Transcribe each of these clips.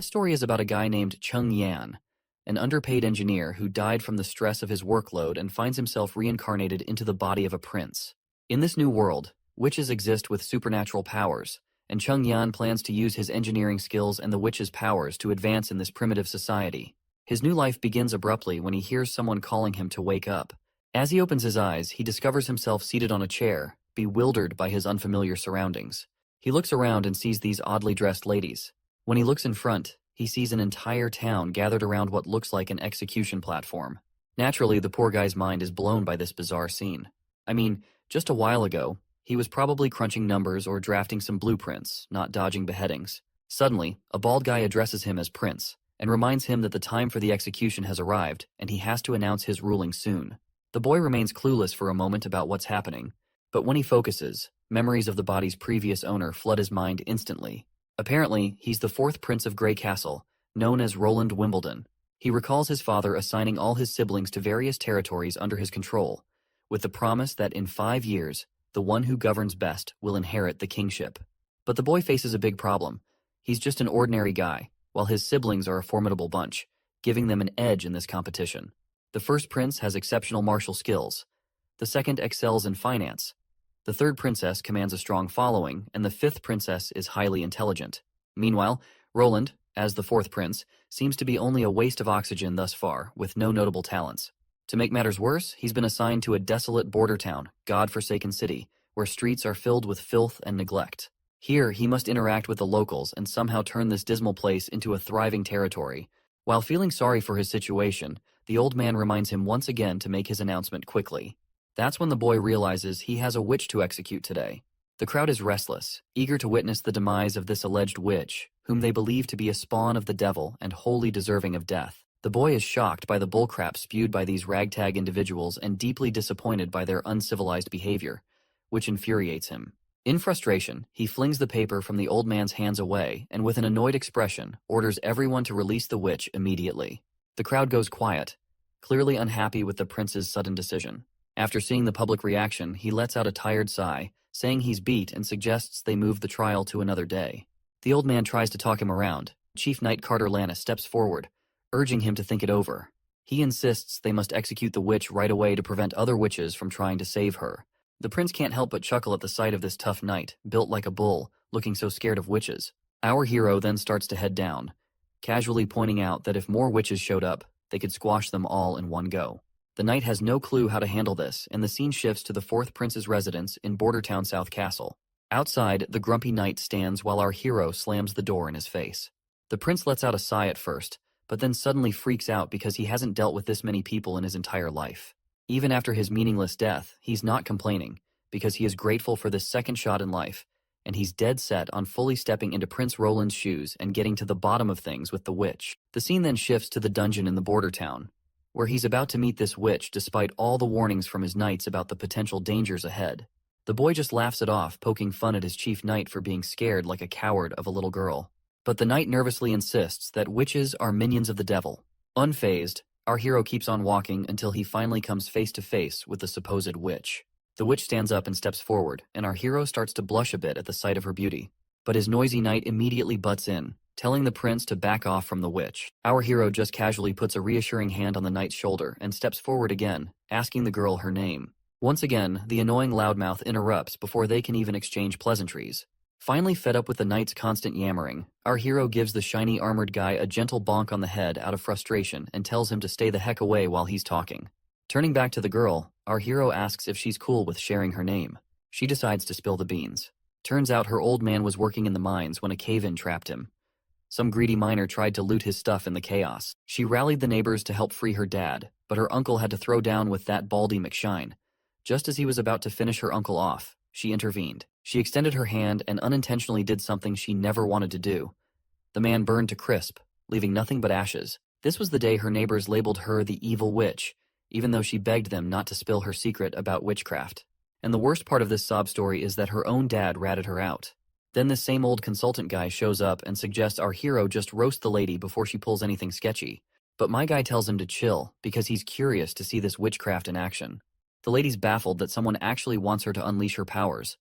This story is about a guy named Chen Yan, an underpaid engineer who died from the stress of his workload and finds himself reincarnated into the body of a prince. In this new world, witches exist with supernatural powers, and Chen Yan plans to use his engineering skills and the witch's powers to advance in this primitive society. His new life begins abruptly when he hears someone calling him to wake up. As he opens his eyes, he discovers himself seated on a chair, bewildered by his unfamiliar surroundings. He looks around and sees these oddly dressed ladies. When he looks in front, he sees an entire town gathered around what looks like an execution platform. Naturally, the poor guy's mind is blown by this bizarre scene. I mean, just a while ago, he was probably crunching numbers or drafting some blueprints, not dodging beheadings. Suddenly, a bald guy addresses him as Prince, and reminds him that the time for the execution has arrived and he has to announce his ruling soon. The boy remains clueless for a moment about what's happening, but when he focuses, memories of the body's previous owner flood his mind instantly. Apparently, he's the fourth prince of Grey Castle, known as Roland Wimbledon. He recalls his father assigning all his siblings to various territories under his control, with the promise that in 5 years, the one who governs best will inherit the kingship. But the boy faces a big problem. He's just an ordinary guy, while his siblings are a formidable bunch, giving them an edge in this competition. The first prince has exceptional martial skills. The second excels in finance. The third princess commands a strong following, and the fifth princess is highly intelligent. Meanwhile, Roland, as the fourth prince, seems to be only a waste of oxygen thus far, with no notable talents. To make matters worse, he's been assigned to a desolate border town, God-forsaken city, where streets are filled with filth and neglect. Here, he must interact with the locals and somehow turn this dismal place into a thriving territory. While feeling sorry for his situation, the old man reminds him once again to make his announcement quickly. That's when the boy realizes he has a witch to execute today. The crowd is restless, eager to witness the demise of this alleged witch, whom they believe to be a spawn of the devil and wholly deserving of death. The boy is shocked by the bullcrap spewed by these ragtag individuals and deeply disappointed by their uncivilized behavior, which infuriates him. In frustration, he flings the paper from the old man's hands away and with an annoyed expression, orders everyone to release the witch immediately. The crowd goes quiet, clearly unhappy with the prince's sudden decision. After seeing the public reaction, he lets out a tired sigh, saying he's beat and suggests they move the trial to another day. The old man tries to talk him around. Chief Knight Carter Lannis steps forward, urging him to think it over. He insists they must execute the witch right away to prevent other witches from trying to save her. The prince can't help but chuckle at the sight of this tough knight, built like a bull, looking so scared of witches. Our hero then starts to head down, casually pointing out that if more witches showed up, they could squash them all in one go. The knight has no clue how to handle this, and the scene shifts to the fourth prince's residence in Bordertown South Castle. Outside, the grumpy knight stands while our hero slams the door in his face. The prince lets out a sigh at first, but then suddenly freaks out because he hasn't dealt with this many people in his entire life. Even after his meaningless death, he's not complaining, because he is grateful for this second shot in life, and he's dead set on fully stepping into Prince Roland's shoes and getting to the bottom of things with the witch. The scene then shifts to the dungeon in the border town, where he's about to meet this witch despite all the warnings from his knights about the potential dangers ahead. The boy just laughs it off, poking fun at his chief knight for being scared like a coward of a little girl. But the knight nervously insists that witches are minions of the devil. Unfazed, our hero keeps on walking until he finally comes face to face with the supposed witch. The witch stands up and steps forward, and our hero starts to blush a bit at the sight of her beauty. But his noisy knight immediately butts in, telling the prince to back off from the witch. Our hero just casually puts a reassuring hand on the knight's shoulder and steps forward again, asking the girl her name. Once again, the annoying loudmouth interrupts before they can even exchange pleasantries. Finally fed up with the knight's constant yammering, our hero gives the shiny armored guy a gentle bonk on the head out of frustration and tells him to stay the heck away while he's talking. Turning back to the girl, our hero asks if she's cool with sharing her name. She decides to spill the beans. Turns out her old man was working in the mines when a cave-in trapped him. Some greedy miner tried to loot his stuff in the chaos. She rallied the neighbors to help free her dad, but her uncle had to throw down with that Baldy McShine. Just as he was about to finish her uncle off, she intervened. She extended her hand and unintentionally did something she never wanted to do. The man burned to crisp, leaving nothing but ashes. This was the day her neighbors labeled her the evil witch, even though she begged them not to spill her secret about witchcraft. And the worst part of this sob story is that her own dad ratted her out. Then this same old consultant guy shows up and suggests our hero just roast the lady before she pulls anything sketchy. But my guy tells him to chill because he's curious to see this witchcraft in action. The lady's baffled that someone actually wants her to unleash her powers,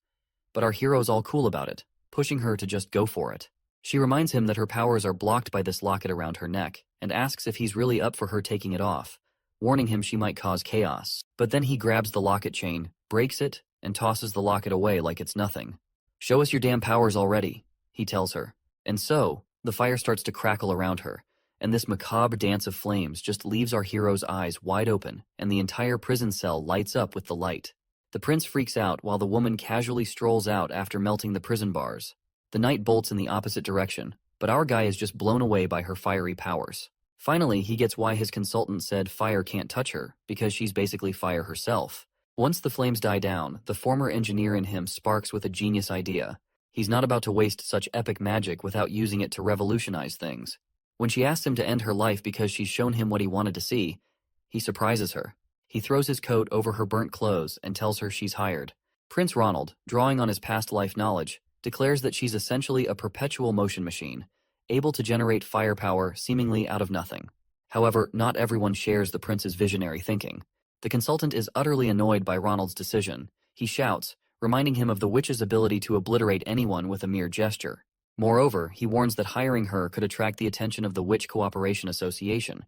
but our hero's all cool about it, pushing her to just go for it. She reminds him that her powers are blocked by this locket around her neck, and asks if he's really up for her taking it off, warning him she might cause chaos. But then he grabs the locket chain, breaks it, and tosses the locket away like it's nothing. "Show us your damn powers already," he tells her. And so, the fire starts to crackle around her, and this macabre dance of flames just leaves our hero's eyes wide open, and the entire prison cell lights up with the light. The prince freaks out while the woman casually strolls out after melting the prison bars. The knight bolts in the opposite direction, but our guy is just blown away by her fiery powers. Finally, he gets why his consultant said fire can't touch her, because she's basically fire herself. Once the flames die down, the former engineer in him sparks with a genius idea. He's not about to waste such epic magic without using it to revolutionize things. When she asks him to end her life because she's shown him what he wanted to see, he surprises her. He throws his coat over her burnt clothes and tells her she's hired. Prince Ronald, drawing on his past life knowledge, declares that she's essentially a perpetual motion machine, able to generate firepower seemingly out of nothing. However, not everyone shares the prince's visionary thinking. The consultant is utterly annoyed by Ronald's decision. He shouts, reminding him of the witch's ability to obliterate anyone with a mere gesture. Moreover, he warns that hiring her could attract the attention of the Witch Cooperation Association,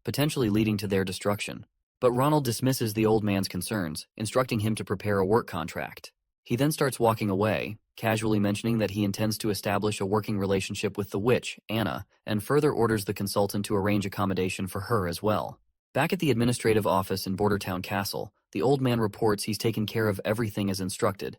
potentially leading to their destruction. But Ronald dismisses the old man's concerns, instructing him to prepare a work contract. He then starts walking away, casually mentioning that he intends to establish a working relationship with the witch, Anna, and further orders the consultant to arrange accommodation for her as well. Back at the administrative office in Bordertown Castle, the old man reports he's taken care of everything as instructed,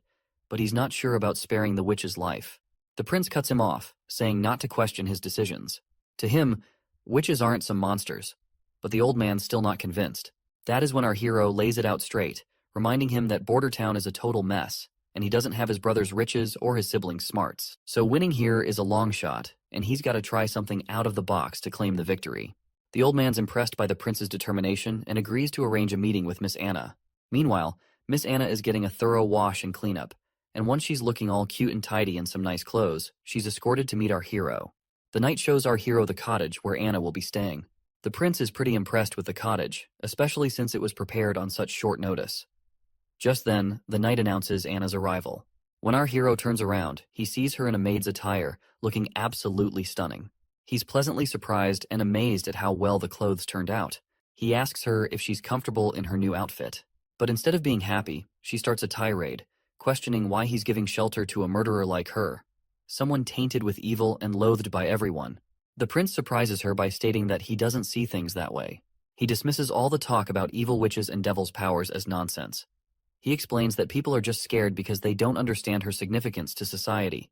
but he's not sure about sparing the witch's life. The prince cuts him off, saying not to question his decisions. To him, witches aren't some monsters, but the old man's still not convinced. That is when our hero lays it out straight, reminding him that Bordertown is a total mess, and he doesn't have his brother's riches or his siblings' smarts. So winning here is a long shot, and he's got to try something out of the box to claim the victory. The old man's impressed by the prince's determination and agrees to arrange a meeting with Miss Anna. Meanwhile, Miss Anna is getting a thorough wash and cleanup, and once she's looking all cute and tidy in some nice clothes, she's escorted to meet our hero. The knight shows our hero the cottage where Anna will be staying. The prince is pretty impressed with the cottage, especially since it was prepared on such short notice. Just then, the knight announces Anna's arrival. When our hero turns around, he sees her in a maid's attire, looking absolutely stunning. He's pleasantly surprised and amazed at how well the clothes turned out. He asks her if she's comfortable in her new outfit. But instead of being happy, she starts a tirade, questioning why he's giving shelter to a murderer like her, someone tainted with evil and loathed by everyone. The prince surprises her by stating that he doesn't see things that way. He dismisses all the talk about evil witches and devil's powers as nonsense. He explains that people are just scared because they don't understand her significance to society.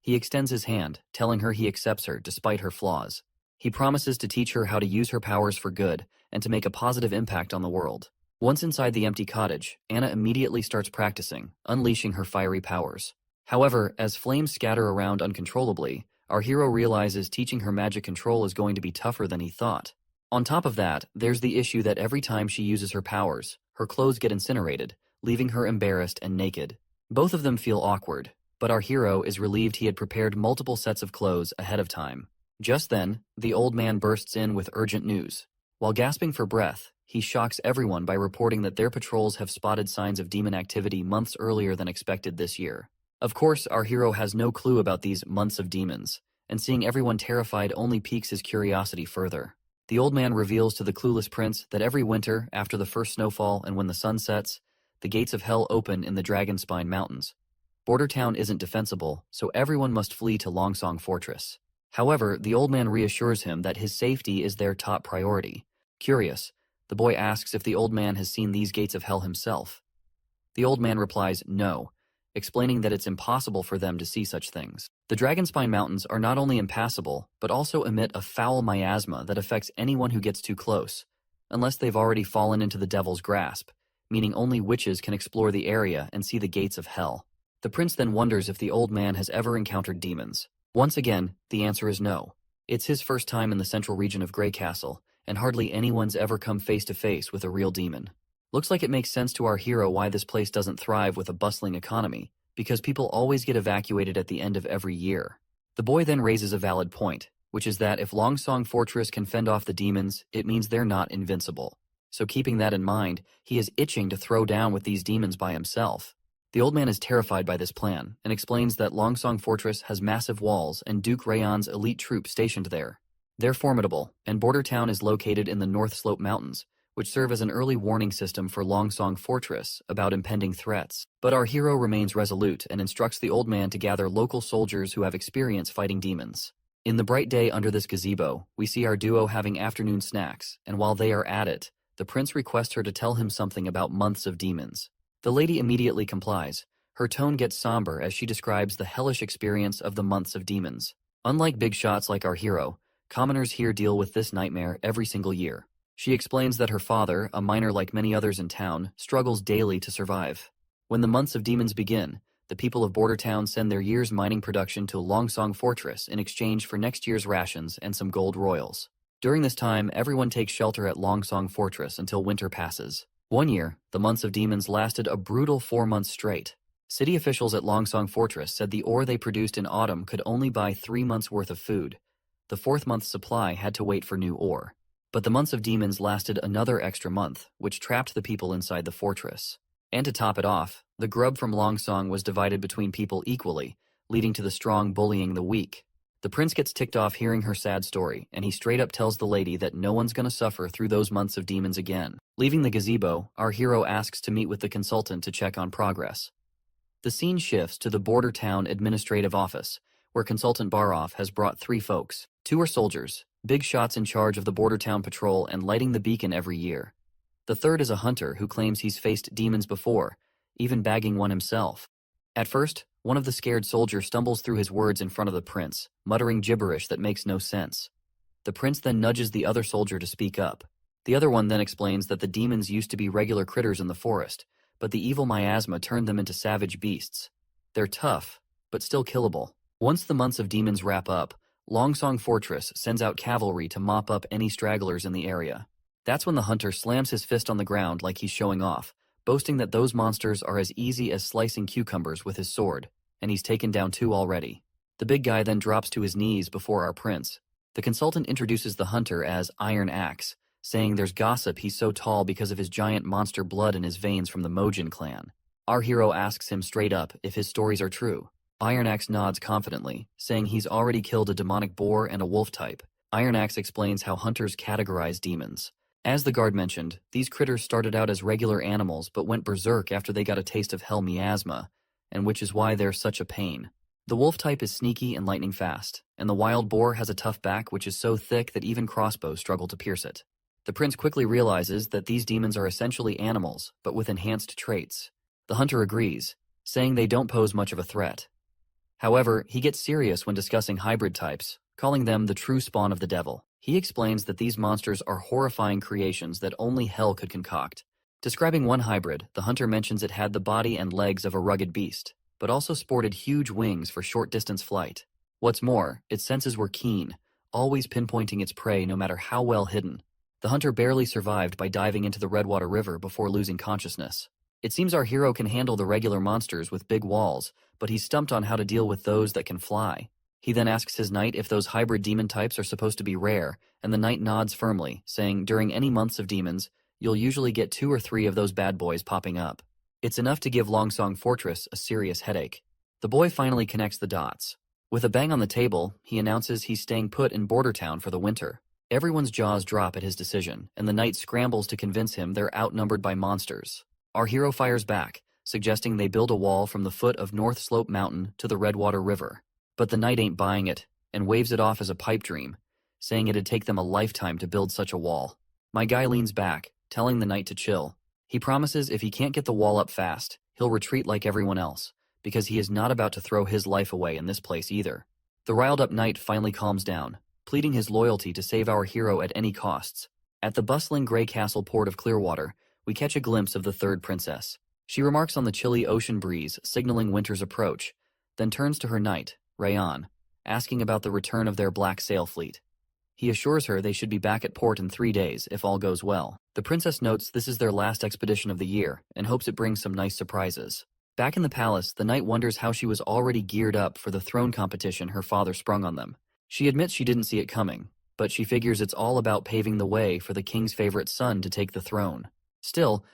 He extends his hand, telling her he accepts her despite her flaws. He promises to teach her how to use her powers for good and to make a positive impact on the world. Once inside the empty cottage, Anna immediately starts practicing, unleashing her fiery powers. However, as flames scatter around uncontrollably, our hero realizes teaching her magic control is going to be tougher than he thought. On top of that, there's the issue that every time she uses her powers, her clothes get incinerated, leaving her embarrassed and naked. Both of them feel awkward, but our hero is relieved he had prepared multiple sets of clothes ahead of time. Just then, the old man bursts in with urgent news. While gasping for breath, he shocks everyone by reporting that their patrols have spotted signs of demon activity months earlier than expected this year. Of course, our hero has no clue about these months of demons, and seeing everyone terrified only piques his curiosity further. The old man reveals to the clueless prince that every winter, after the first snowfall and when the sun sets, the gates of hell open in the Dragonspine Mountains. Bordertown isn't defensible, so everyone must flee to Longsong Fortress. However, the old man reassures him that his safety is their top priority. Curious, the boy asks if the old man has seen these gates of hell himself. The old man replies no, explaining that it's impossible for them to see such things. The Dragonspine Mountains are not only impassable, but also emit a foul miasma that affects anyone who gets too close, unless they've already fallen into the devil's grasp, meaning only witches can explore the area and see the gates of hell. The prince then wonders if the old man has ever encountered demons. Once again, the answer is no. It's his first time in the central region of Grey Castle, and hardly anyone's ever come face to face with a real demon. Looks like it makes sense to our hero why this place doesn't thrive with a bustling economy, because people always get evacuated at the end of every year. The boy then raises a valid point, which is that if Longsong Fortress can fend off the demons, it means they're not invincible. So keeping that in mind, he is itching to throw down with these demons by himself. The old man is terrified by this plan and explains that Longsong Fortress has massive walls and Duke Rayon's elite troops stationed there. They're formidable, and Border Town is located in the North Slope Mountains, which serve as an early warning system for Longsong Fortress about impending threats. But our hero remains resolute and instructs the old man to gather local soldiers who have experience fighting demons. In the bright day under this gazebo, we see our duo having afternoon snacks, and while they are at it, the prince requests her to tell him something about months of demons. The lady immediately complies. Her tone gets somber as she describes the hellish experience of the months of demons. Unlike big shots like our hero, commoners here deal with this nightmare every single year. She explains that her father, a miner like many others in town, struggles daily to survive. When the months of demons begin, the people of Border Town send their year's mining production to Longsong Fortress in exchange for next year's rations and some gold royals. During this time, everyone takes shelter at Longsong Fortress until winter passes. One year, the months of demons lasted a brutal 4 months straight. City officials at Longsong Fortress said the ore they produced in autumn could only buy 3 months' worth of food. The 4th month's supply had to wait for new ore. But the months of demons lasted another extra month, which trapped the people inside the fortress. And to top it off, the grub from Longsong was divided between people equally, leading to the strong bullying the weak. The prince gets ticked off hearing her sad story, and he straight up tells the lady that no one's gonna suffer through those months of demons again. Leaving the gazebo, our hero asks to meet with the consultant to check on progress. The scene shifts to the Border Town Administrative Office, where Consultant Baroff has brought 3 folks. 2 are soldiers, big shots in charge of the Border Town Patrol and lighting the beacon every year. The 3rd is a hunter who claims he's faced demons before, even bagging one himself. At first, one of the scared soldiers stumbles through his words in front of the prince, muttering gibberish that makes no sense. The prince then nudges the other soldier to speak up. The other one then explains that the demons used to be regular critters in the forest, but the evil miasma turned them into savage beasts. They're tough, but still killable. Once the months of demons wrap up, Longsong Fortress sends out cavalry to mop up any stragglers in the area. That's when the hunter slams his fist on the ground like he's showing off, boasting that those monsters are as easy as slicing cucumbers with his sword, and he's taken down 2 already. The big guy then drops to his knees before our prince. The consultant introduces the hunter as Iron Axe, saying there's gossip he's so tall because of his giant monster blood in his veins from the Mojin clan. Our hero asks him straight up if his stories are true. Iron Axe nods confidently, saying he's already killed a demonic boar and a wolf type. Iron Axe explains how hunters categorize demons. As the guard mentioned, these critters started out as regular animals but went berserk after they got a taste of hell miasma, and which is why they're such a pain. The wolf type is sneaky and lightning fast, and the wild boar has a tough back which is so thick that even crossbows struggle to pierce it. The prince quickly realizes that these demons are essentially animals, but with enhanced traits. The hunter agrees, saying they don't pose much of a threat. However, he gets serious when discussing hybrid types, calling them the true spawn of the devil. He explains that these monsters are horrifying creations that only hell could concoct. Describing one hybrid, the hunter mentions it had the body and legs of a rugged beast, but also sported huge wings for short-distance flight. What's more, its senses were keen, always pinpointing its prey no matter how well hidden. The hunter barely survived by diving into the Redwater River before losing consciousness. It seems our hero can handle the regular monsters with big walls, but he's stumped on how to deal with those that can fly. He then asks his knight if those hybrid demon types are supposed to be rare, and the knight nods firmly, saying during any months of demons, you'll usually get 2 or 3 of those bad boys popping up. It's enough to give Longsong Fortress a serious headache. The boy finally connects the dots. With a bang on the table, he announces he's staying put in Border Town for the winter. Everyone's jaws drop at his decision, and the knight scrambles to convince him they're outnumbered by monsters. Our hero fires back, suggesting they build a wall from the foot of North Slope Mountain to the Redwater River. But the knight ain't buying it, and waves it off as a pipe dream, saying it'd take them a lifetime to build such a wall. My guy leans back, telling the knight to chill. He promises if he can't get the wall up fast, he'll retreat like everyone else, because he is not about to throw his life away in this place either. The riled-up knight finally calms down, pleading his loyalty to save our hero at any costs. At the bustling gray castle port of Clearwater, we catch a glimpse of the 3rd princess. She remarks on the chilly ocean breeze, signaling winter's approach, then turns to her knight, Rayon, asking about the return of their black sail fleet. He assures her they should be back at port in 3 days if all goes well. The princess notes this is their last expedition of the year and hopes it brings some nice surprises. Back in the palace, the knight wonders how she was already geared up for the throne competition her father sprung on them. She admits she didn't see it coming, but she figures it's all about paving the way for the king's favorite son to take the throne. Still,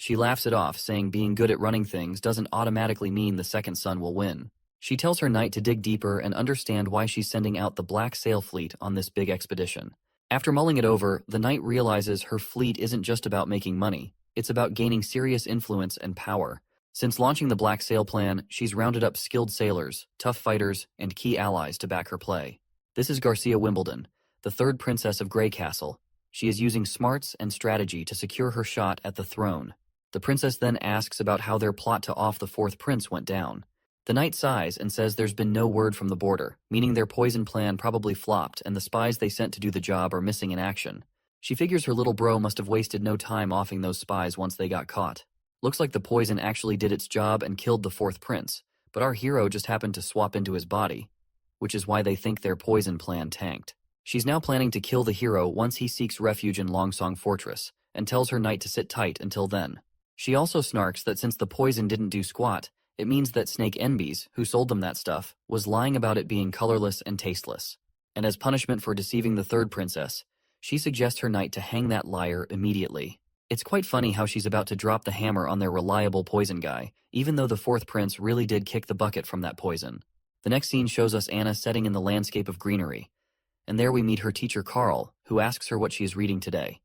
She laughs it off, saying being good at running things doesn't automatically mean the second son will win. She tells her knight to dig deeper and understand why she's sending out the Black Sail Fleet on this big expedition. After mulling it over, the knight realizes her fleet isn't just about making money, it's about gaining serious influence and power. Since launching the Black Sail plan, she's rounded up skilled sailors, tough fighters, and key allies to back her play. This is Garcia Wimbledon, the third princess of Grey Castle. She is using smarts and strategy to secure her shot at the throne. The princess then asks about how their plot to off the fourth prince went down. The knight sighs and says there's been no word from the border, meaning their poison plan probably flopped and the spies they sent to do the job are missing in action. She figures her little bro must have wasted no time offing those spies once they got caught. Looks like the poison actually did its job and killed the fourth prince, but our hero just happened to swap into his body, which is why they think their poison plan tanked. She's now planning to kill the hero once he seeks refuge in Longsong Fortress, and tells her knight to sit tight until then. She also snarks that since the poison didn't do squat, it means that Snake Enbies, who sold them that stuff, was lying about it being colorless and tasteless. And as punishment for deceiving the third princess, she suggests her knight to hang that liar immediately. It's quite funny how she's about to drop the hammer on their reliable poison guy, even though the fourth prince really did kick the bucket from that poison. The next scene shows us Anna setting in the landscape of greenery, and there we meet her teacher Carl, who asks her what she is reading today.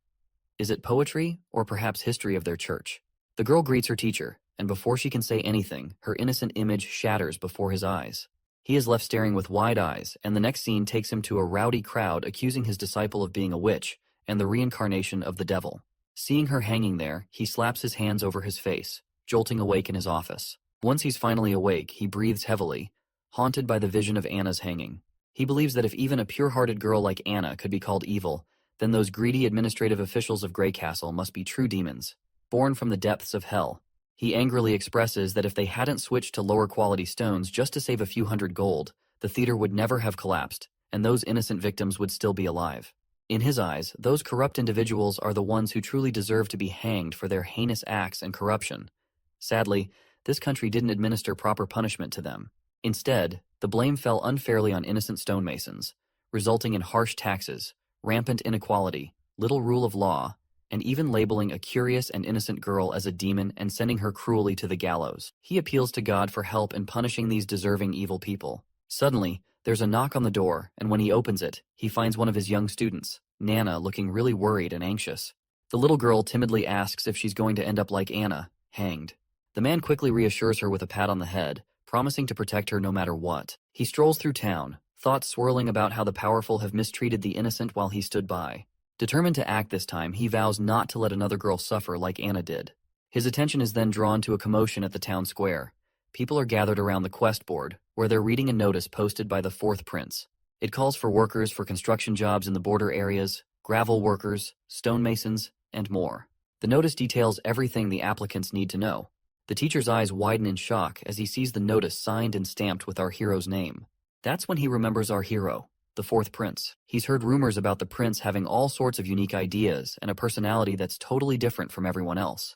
Is it poetry, or perhaps history of their church? The girl greets her teacher, and before she can say anything, her innocent image shatters before his eyes. He is left staring with wide eyes, and the next scene takes him to a rowdy crowd accusing his disciple of being a witch and the reincarnation of the devil. Seeing her hanging there, he slaps his hands over his face, jolting awake in his office. Once he's finally awake, he breathes heavily, haunted by the vision of Anna's hanging. He believes that if even a pure-hearted girl like Anna could be called evil, then those greedy administrative officials of Grey Castle must be true demons, born from the depths of hell. He angrily expresses that if they hadn't switched to lower-quality stones just to save a few hundred gold, the theater would never have collapsed, and those innocent victims would still be alive. In his eyes, those corrupt individuals are the ones who truly deserve to be hanged for their heinous acts and corruption. Sadly, this country didn't administer proper punishment to them. Instead, the blame fell unfairly on innocent stonemasons, resulting in harsh taxes, rampant inequality, little rule of law, and even labeling a curious and innocent girl as a demon and sending her cruelly to the gallows. He appeals to God for help in punishing these deserving evil people. Suddenly, there's a knock on the door, and when he opens it, he finds one of his young students, Nana, looking really worried and anxious. The little girl timidly asks if she's going to end up like Anna, hanged. The man quickly reassures her with a pat on the head, promising to protect her no matter what. He strolls through town, thoughts swirling about how the powerful have mistreated the innocent while he stood by. Determined to act this time, he vows not to let another girl suffer like Anna did. His attention is then drawn to a commotion at the town square. People are gathered around the quest board, where they're reading a notice posted by the fourth prince. It calls for workers for construction jobs in the border areas, gravel workers, stonemasons, and more. The notice details everything the applicants need to know. The teacher's eyes widen in shock as he sees the notice signed and stamped with our hero's name. That's when he remembers our hero, the fourth prince. He's heard rumors about the prince having all sorts of unique ideas and a personality that's totally different from everyone else.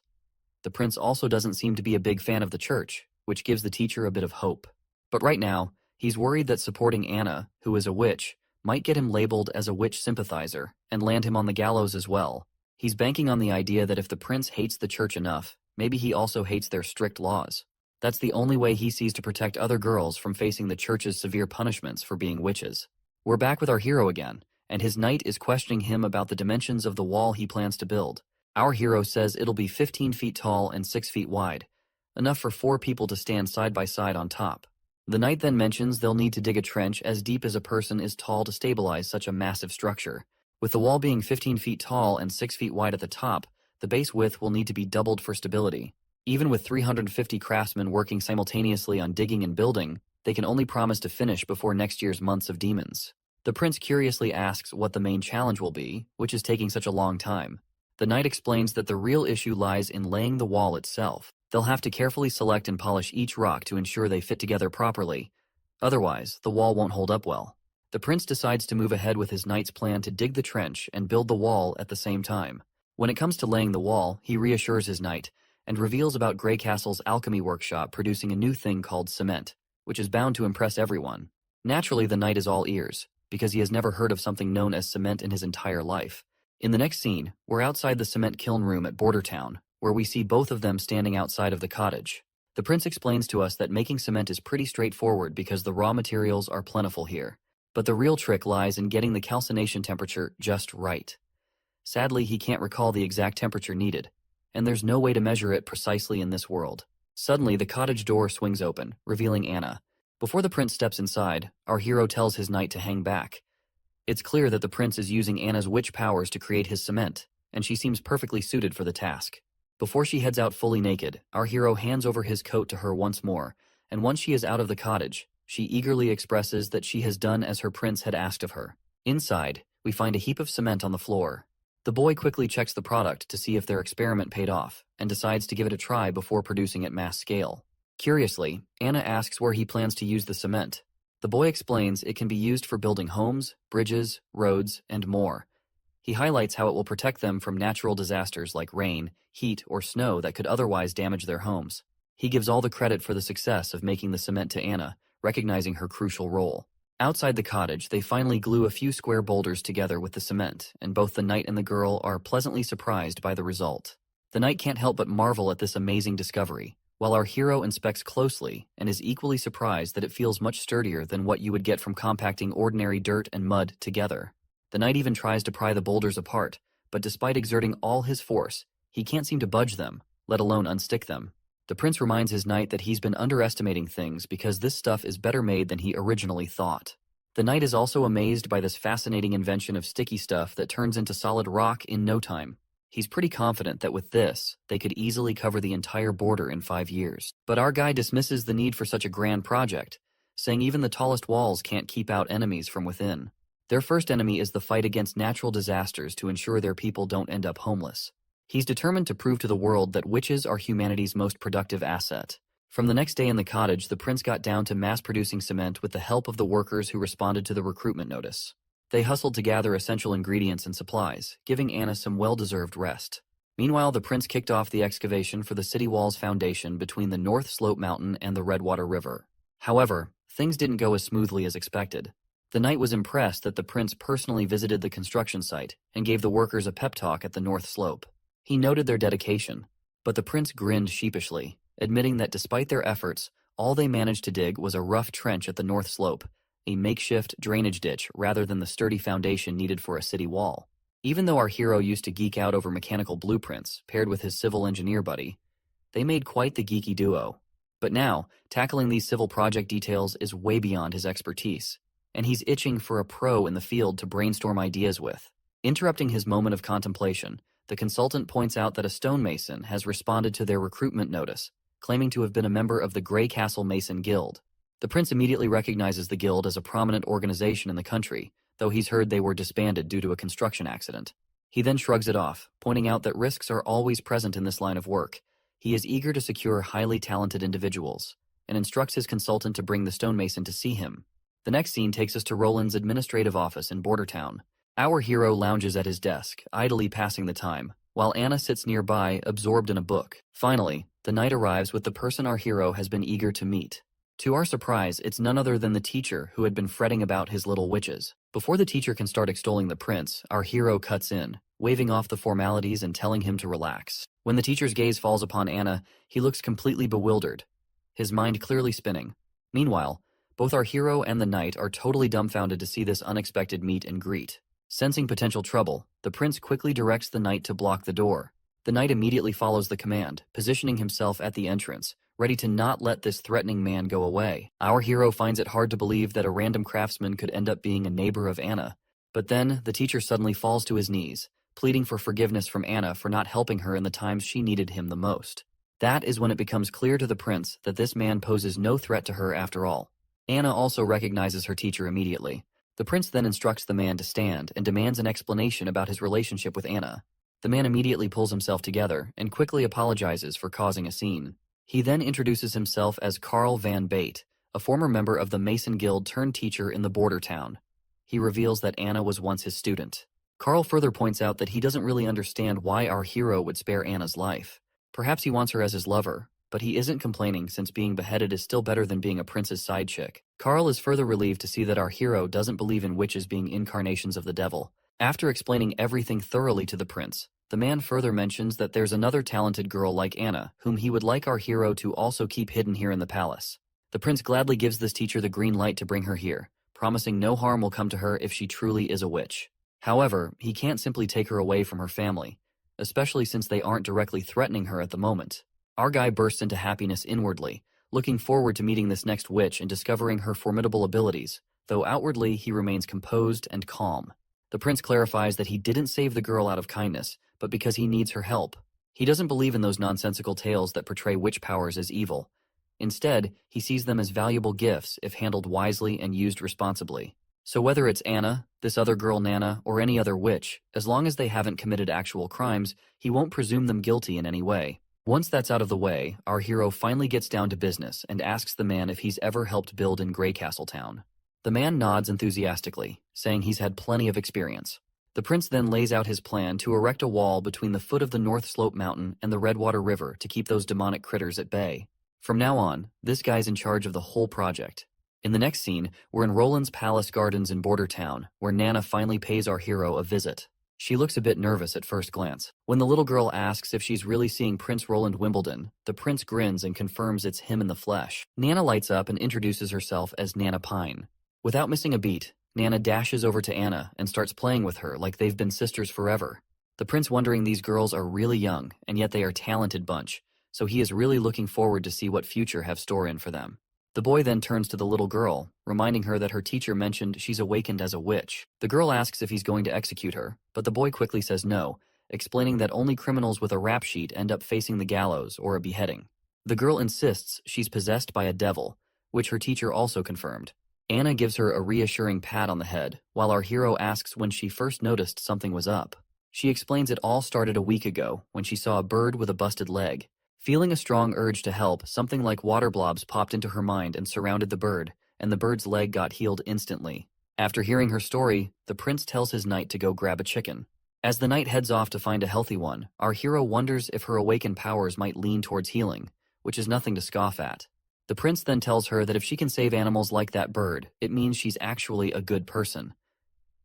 The prince also doesn't seem to be a big fan of the church, which gives the teacher a bit of hope. But right now, he's worried that supporting Anna, who is a witch, might get him labeled as a witch sympathizer and land him on the gallows as well. He's banking on the idea that if the prince hates the church enough, maybe he also hates their strict laws. That's the only way he sees to protect other girls from facing the church's severe punishments for being witches. We're back with our hero again, and his knight is questioning him about the dimensions of the wall he plans to build. Our hero says it'll be 15 feet tall and 6 feet wide, enough for 4 people to stand side by side on top. The knight then mentions they'll need to dig a trench as deep as a person is tall to stabilize such a massive structure. With the wall being 15 feet tall and 6 feet wide at the top, the base width will need to be doubled for stability. Even with 350 craftsmen working simultaneously on digging and building, they can only promise to finish before next year's months of demons. The prince curiously asks what the main challenge will be, which is taking such a long time. The knight explains that the real issue lies in laying the wall itself. They'll have to carefully select and polish each rock to ensure they fit together properly. Otherwise, the wall won't hold up well. The prince decides to move ahead with his knight's plan to dig the trench and build the wall at the same time. When it comes to laying the wall, he reassures his knight and reveals about Grey Castle's alchemy workshop producing a new thing called cement, which is bound to impress everyone. Naturally, the knight is all ears, because he has never heard of something known as cement in his entire life. In the next scene, we're outside the cement kiln room at Border Town, where we see both of them standing outside of the cottage. The prince explains to us that making cement is pretty straightforward because the raw materials are plentiful here. But the real trick lies in getting the calcination temperature just right. Sadly, he can't recall the exact temperature needed, and there's no way to measure it precisely in this world. Suddenly, the cottage door swings open, revealing Anna. Before the prince steps inside, our hero tells his knight to hang back. It's clear that the prince is using Anna's witch powers to create his cement, and she seems perfectly suited for the task. Before she heads out fully naked, our hero hands over his coat to her once more, and once she is out of the cottage, she eagerly expresses that she has done as her prince had asked of her. Inside, we find a heap of cement on the floor. The boy quickly checks the product to see if their experiment paid off, and decides to give it a try before producing at mass scale. Curiously, Anna asks where he plans to use the cement. The boy explains it can be used for building homes, bridges, roads, and more. He highlights how it will protect them from natural disasters like rain, heat, or snow that could otherwise damage their homes. He gives all the credit for the success of making the cement to Anna, recognizing her crucial role. Outside the cottage, they finally glue a few square boulders together with the cement, and both the knight and the girl are pleasantly surprised by the result. The knight can't help but marvel at this amazing discovery, while our hero inspects closely and is equally surprised that it feels much sturdier than what you would get from compacting ordinary dirt and mud together. The knight even tries to pry the boulders apart, but despite exerting all his force, he can't seem to budge them, let alone unstick them. The prince reminds his knight that he's been underestimating things because this stuff is better made than he originally thought. The knight is also amazed by this fascinating invention of sticky stuff that turns into solid rock in no time. He's pretty confident that with this, they could easily cover the entire border in 5 years. But our guy dismisses the need for such a grand project, saying even the tallest walls can't keep out enemies from within. Their first enemy is the fight against natural disasters to ensure their people don't end up homeless. He's determined to prove to the world that witches are humanity's most productive asset. From the next day in the cottage, the prince got down to mass-producing cement with the help of the workers who responded to the recruitment notice. They hustled to gather essential ingredients and supplies, giving Anna some well-deserved rest. Meanwhile, the prince kicked off the excavation for the city wall's foundation between the North Slope Mountain and the Redwater River. However, things didn't go as smoothly as expected. The knight was impressed that the prince personally visited the construction site and gave the workers a pep talk at the North Slope. He noted their dedication, but the prince grinned sheepishly, admitting that despite their efforts, all they managed to dig was a rough trench at the North Slope, a makeshift drainage ditch rather than the sturdy foundation needed for a city wall. Even though our hero used to geek out over mechanical blueprints, paired with his civil engineer buddy, they made quite the geeky duo. But now, tackling these civil project details is way beyond his expertise, and he's itching for a pro in the field to brainstorm ideas with. Interrupting his moment of contemplation, the consultant points out that a stonemason has responded to their recruitment notice, claiming to have been a member of the Grey Castle Mason Guild. The prince immediately recognizes the guild as a prominent organization in the country, though he's heard they were disbanded due to a construction accident. He then shrugs it off, pointing out that risks are always present in this line of work. He is eager to secure highly talented individuals, and instructs his consultant to bring the stonemason to see him. The next scene takes us to Roland's administrative office in Bordertown. Our hero lounges at his desk, idly passing the time, while Anna sits nearby, absorbed in a book. Finally, the knight arrives with the person our hero has been eager to meet. To our surprise, it's none other than the teacher who had been fretting about his little witches. Before the teacher can start extolling the prince, our hero cuts in, waving off the formalities and telling him to relax. When the teacher's gaze falls upon Anna, he looks completely bewildered, his mind clearly spinning. Meanwhile, both our hero and the knight are totally dumbfounded to see this unexpected meet and greet. Sensing potential trouble, the prince quickly directs the knight to block the door. The knight immediately follows the command, positioning himself at the entrance, ready to not let this threatening man go away. Our hero finds it hard to believe that a random craftsman could end up being a neighbor of Anna. But then, the teacher suddenly falls to his knees, pleading for forgiveness from Anna for not helping her in the times she needed him the most. That is when it becomes clear to the prince that this man poses no threat to her after all. Anna also recognizes her teacher immediately. The prince then instructs the man to stand and demands an explanation about his relationship with Anna. The man immediately pulls himself together and quickly apologizes for causing a scene. He then introduces himself as Carl Van Bate, a former member of the Mason Guild turned teacher in the border town. He reveals that Anna was once his student. Carl further points out that he doesn't really understand why our hero would spare Anna's life. Perhaps he wants her as his lover, but he isn't complaining since being beheaded is still better than being a prince's side chick. Carl is further relieved to see that our hero doesn't believe in witches being incarnations of the devil. After explaining everything thoroughly to the prince, The man further mentions that there's another talented girl like Anna, whom he would like our hero to also keep hidden here in the palace. The prince gladly gives this teacher the green light to bring her here, promising no harm will come to her if she truly is a witch. However, he can't simply take her away from her family, especially since they aren't directly threatening her at the moment. Our guy bursts into happiness inwardly, looking forward to meeting this next witch and discovering her formidable abilities, though outwardly he remains composed and calm. The prince clarifies that he didn't save the girl out of kindness, but because he needs her help. He doesn't believe in those nonsensical tales that portray witch powers as evil. Instead, he sees them as valuable gifts if handled wisely and used responsibly. So whether it's Anna, this other girl Nana, or any other witch, as long as they haven't committed actual crimes, he won't presume them guilty in any way. Once that's out of the way, our hero finally gets down to business and asks the man if he's ever helped build in Grey Castle Town. The man nods enthusiastically, saying he's had plenty of experience. The prince then lays out his plan to erect a wall between the foot of the North Slope Mountain and the Redwater River to keep those demonic critters at bay. From now on, this guy's in charge of the whole project. In the next scene, we're in Roland's Palace Gardens in Border Town, where Nana finally pays our hero a visit. She looks a bit nervous at first glance. When the little girl asks if she's really seeing Prince Roland Wimbledon, the prince grins and confirms it's him in the flesh. Nana lights up and introduces herself as Nana Pine. Without missing a beat, Nana dashes over to Anna and starts playing with her like they've been sisters forever. The prince wondering these girls are really young, and yet they are a talented bunch, so he is really looking forward to see what future have store in for them. The boy then turns to the little girl, reminding her that her teacher mentioned she's awakened as a witch. The girl asks if he's going to execute her, but the boy quickly says no, explaining that only criminals with a rap sheet end up facing the gallows or a beheading. The girl insists she's possessed by a devil, which her teacher also confirmed. Anna gives her a reassuring pat on the head, while our hero asks when she first noticed something was up. She explains it all started a week ago, when she saw a bird with a busted leg. Feeling a strong urge to help, something like water blobs popped into her mind and surrounded the bird, and the bird's leg got healed instantly. After hearing her story, the prince tells his knight to go grab a chicken. As the knight heads off to find a healthy one, our hero wonders if her awakened powers might lean towards healing, which is nothing to scoff at. The prince then tells her that if she can save animals like that bird, it means she's actually a good person.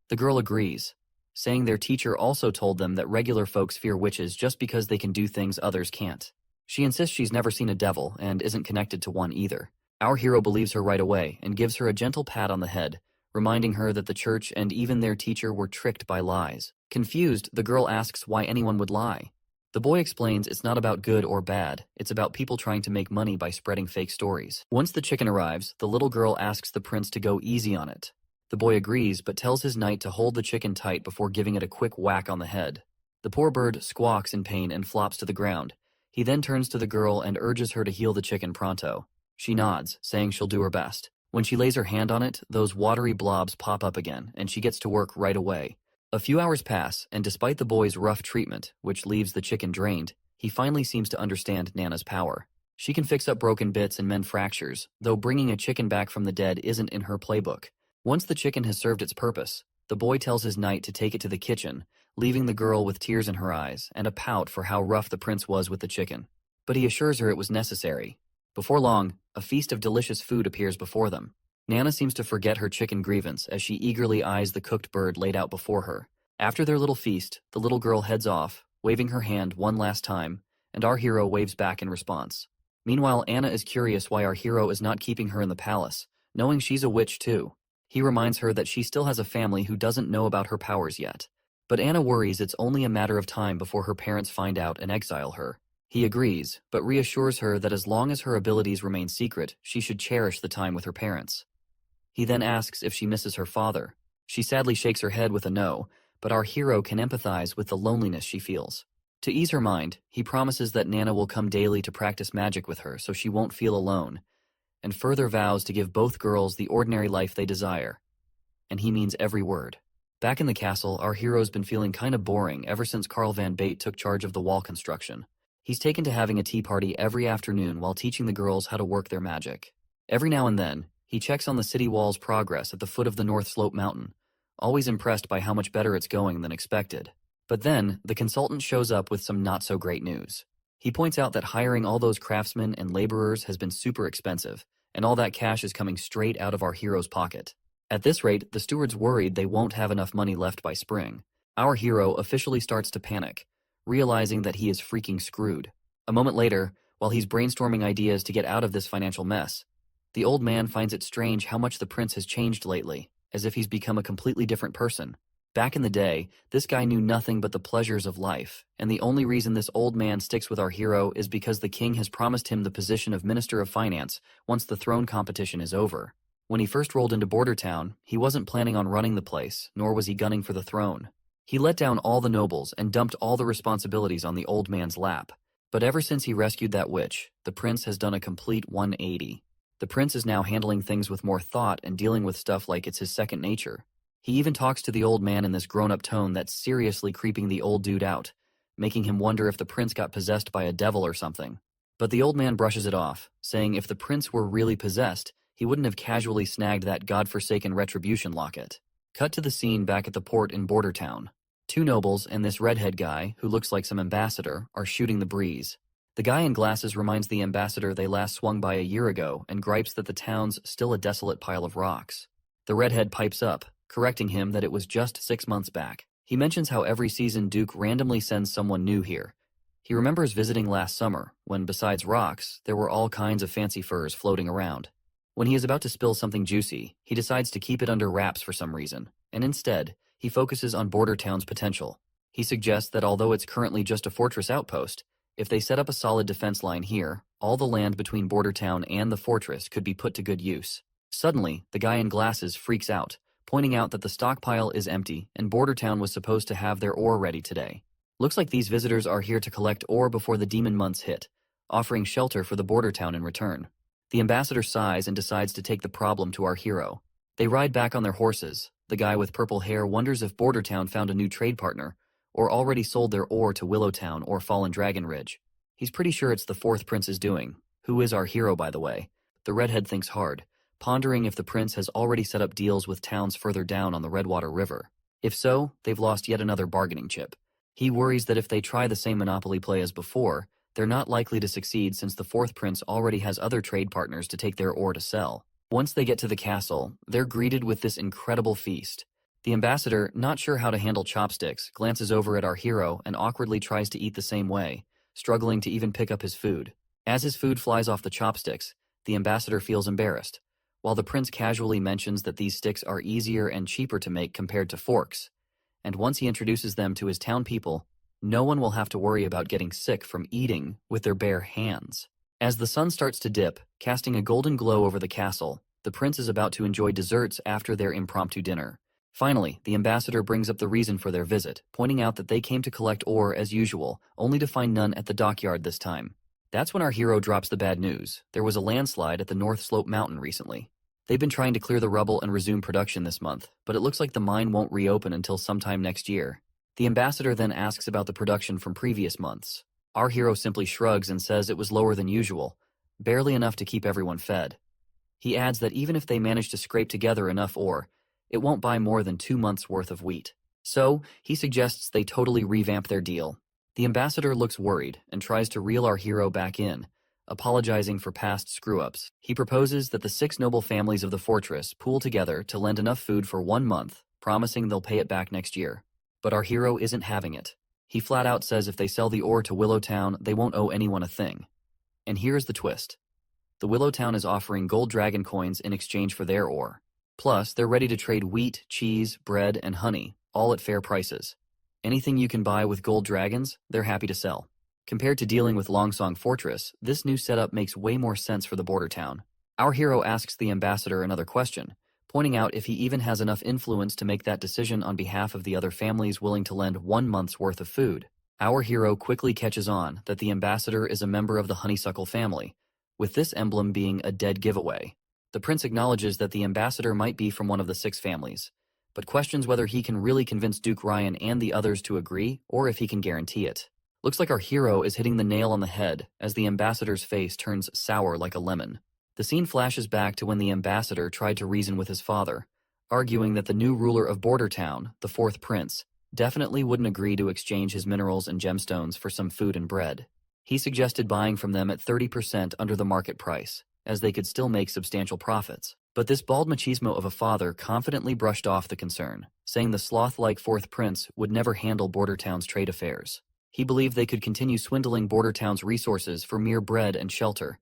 The girl agrees, saying their teacher also told them that regular folks fear witches just because they can do things others can't. She insists she's never seen a devil and isn't connected to one either. Our hero believes her right away and gives her a gentle pat on the head, reminding her that the church and even their teacher were tricked by lies. Confused, the girl asks why anyone would lie. The boy explains it's not about good or bad, it's about people trying to make money by spreading fake stories. Once the chicken arrives, the little girl asks the prince to go easy on it. The boy agrees but tells his knight to hold the chicken tight before giving it a quick whack on the head. The poor bird squawks in pain and flops to the ground. He then turns to the girl and urges her to heal the chicken pronto. She nods, saying she'll do her best. When she lays her hand on it, those watery blobs pop up again, and she gets to work right away. A few hours pass, and despite the boy's rough treatment, which leaves the chicken drained, he finally seems to understand Nana's power. She can fix up broken bits and mend fractures, though bringing a chicken back from the dead isn't in her playbook. Once the chicken has served its purpose, the boy tells his knight to take it to the kitchen, leaving the girl with tears in her eyes and a pout for how rough the prince was with the chicken. But he assures her it was necessary. Before long, a feast of delicious food appears before them. Nana seems to forget her chicken grievance as she eagerly eyes the cooked bird laid out before her. After their little feast, the little girl heads off, waving her hand one last time, and our hero waves back in response. Meanwhile, Anna is curious why our hero is not keeping her in the palace, knowing she's a witch too. He reminds her that she still has a family who doesn't know about her powers yet. But Anna worries it's only a matter of time before her parents find out and exile her. He agrees, but reassures her that as long as her abilities remain secret, she should cherish the time with her parents. He then asks if she misses her father. She sadly shakes her head with a no, but our hero can empathize with the loneliness she feels. To ease her mind, he promises that Nana will come daily to practice magic with her so she won't feel alone, and further vows to give both girls the ordinary life they desire. And he means every word. Back in the castle, our hero's been feeling kinda boring ever since Carl Van Bate took charge of the wall construction. He's taken to having a tea party every afternoon while teaching the girls how to work their magic. Every now and then, he checks on the city wall's progress at the foot of the North Slope Mountain, always impressed by how much better it's going than expected. But then, the consultant shows up with some not-so-great news. He points out that hiring all those craftsmen and laborers has been super expensive, and all that cash is coming straight out of our hero's pocket. At this rate, the steward's worried they won't have enough money left by spring. Our hero officially starts to panic, realizing that he is freaking screwed. A moment later, while he's brainstorming ideas to get out of this financial mess, the old man finds it strange how much the prince has changed lately, as if he's become a completely different person. Back in the day, this guy knew nothing but the pleasures of life, and the only reason this old man sticks with our hero is because the king has promised him the position of Minister of Finance once the throne competition is over. When he first rolled into Border Town, he wasn't planning on running the place, nor was he gunning for the throne. He let down all the nobles and dumped all the responsibilities on the old man's lap. But ever since he rescued that witch, the prince has done a complete 180. The prince is now handling things with more thought and dealing with stuff like it's his second nature. He even talks to the old man in this grown-up tone that's seriously creeping the old dude out, making him wonder if the prince got possessed by a devil or something. But the old man brushes it off, saying if the prince were really possessed, he wouldn't have casually snagged that godforsaken retribution locket. Cut to the scene back at the port in Border Town. Two nobles and this redhead guy, who looks like some ambassador, are shooting the breeze. The guy in glasses reminds the ambassador they last swung by a year ago and gripes that the town's still a desolate pile of rocks. The redhead pipes up, correcting him that it was just 6 months back. He mentions how every season Duke randomly sends someone new here. He remembers visiting last summer, when besides rocks, there were all kinds of fancy furs floating around. When he is about to spill something juicy, he decides to keep it under wraps for some reason, and instead, he focuses on Border Town's potential. He suggests that although it's currently just a fortress outpost, if they set up a solid defense line here, all the land between Border Town and the fortress could be put to good use. Suddenly, the guy in glasses freaks out, pointing out that the stockpile is empty and Border Town was supposed to have their ore ready today. Looks like these visitors are here to collect ore before the demon months hit, offering shelter for the Border Town in return. The ambassador sighs and decides to take the problem to our hero. They ride back on their horses. The guy with purple hair wonders if Border Town found a new trade partner, or already sold their ore to Willowtown or Fallen Dragon Ridge. He's pretty sure it's the fourth prince's doing, who is our hero by the way. The redhead thinks hard, pondering if the prince has already set up deals with towns further down on the Redwater River. If so, they've lost yet another bargaining chip. He worries that if they try the same monopoly play as before, they're not likely to succeed since the fourth prince already has other trade partners to take their ore to sell. Once they get to the castle, they're greeted with this incredible feast. The ambassador, not sure how to handle chopsticks, glances over at our hero and awkwardly tries to eat the same way, struggling to even pick up his food. As his food flies off the chopsticks, the ambassador feels embarrassed, while the prince casually mentions that these sticks are easier and cheaper to make compared to forks. And once he introduces them to his town people, no one will have to worry about getting sick from eating with their bare hands. As the sun starts to dip, casting a golden glow over the castle, the prince is about to enjoy desserts after their impromptu dinner. Finally, the ambassador brings up the reason for their visit, pointing out that they came to collect ore as usual, only to find none at the dockyard this time. That's when our hero drops the bad news. There was a landslide at the North Slope Mountain recently. They've been trying to clear the rubble and resume production this month, but it looks like the mine won't reopen until sometime next year. The ambassador then asks about the production from previous months. Our hero simply shrugs and says it was lower than usual, barely enough to keep everyone fed. He adds that even if they manage to scrape together enough ore, it won't buy more than 2 months' worth of wheat. So, he suggests they totally revamp their deal. The ambassador looks worried and tries to reel our hero back in, apologizing for past screw-ups. He proposes that the 6 noble families of the fortress pool together to lend enough food for 1 month, promising they'll pay it back next year. But our hero isn't having it. He flat out says if they sell the ore to Willowtown, they won't owe anyone a thing. And here's the twist. The Willowtown is offering gold dragon coins in exchange for their ore. Plus, they're ready to trade wheat, cheese, bread, and honey, all at fair prices. Anything you can buy with gold dragons, they're happy to sell. Compared to dealing with Longsong Fortress, this new setup makes way more sense for the border town. Our hero asks the ambassador another question, pointing out if he even has enough influence to make that decision on behalf of the other families willing to lend 1 month's worth of food. Our hero quickly catches on that the ambassador is a member of the honeysuckle family, with this emblem being a dead giveaway. The prince acknowledges that the ambassador might be from one of the 6 families, but questions whether he can really convince Duke Ryan and the others to agree, or if he can guarantee it. Looks like our hero is hitting the nail on the head as the ambassador's face turns sour like a lemon. The scene flashes back to when the ambassador tried to reason with his father, arguing that the new ruler of Border Town, the 4th prince, definitely wouldn't agree to exchange his minerals and gemstones for some food and bread. He suggested buying from them at 30% under the market price, as they could still make substantial profits. But this bald machismo of a father confidently brushed off the concern, saying the sloth-like 4th prince would never handle Border Town's trade affairs. He believed they could continue swindling border towns' resources for mere bread and shelter.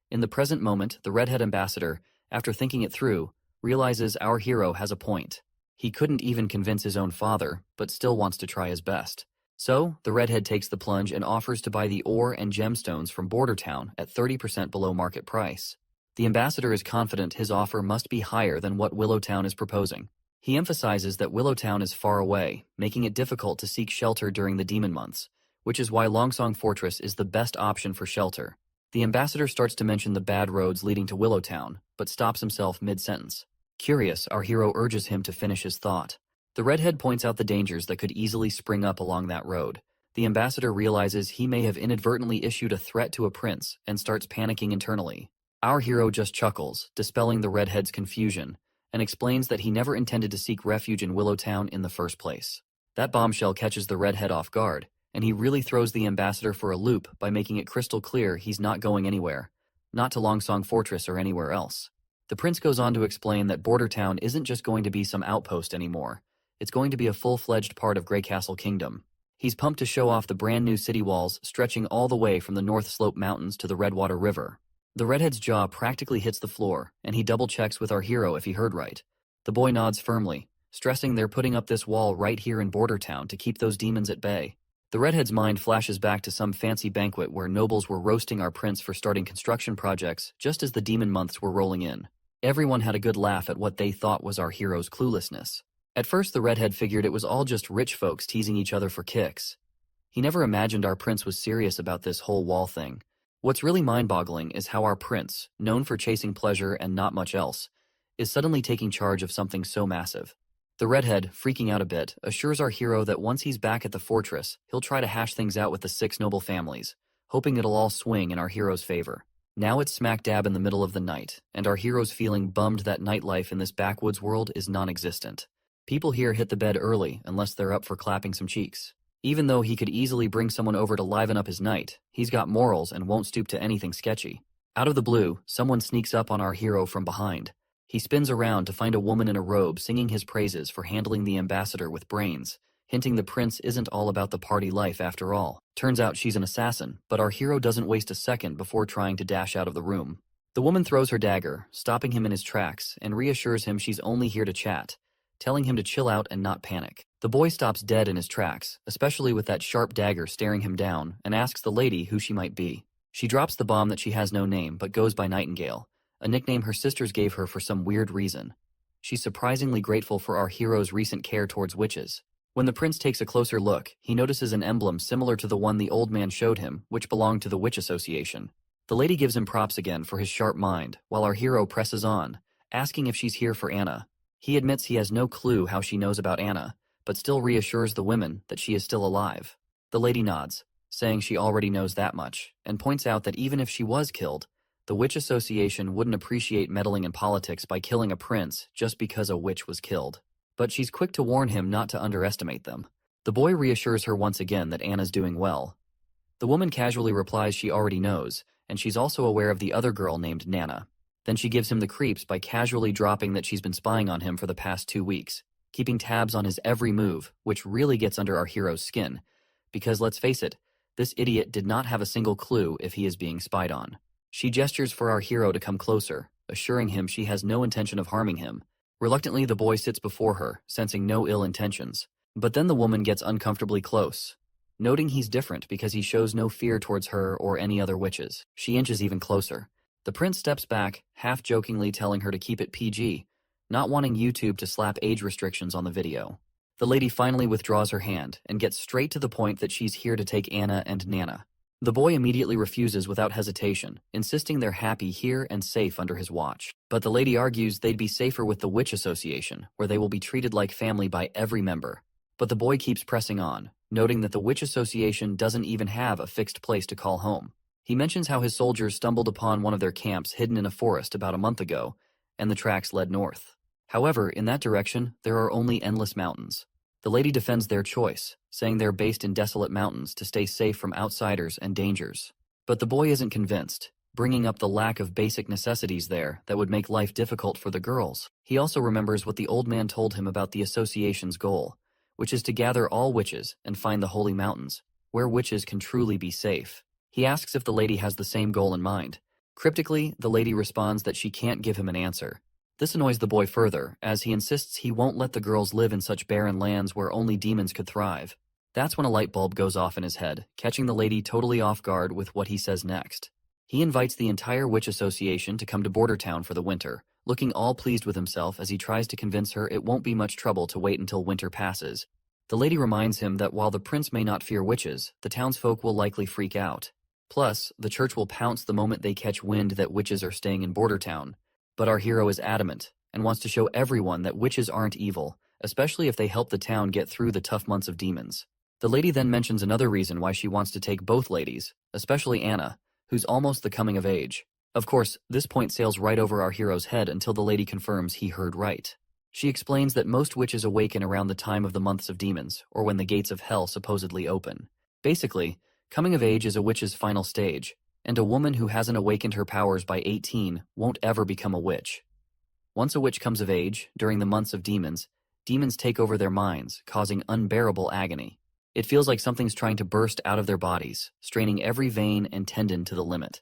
In the present moment, the redhead ambassador, after thinking it through, realizes our hero has a point. He couldn't even convince his own father, but still wants to try his best. So, the redhead takes the plunge and offers to buy the ore and gemstones from Border Town at 30% below market price. The ambassador is confident his offer must be higher than what Willowtown is proposing. He emphasizes that Willowtown is far away, making it difficult to seek shelter during the demon months, which is why Longsong Fortress is the best option for shelter. The ambassador starts to mention the bad roads leading to Willowtown, but stops himself mid-sentence. Curious, our hero urges him to finish his thought. The redhead points out the dangers that could easily spring up along that road. The ambassador realizes he may have inadvertently issued a threat to a prince and starts panicking internally. Our hero just chuckles, dispelling the redhead's confusion, and explains that he never intended to seek refuge in Willowtown in the first place. That bombshell catches the redhead off guard, and he really throws the ambassador for a loop by making it crystal clear he's not going anywhere, not to Longsong Fortress or anywhere else. The prince goes on to explain that Border Town isn't just going to be some outpost anymore. It's going to be a full-fledged part of Grey Castle Kingdom. He's pumped to show off the brand new city walls stretching all the way from the North Slope Mountains to the Redwater River. The redhead's jaw practically hits the floor, and he double-checks with our hero if he heard right. The boy nods firmly, stressing they're putting up this wall right here in Border Town to keep those demons at bay. The redhead's mind flashes back to some fancy banquet where nobles were roasting our prince for starting construction projects just as the demon months were rolling in. Everyone had a good laugh at what they thought was our hero's cluelessness. At first, the redhead figured it was all just rich folks teasing each other for kicks. He never imagined our prince was serious about this whole wall thing. What's really mind-boggling is how our prince, known for chasing pleasure and not much else, is suddenly taking charge of something so massive. The redhead, freaking out a bit, assures our hero that once he's back at the fortress, he'll try to hash things out with the 6 noble families, hoping it'll all swing in our hero's favor. Now it's smack dab in the middle of the night, and our hero's feeling bummed that nightlife in this backwoods world is non-existent. People here hit the bed early unless they're up for clapping some cheeks. Even though he could easily bring someone over to liven up his night, he's got morals and won't stoop to anything sketchy. Out of the blue, someone sneaks up on our hero from behind. He spins around to find a woman in a robe singing his praises for handling the ambassador with brains, hinting the prince isn't all about the party life after all. Turns out she's an assassin, but our hero doesn't waste a second before trying to dash out of the room. The woman throws her dagger, stopping him in his tracks, and reassures him she's only here to chat, telling him to chill out and not panic. The boy stops dead in his tracks, especially with that sharp dagger staring him down, and asks the lady who she might be. She drops the bomb that she has no name but goes by Nightingale, a nickname her sisters gave her for some weird reason. She's surprisingly grateful for our hero's recent care towards witches. When the prince takes a closer look, he notices an emblem similar to the one the old man showed him, which belonged to the Witch Association. The lady gives him props again for his sharp mind, while our hero presses on, asking if she's here for Anna. He admits he has no clue how she knows about Anna, but still reassures the women that she is still alive. The lady nods, saying she already knows that much, and points out that even if she was killed, the Witch Association wouldn't appreciate meddling in politics by killing a prince just because a witch was killed. But she's quick to warn him not to underestimate them. The boy reassures her once again that Anna's doing well. The woman casually replies she already knows, and she's also aware of the other girl named Nana. Then she gives him the creeps by casually dropping that she's been spying on him for the past 2 weeks, keeping tabs on his every move, which really gets under our hero's skin. Because let's face it, this idiot did not have a single clue if he is being spied on. She gestures for our hero to come closer, assuring him she has no intention of harming him. Reluctantly, the boy sits before her, sensing no ill intentions. But then the woman gets uncomfortably close. Noting he's different because he shows no fear towards her or any other witches, she inches even closer. The prince steps back, half-jokingly telling her to keep it PG, not wanting YouTube to slap age restrictions on the video. The lady finally withdraws her hand and gets straight to the point that she's here to take Anna and Nana. The boy immediately refuses without hesitation, insisting they're happy here and safe under his watch. But the lady argues they'd be safer with the Witch Association, where they will be treated like family by every member. But the boy keeps pressing on, noting that the Witch Association doesn't even have a fixed place to call home. He mentions how his soldiers stumbled upon one of their camps hidden in a forest about a month ago, and the tracks led north. However, in that direction, there are only endless mountains. The lady defends their choice, saying they're based in desolate mountains to stay safe from outsiders and dangers. But the boy isn't convinced, bringing up the lack of basic necessities there that would make life difficult for the girls. He also remembers what the old man told him about the association's goal, which is to gather all witches and find the holy mountains. where witches can truly be safe. He asks if the lady has the same goal in mind. Cryptically, the lady responds that she can't give him an answer. This annoys the boy further, as he insists he won't let the girls live in such barren lands where only demons could thrive. That's when a light bulb goes off in his head, catching the lady totally off guard with what he says next. He invites the entire witch association to come to Border Town for the winter, looking all pleased with himself as he tries to convince her it won't be much trouble to wait until winter passes. The lady reminds him that while the prince may not fear witches, the townsfolk will likely freak out. Plus, the church will pounce the moment they catch wind that witches are staying in Border Town. But our hero is adamant, and wants to show everyone that witches aren't evil, especially if they help the town get through the tough months of demons. The lady then mentions another reason why she wants to take both ladies, especially Anna, who's almost the coming of age. Of course, this point sails right over our hero's head until the lady confirms he heard right. She explains that most witches awaken around the time of the months of demons, or when the gates of hell supposedly open. Basically, coming of age is a witch's final stage, and a woman who hasn't awakened her powers by 18 won't ever become a witch. Once a witch comes of age, during the months of demons, demons take over their minds, causing unbearable agony. It feels like something's trying to burst out of their bodies, straining every vein and tendon to the limit.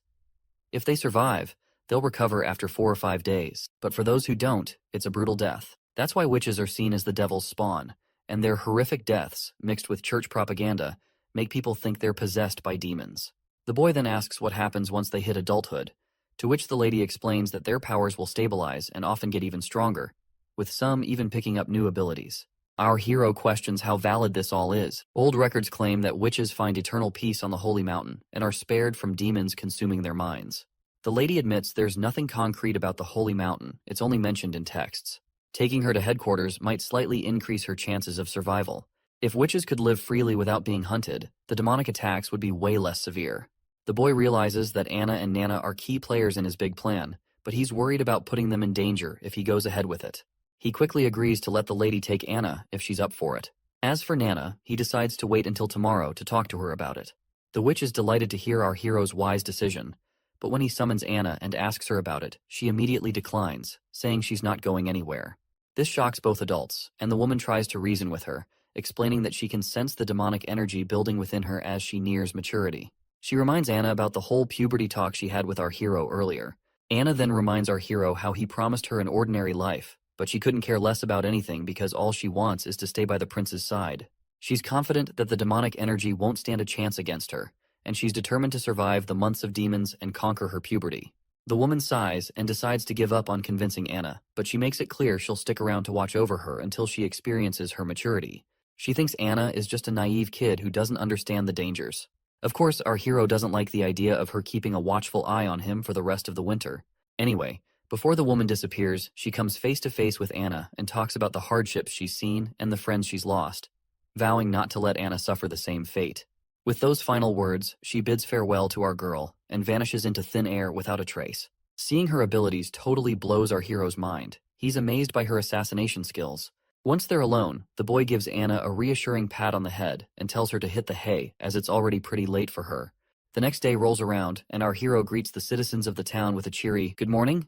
If they survive, they'll recover after 4 or 5 days, but for those who don't, it's a brutal death. That's why witches are seen as the devil's spawn, and their horrific deaths, mixed with church propaganda, make people think they're possessed by demons. The boy then asks what happens once they hit adulthood, to which the lady explains that their powers will stabilize and often get even stronger, with some even picking up new abilities. Our hero questions how valid this all is. Old records claim that witches find eternal peace on the holy mountain and are spared from demons consuming their minds. The lady admits there's nothing concrete about the holy mountain, it's only mentioned in texts. Taking her to headquarters might slightly increase her chances of survival. If witches could live freely without being hunted, the demonic attacks would be way less severe. The boy realizes that Anna and Nana are key players in his big plan, but he's worried about putting them in danger if he goes ahead with it. He quickly agrees to let the lady take Anna if she's up for it. As for Nana, he decides to wait until tomorrow to talk to her about it. The witch is delighted to hear our hero's wise decision, but when he summons Anna and asks her about it, she immediately declines, saying she's not going anywhere. This shocks both adults, and the woman tries to reason with her, explaining that she can sense the demonic energy building within her as she nears maturity. She reminds Anna about the whole puberty talk she had with our hero earlier. Anna then reminds our hero how he promised her an ordinary life, but she couldn't care less about anything because all she wants is to stay by the prince's side. She's confident that the demonic energy won't stand a chance against her, and she's determined to survive the months of demons and conquer her puberty. The woman sighs and decides to give up on convincing Anna, but she makes it clear she'll stick around to watch over her until she experiences her maturity. She thinks Anna is just a naive kid who doesn't understand the dangers. Of course, our hero doesn't like the idea of her keeping a watchful eye on him for the rest of the winter. Anyway, before the woman disappears, she comes face to face with Anna and talks about the hardships she's seen and the friends she's lost, vowing not to let Anna suffer the same fate. With those final words, she bids farewell to our girl and vanishes into thin air without a trace. Seeing her abilities totally blows our hero's mind. He's amazed by her assassination skills. Once they're alone, the boy gives Anna a reassuring pat on the head and tells her to hit the hay as it's already pretty late for her. The next day rolls around and our hero greets the citizens of the town with a cheery, "Good morning."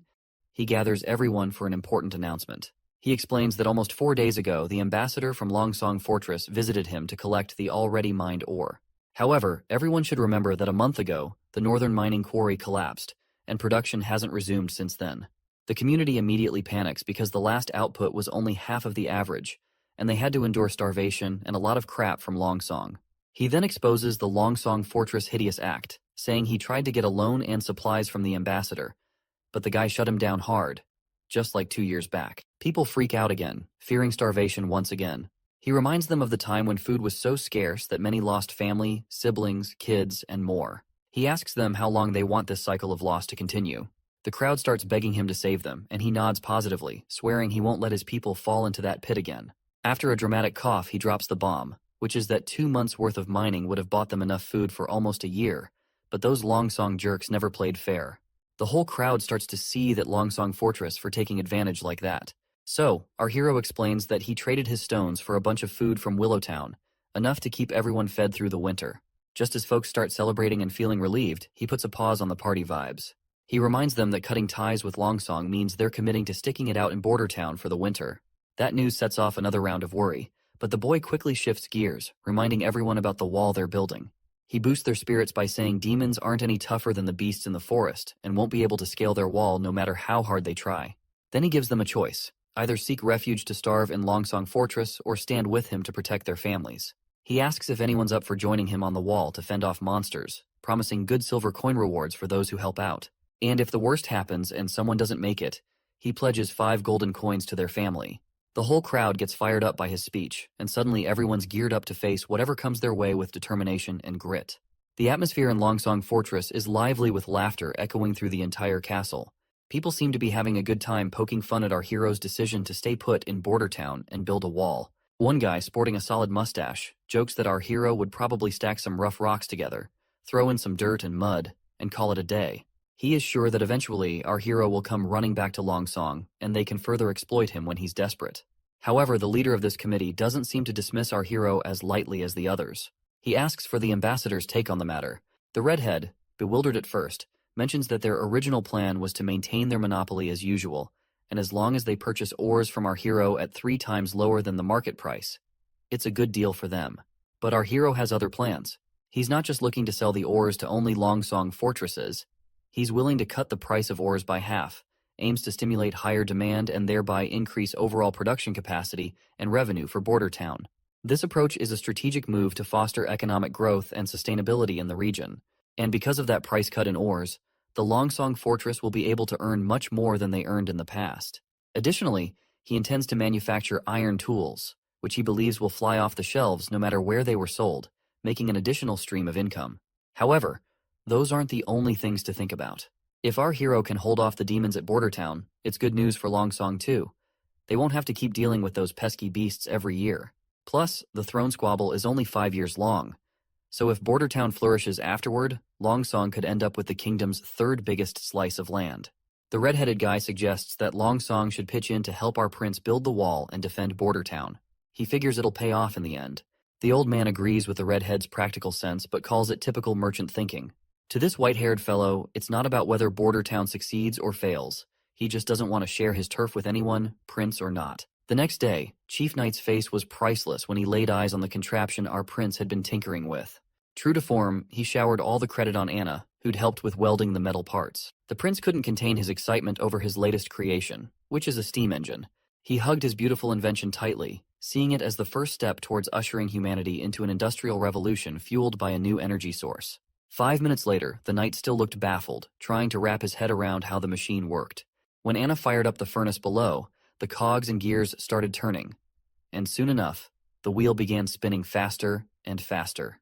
He gathers everyone for an important announcement. He explains that almost 4 days ago, the ambassador from Longsong Fortress visited him to collect the already mined ore. However, everyone should remember that a month ago, the northern mining quarry collapsed, and production hasn't resumed since then. The community immediately panics because the last output was only half of the average, and they had to endure starvation and a lot of crap from Longsong. He then exposes the Longsong Fortress hideous act, saying he tried to get a loan and supplies from the ambassador, but the guy shut him down hard, just like 2 years back. People freak out again, fearing starvation once again. He reminds them of the time when food was so scarce that many lost family, siblings, kids, and more. He asks them how long they want this cycle of loss to continue. The crowd starts begging him to save them, and he nods positively, swearing he won't let his people fall into that pit again. After a dramatic cough, he drops the bomb, which is that 2 months' worth of mining would have bought them enough food for almost a year, but those Longsong jerks never played fair. The whole crowd starts to seethe at Longsong Fortress for taking advantage like that. So, our hero explains that he traded his stones for a bunch of food from Willowtown, enough to keep everyone fed through the winter. Just as folks start celebrating and feeling relieved, he puts a pause on the party vibes. He reminds them that cutting ties with Longsong means they're committing to sticking it out in Border Town for the winter. That news sets off another round of worry, But the boy quickly shifts gears, reminding everyone about the wall they're building. He boosts their spirits by saying demons aren't any tougher than the beasts in the forest and won't be able to scale their wall no matter how hard they try. Then he gives them a choice: either seek refuge to starve in Longsong Fortress or stand with him to protect their families. He asks if anyone's up for joining him on the wall to fend off monsters, promising good silver coin rewards for those who help out. And if the worst happens and someone doesn't make it, he pledges 5 golden coins to their family. The whole crowd gets fired up by his speech, and suddenly everyone's geared up to face whatever comes their way with determination and grit. The atmosphere in Longsong Fortress is lively with laughter echoing through the entire castle. People seem to be having a good time poking fun at our hero's decision to stay put in Border Town and build a wall. One guy, sporting a solid mustache, jokes that our hero would probably stack some rough rocks together, throw in some dirt and mud, and call it a day. He is sure that eventually our hero will come running back to Longsong, and they can further exploit him when he's desperate. However, the leader of this committee doesn't seem to dismiss our hero as lightly as the others. He asks for the ambassador's take on the matter. The redhead, bewildered at first, mentions that their original plan was to maintain their monopoly as usual, and as long as they purchase ores from our hero at 3 times lower than the market price, it's a good deal for them. But our hero has other plans. He's not just looking to sell the ores to only Longsong Fortresses. He's willing to cut the price of ores by half, aims to stimulate higher demand and thereby increase overall production capacity and revenue for Border Town. This approach is a strategic move to foster economic growth and sustainability in the region. And because of that price cut in ores, the Longsong Fortress will be able to earn much more than they earned in the past. Additionally, he intends to manufacture iron tools, which he believes will fly off the shelves no matter where they were sold, making an additional stream of income. However, those aren't the only things to think about. If our hero can hold off the demons at Border Town, it's good news for Longsong too. They won't have to keep dealing with those pesky beasts every year. Plus, the throne squabble is only 5 years long. So if Border Town flourishes afterward, Longsong could end up with the kingdom's 3rd biggest slice of land. The red-headed guy suggests that Longsong should pitch in to help our prince build the wall and defend Border Town. He figures it'll pay off in the end. The old man agrees with the redhead's practical sense but calls it typical merchant thinking. To this white-haired fellow, it's not about whether Border Town succeeds or fails. He just doesn't want to share his turf with anyone, prince or not. The next day, Chief Knight's face was priceless when he laid eyes on the contraption our prince had been tinkering with. True to form, he showered all the credit on Anna, who'd helped with welding the metal parts. The prince couldn't contain his excitement over his latest creation, which is a steam engine. He hugged his beautiful invention tightly, seeing it as the first step towards ushering humanity into an industrial revolution fueled by a new energy source. 5 minutes later, the knight still looked baffled, trying to wrap his head around how the machine worked. When Anna fired up the furnace below, the cogs and gears started turning, and soon enough, the wheel began spinning faster and faster.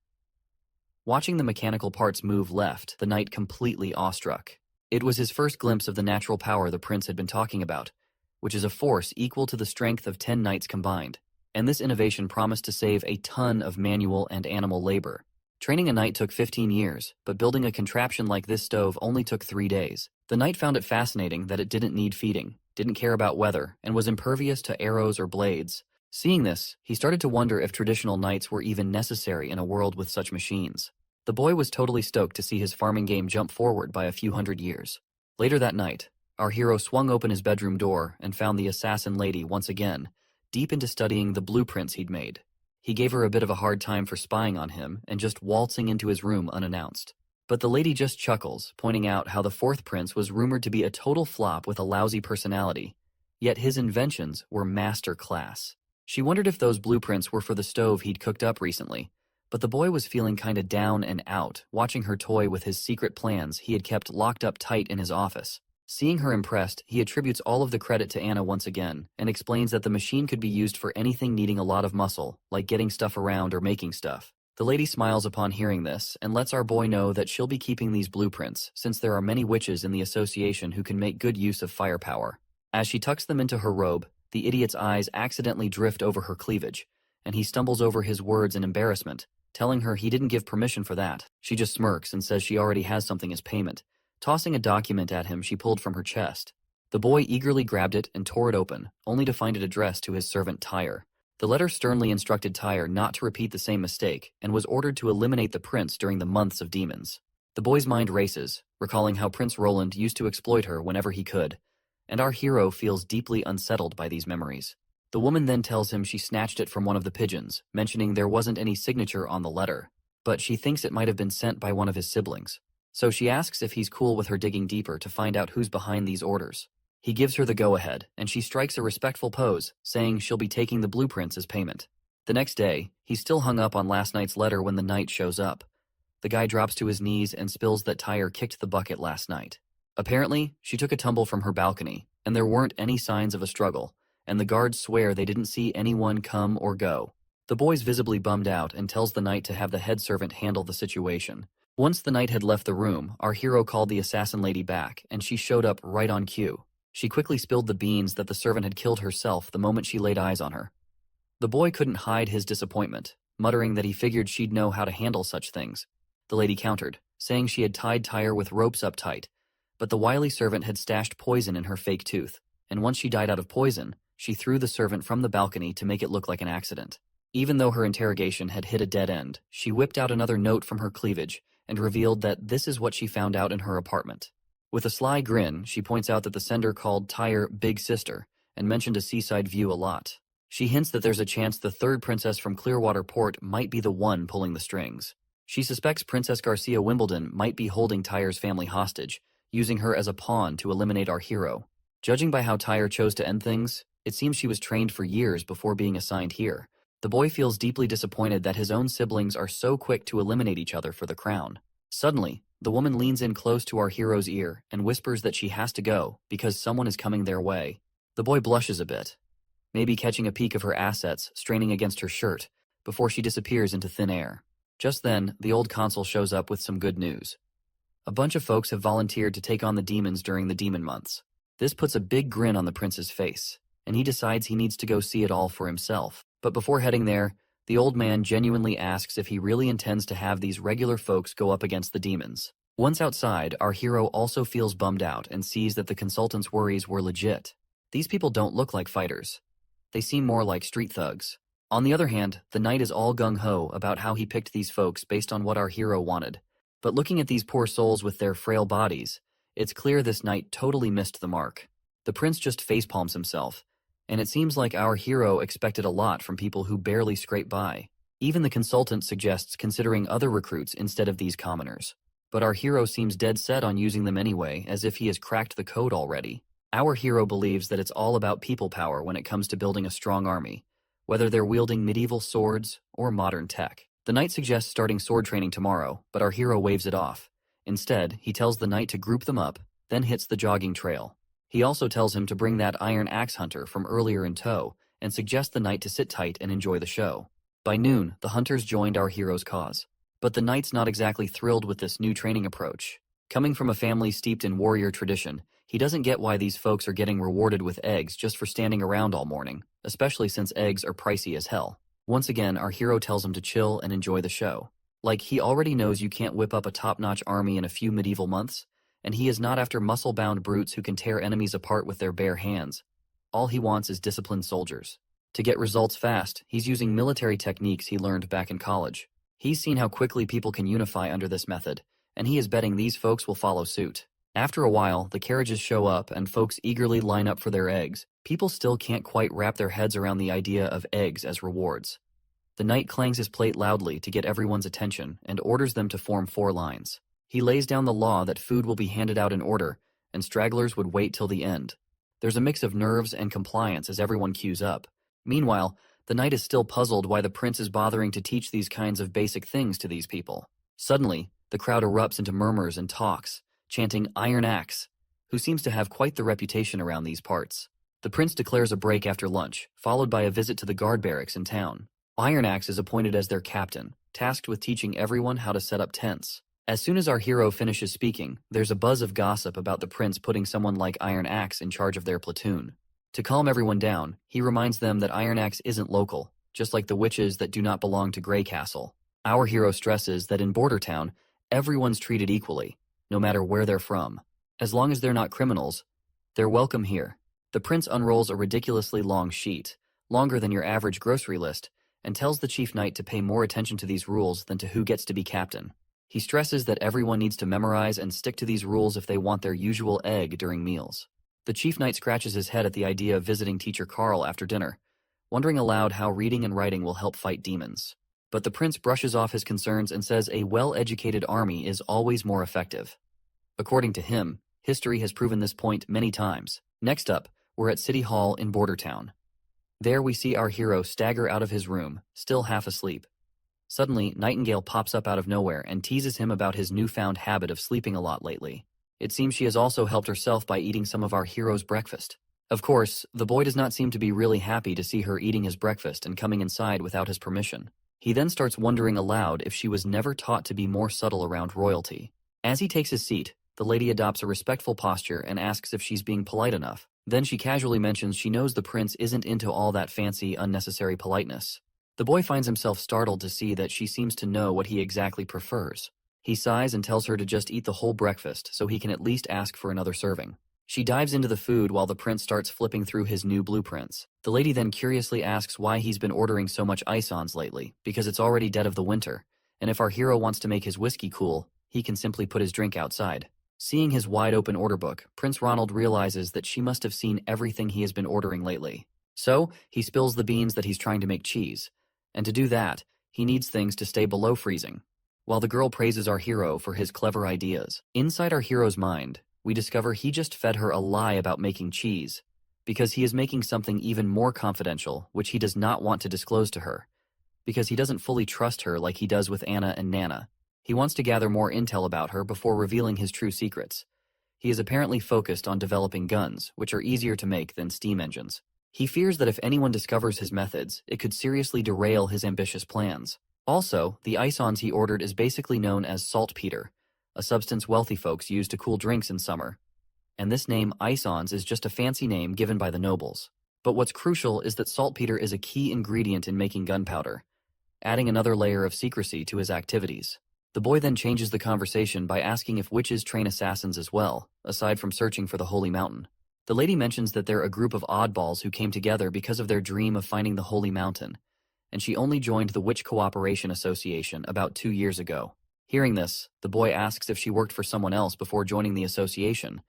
Watching the mechanical parts move left, the knight completely awestruck. It was his first glimpse of the natural power the prince had been talking about, which is a force equal to the strength of 10 knights combined, and this innovation promised to save a ton of manual and animal labor. Training a knight took 15 years, but building a contraption like this stove only took 3 days. The knight found it fascinating that it didn't need feeding, didn't care about weather, and was impervious to arrows or blades. Seeing this, he started to wonder if traditional knights were even necessary in a world with such machines. The boy was totally stoked to see his farming game jump forward by a few hundred years. Later that night, our hero swung open his bedroom door and found the assassin lady once again, deep into studying the blueprints he'd made. He gave her a bit of a hard time for spying on him and just waltzing into his room unannounced. But the lady just chuckles, pointing out how the 4th prince was rumored to be a total flop with a lousy personality, yet his inventions were master class. She wondered if those blueprints were for the stove he'd cooked up recently, but the boy was feeling kinda down and out, watching her toy with his secret plans he had kept locked up tight in his office. Seeing her impressed, he attributes all of the credit to Anna once again, and explains that the machine could be used for anything needing a lot of muscle, like getting stuff around or making stuff. The lady smiles upon hearing this, and lets our boy know that she'll be keeping these blueprints, since there are many witches in the association who can make good use of firepower. As she tucks them into her robe, the idiot's eyes accidentally drift over her cleavage, and he stumbles over his words in embarrassment, telling her he didn't give permission for that. She just smirks and says she already has something as payment. Tossing a document at him she pulled from her chest. The boy eagerly grabbed it and tore it open, only to find it addressed to his servant Tyre. The letter sternly instructed Tyre not to repeat the same mistake, and was ordered to eliminate the prince during the months of demons. The boy's mind races, recalling how Prince Roland used to exploit her whenever he could, and our hero feels deeply unsettled by these memories. The woman then tells him she snatched it from one of the pigeons, mentioning there wasn't any signature on the letter, but she thinks it might have been sent by one of his siblings. So she asks if he's cool with her digging deeper to find out who's behind these orders. He gives her the go-ahead, and she strikes a respectful pose, saying she'll be taking the blueprints as payment. The next day, he's still hung up on last night's letter when the knight shows up. The guy drops to his knees and spills that Tyre kicked the bucket last night. Apparently, she took a tumble from her balcony, and there weren't any signs of a struggle, and the guards swear they didn't see anyone come or go. The boy's visibly bummed out and tells the knight to have the head servant handle the situation. Once the knight had left the room, our hero called the assassin lady back, and she showed up right on cue. She quickly spilled the beans that the servant had killed herself the moment she laid eyes on her. The boy couldn't hide his disappointment, muttering that he figured she'd know how to handle such things. The lady countered, saying she had tied Tyre with ropes up tight, but the wily servant had stashed poison in her fake tooth, and once she died out of poison, she threw the servant from the balcony to make it look like an accident. Even though her interrogation had hit a dead end, she whipped out another note from her cleavage and revealed that this is what she found out in her apartment. With a sly grin, she points out that the sender called Tyre Big Sister and mentioned a seaside view a lot. She hints that there's a chance the third princess from Clearwater Port might be the one pulling the strings. She suspects Princess Garcia Wimbledon might be holding Tyre's family hostage, using her as a pawn to eliminate our hero. Judging by how Tyre chose to end things, it seems she was trained for years before being assigned here. The boy feels deeply disappointed that his own siblings are so quick to eliminate each other for the crown. Suddenly, the woman leans in close to our hero's ear and whispers that she has to go because someone is coming their way. The boy blushes a bit, maybe catching a peek of her assets straining against her shirt, before she disappears into thin air. Just then, the old consul shows up with some good news. A bunch of folks have volunteered to take on the demons during the demon months. This puts a big grin on the prince's face, and he decides he needs to go see it all for himself. But before heading there, the old man genuinely asks if he really intends to have these regular folks go up against the demons. Once outside, our hero also feels bummed out and sees that the consultant's worries were legit. These people don't look like fighters. They seem more like street thugs. On the other hand, the knight is all gung-ho about how he picked these folks based on what our hero wanted. But looking at these poor souls with their frail bodies, it's clear this knight totally missed the mark. The prince just facepalms himself, and it seems like our hero expected a lot from people who barely scrape by. Even the consultant suggests considering other recruits instead of these commoners. But our hero seems dead set on using them anyway, as if he has cracked the code already. Our hero believes that it's all about people power when it comes to building a strong army, whether they're wielding medieval swords or modern tech. The knight suggests starting sword training tomorrow, but our hero waves it off. Instead, he tells the knight to group them up, then hits the jogging trail. He also tells him to bring that iron axe hunter from earlier in tow, and suggests the knight to sit tight and enjoy the show. By noon, the hunters joined our hero's cause. But the knight's not exactly thrilled with this new training approach. Coming from a family steeped in warrior tradition, he doesn't get why these folks are getting rewarded with eggs just for standing around all morning, especially since eggs are pricey as hell. Once again, our hero tells him to chill and enjoy the show. Like, he already knows you can't whip up a top-notch army in a few medieval months, and he is not after muscle-bound brutes who can tear enemies apart with their bare hands. All he wants is disciplined soldiers. To get results fast, he's using military techniques he learned back in college. He's seen how quickly people can unify under this method, and he is betting these folks will follow suit. After a while, the carriages show up and folks eagerly line up for their eggs. People still can't quite wrap their heads around the idea of eggs as rewards. The knight clangs his plate loudly to get everyone's attention and orders them to form 4 lines. He lays down the law that food will be handed out in order, and stragglers would wait till the end. There's a mix of nerves and compliance as everyone queues up. Meanwhile, the knight is still puzzled why the prince is bothering to teach these kinds of basic things to these people. Suddenly, the crowd erupts into murmurs and talks, chanting Iron Axe, who seems to have quite the reputation around these parts. The prince declares a break after lunch, followed by a visit to the guard barracks in town. Iron Axe is appointed as their captain, tasked with teaching everyone how to set up tents. As soon as our hero finishes speaking, there's a buzz of gossip about the prince putting someone like Iron Axe in charge of their platoon. To calm everyone down, he reminds them that Iron Axe isn't local, just like the witches that do not belong to Grey Castle. Our hero stresses that in Border Town, everyone's treated equally, no matter where they're from. As long as they're not criminals, they're welcome here. The prince unrolls a ridiculously long sheet, longer than your average grocery list, and tells the chief knight to pay more attention to these rules than to who gets to be captain. He stresses that everyone needs to memorize and stick to these rules if they want their usual egg during meals. The chief knight scratches his head at the idea of visiting Teacher Carl after dinner, wondering aloud how reading and writing will help fight demons. But the prince brushes off his concerns and says a well-educated army is always more effective. According to him, history has proven this point many times. Next up, we're at City Hall in Border Town. There we see our hero stagger out of his room, still half asleep. Suddenly, Nightingale pops up out of nowhere and teases him about his newfound habit of sleeping a lot lately. It seems she has also helped herself by eating some of our hero's breakfast. Of course, the boy does not seem to be really happy to see her eating his breakfast and coming inside without his permission. He then starts wondering aloud if she was never taught to be more subtle around royalty. As he takes his seat, the lady adopts a respectful posture and asks if she's being polite enough. Then she casually mentions she knows the prince isn't into all that fancy, unnecessary politeness. The boy finds himself startled to see that she seems to know what he exactly prefers. He sighs and tells her to just eat the whole breakfast so he can at least ask for another serving. She dives into the food while the prince starts flipping through his new blueprints. The lady then curiously asks why he's been ordering so much ice-ons lately, because it's already dead of the winter, and if our hero wants to make his whiskey cool, he can simply put his drink outside. Seeing his wide-open order book, Prince Ronald realizes that she must have seen everything he has been ordering lately. So, he spills the beans that he's trying to make cheese. And to do that, he needs things to stay below freezing. While the girl praises our hero for his clever ideas, inside our hero's mind, we discover he just fed her a lie about making cheese, because he is making something even more confidential, which he does not want to disclose to her, because he doesn't fully trust her like he does with Anna and Nana. He wants to gather more intel about her before revealing his true secrets. He is apparently focused on developing guns, which are easier to make than steam engines. He fears that if anyone discovers his methods, it could seriously derail his ambitious plans. Also, the ice-ons he ordered is basically known as saltpeter, a substance wealthy folks use to cool drinks in summer. And this name, ice-ons, is just a fancy name given by the nobles. But what's crucial is that saltpeter is a key ingredient in making gunpowder, adding another layer of secrecy to his activities. The boy then changes the conversation by asking if witches train assassins as well, aside from searching for the Holy Mountain. The lady mentions that they're a group of oddballs who came together because of their dream of finding the Holy Mountain, and she only joined the Witch Cooperation Association about 2 years ago. Hearing this, the boy asks if she worked for someone else before joining the association,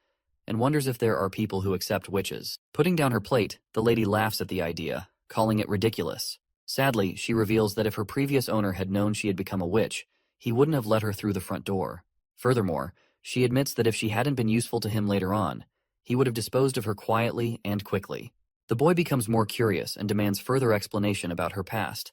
and wonders if there are people who accept witches. Putting down her plate, the lady laughs at the idea, calling it ridiculous. Sadly, she reveals that if her previous owner had known she had become a witch, he wouldn't have let her through the front door. Furthermore, she admits that if she hadn't been useful to him later on, he would have disposed of her quietly and quickly. The boy becomes more curious and demands further explanation about her past,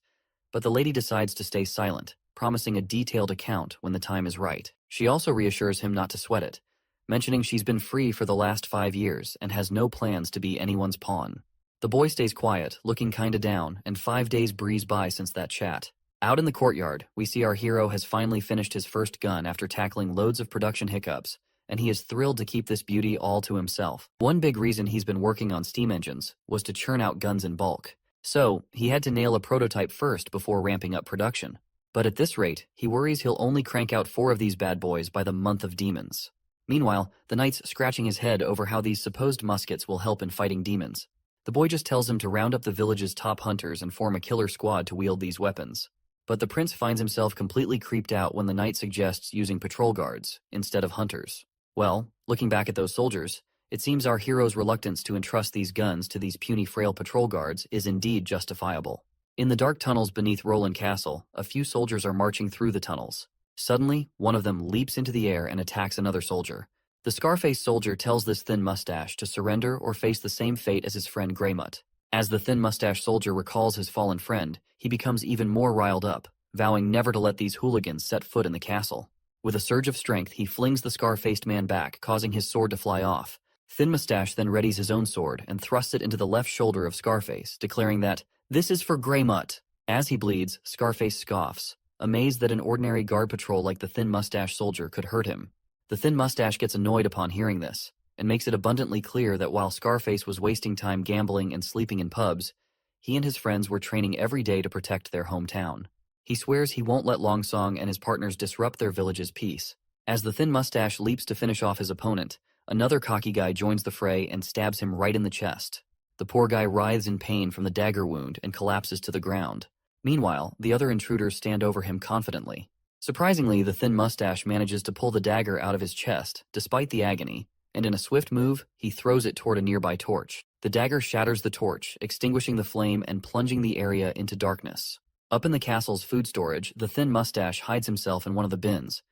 but the lady decides to stay silent, promising a detailed account when the time is right. She also reassures him not to sweat it, mentioning she's been free for the last 5 years and has no plans to be anyone's pawn. The boy stays quiet, looking kinda down, and 5 days breeze by since that chat. Out in the courtyard, we see our hero has finally finished his first gun after tackling loads of production hiccups, and he is thrilled to keep this beauty all to himself. One big reason he's been working on steam engines was to churn out guns in bulk, so he had to nail a prototype first before ramping up production. But at this rate, he worries he'll only crank out 4 of these bad boys by the month of demons. Meanwhile, the knight's scratching his head over how these supposed muskets will help in fighting demons. The boy just tells him to round up the village's top hunters and form a killer squad to wield these weapons. But the prince finds himself completely creeped out when the knight suggests using patrol guards instead of hunters. Well, looking back at those soldiers, it seems our hero's reluctance to entrust these guns to these puny frail patrol guards is indeed justifiable. In the dark tunnels beneath Roland Castle, a few soldiers are marching through the tunnels. Suddenly, one of them leaps into the air and attacks another soldier. The scar-faced soldier tells this thin mustache to surrender or face the same fate as his friend Greymut. As the thin mustache soldier recalls his fallen friend, he becomes even more riled up, vowing never to let these hooligans set foot in the castle. With a surge of strength, he flings the scar-faced man back, causing his sword to fly off. Thin Mustache then readies his own sword and thrusts it into the left shoulder of Scarface, declaring that, "This is for Greymut." As he bleeds, Scarface scoffs, amazed that an ordinary guard patrol like the Thin Mustache soldier could hurt him. The Thin Mustache gets annoyed upon hearing this, and makes it abundantly clear that while Scarface was wasting time gambling and sleeping in pubs, he and his friends were training every day to protect their hometown. He swears he won't let Longsong and his partners disrupt their village's peace. As the Thin Mustache leaps to finish off his opponent, another cocky guy joins the fray and stabs him right in the chest. The poor guy writhes in pain from the dagger wound and collapses to the ground. Meanwhile, the other intruders stand over him confidently. Surprisingly, the Thin Mustache manages to pull the dagger out of his chest, despite the agony, and in a swift move, he throws it toward a nearby torch. The dagger shatters the torch, extinguishing the flame and plunging the area into darkness. Up in the castle's food storage, the thin mustache hides himself in one of the bins.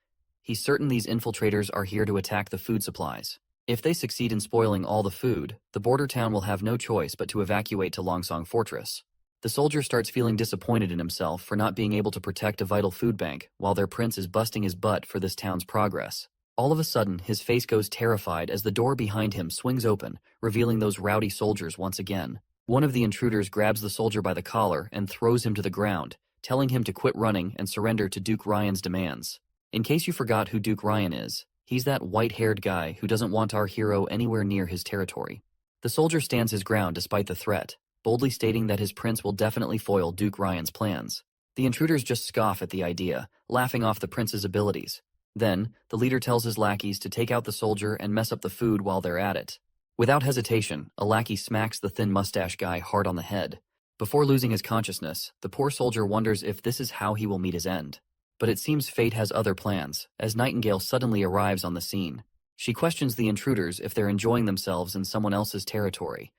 He's certain these infiltrators are here to attack the food supplies. If they succeed in spoiling all the food, the border town will have no choice but to evacuate to Longsong Fortress. The soldier starts feeling disappointed in himself for not being able to protect a vital food bank while their prince is busting his butt for this town's progress. All of a sudden, his face goes terrified as the door behind him swings open, revealing those rowdy soldiers once again. One of the intruders grabs the soldier by the collar and throws him to the ground, telling him to quit running and surrender to Duke Ryan's demands. In case you forgot who Duke Ryan is, he's that white-haired guy who doesn't want our hero anywhere near his territory. The soldier stands his ground despite the threat, boldly stating that his prince will definitely foil Duke Ryan's plans. The intruders just scoff at the idea, laughing off the prince's abilities. Then, the leader tells his lackeys to take out the soldier and mess up the food while they're at it. Without hesitation, a lackey smacks the thin mustache guy hard on the head. Before losing his consciousness, the poor soldier wonders if this is how he will meet his end. But it seems fate has other plans, as Nightingale suddenly arrives on the scene. She questions the intruders if they're enjoying themselves in someone else's territory,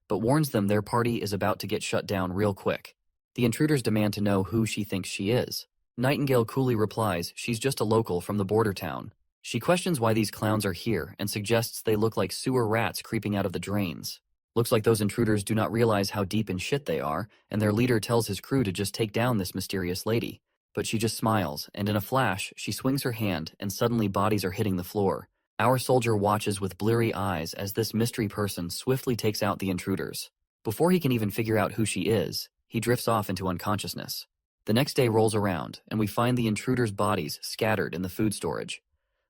but warns them their party is about to get shut down real quick. The intruders demand to know who she thinks she is. Nightingale coolly replies she's just a local from the border town. She questions why these clowns are here and suggests they look like sewer rats creeping out of the drains. Looks like those intruders do not realize how deep in shit they are, and their leader tells his crew to just take down this mysterious lady. But she just smiles, and in a flash, she swings her hand, and suddenly bodies are hitting the floor. Our soldier watches with bleary eyes as this mystery person swiftly takes out the intruders. Before he can even figure out who she is, he drifts off into unconsciousness. The next day rolls around, and we find the intruders' bodies scattered in the food storage.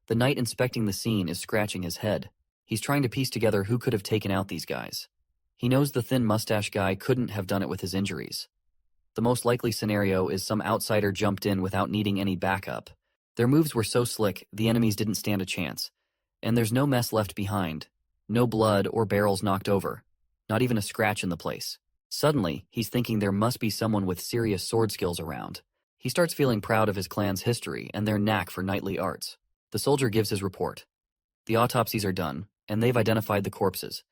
The knight inspecting the scene is scratching his head. He's trying to piece together who could have taken out these guys. He knows the thin mustache guy couldn't have done it with his injuries. The most likely scenario is some outsider jumped in without needing any backup. Their moves were so slick, the enemies didn't stand a chance. And there's no mess left behind. No blood or barrels knocked over. Not even a scratch in the place. Suddenly, he's thinking there must be someone with serious sword skills around. He starts feeling proud of his clan's history and their knack for knightly arts. The soldier gives his report. The autopsies are done, and they've identified the corpses.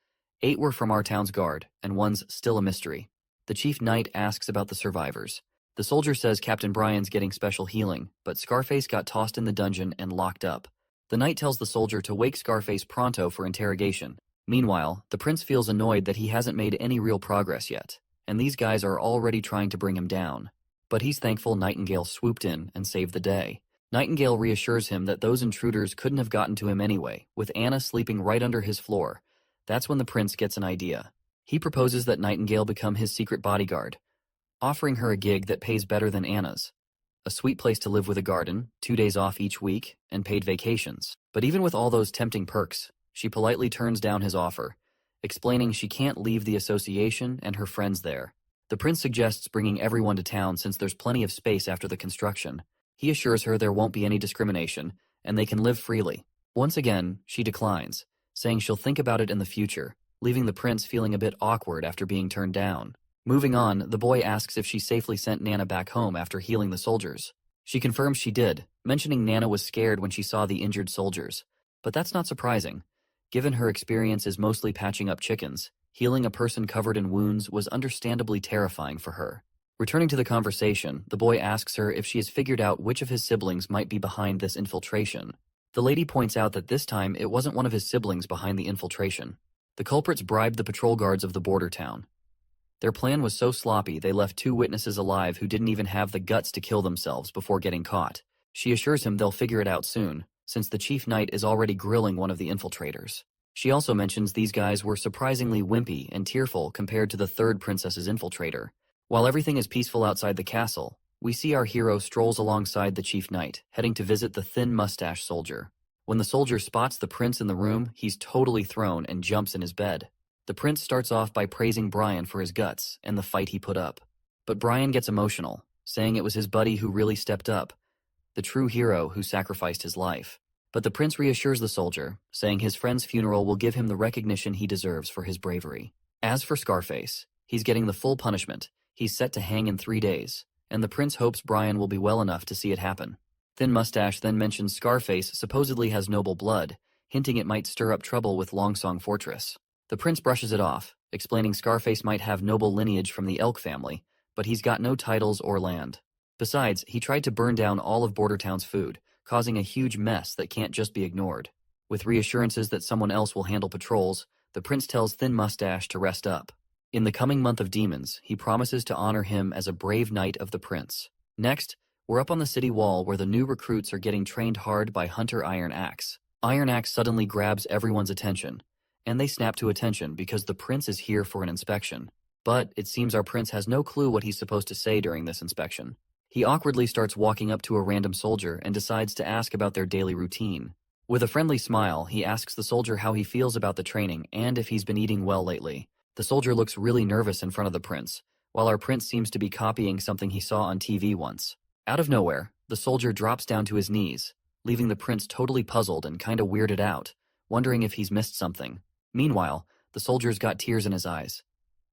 8 were from our town's guard, and 1's still a mystery. The chief knight asks about the survivors. The soldier says Captain Brian's getting special healing, but Scarface got tossed in the dungeon and locked up. The knight tells the soldier to wake Scarface pronto for interrogation. Meanwhile, the prince feels annoyed that he hasn't made any real progress yet, and these guys are already trying to bring him down. But he's thankful Nightingale swooped in and saved the day. Nightingale reassures him that those intruders couldn't have gotten to him anyway, with Anna sleeping right under his floor. That's when the prince gets an idea. He proposes that Nightingale become his secret bodyguard, offering her a gig that pays better than Anna's. A sweet place to live with a garden, 2 days off each week, and paid vacations. But even with all those tempting perks, she politely turns down his offer, explaining she can't leave the association and her friends there. The prince suggests bringing everyone to town since there's plenty of space after the construction. He assures her there won't be any discrimination, and they can live freely. Once again, she declines, saying she'll think about it in the future, leaving the prince feeling a bit awkward after being turned down. Moving on, the boy asks if she safely sent Nana back home after healing the soldiers. She confirms she did, mentioning Nana was scared when she saw the injured soldiers. But that's not surprising. Given her experience is mostly patching up chickens, healing a person covered in wounds was understandably terrifying for her. Returning to the conversation, the boy asks her if she has figured out which of his siblings might be behind this infiltration. The lady points out that this time it wasn't one of his siblings behind the infiltration. The culprits bribed the patrol guards of the border town. Their plan was so sloppy they left 2 witnesses alive who didn't even have the guts to kill themselves before getting caught. She assures him they'll figure it out soon, since the chief knight is already grilling one of the infiltrators. She also mentions these guys were surprisingly wimpy and tearful compared to the 3rd princess's infiltrator. While everything is peaceful outside the castle, we see our hero strolls alongside the chief knight, heading to visit the thin mustache soldier. When the soldier spots the prince in the room, he's totally thrown and jumps in his bed. The prince starts off by praising Brian for his guts and the fight he put up. But Brian gets emotional, saying it was his buddy who really stepped up, the true hero who sacrificed his life. But the prince reassures the soldier, saying his friend's funeral will give him the recognition he deserves for his bravery. As for Scarface, he's getting the full punishment. He's set to hang in 3 days, and the prince hopes Brian will be well enough to see it happen. Thin Mustache then mentions Scarface supposedly has noble blood. hinting it might stir up trouble with Longsong Fortress. The prince brushes it off, explaining Scarface might have noble lineage from the Elk family, but he's got no titles or land. Besides, he tried to burn down all of Bordertown's food, causing a huge mess that can't just be ignored. With reassurances that someone else will handle patrols, the prince tells Thin Mustache to rest up. In the coming month of demons, he promises to honor him as a brave knight of the prince. Next, we're up on the city wall where the new recruits are getting trained hard by Hunter Iron Axe. Iron Axe suddenly grabs everyone's attention, and they snap to attention because the prince is here for an inspection. But it seems our prince has no clue what he's supposed to say during this inspection. He awkwardly starts walking up to a random soldier and decides to ask about their daily routine. With a friendly smile, he asks the soldier how he feels about the training and if he's been eating well lately. The soldier looks really nervous in front of the prince, while our prince seems to be copying something he saw on TV once. Out of nowhere, the soldier drops down to his knees, leaving the prince totally puzzled and kinda weirded out, wondering if he's missed something. Meanwhile, the soldier's got tears in his eyes.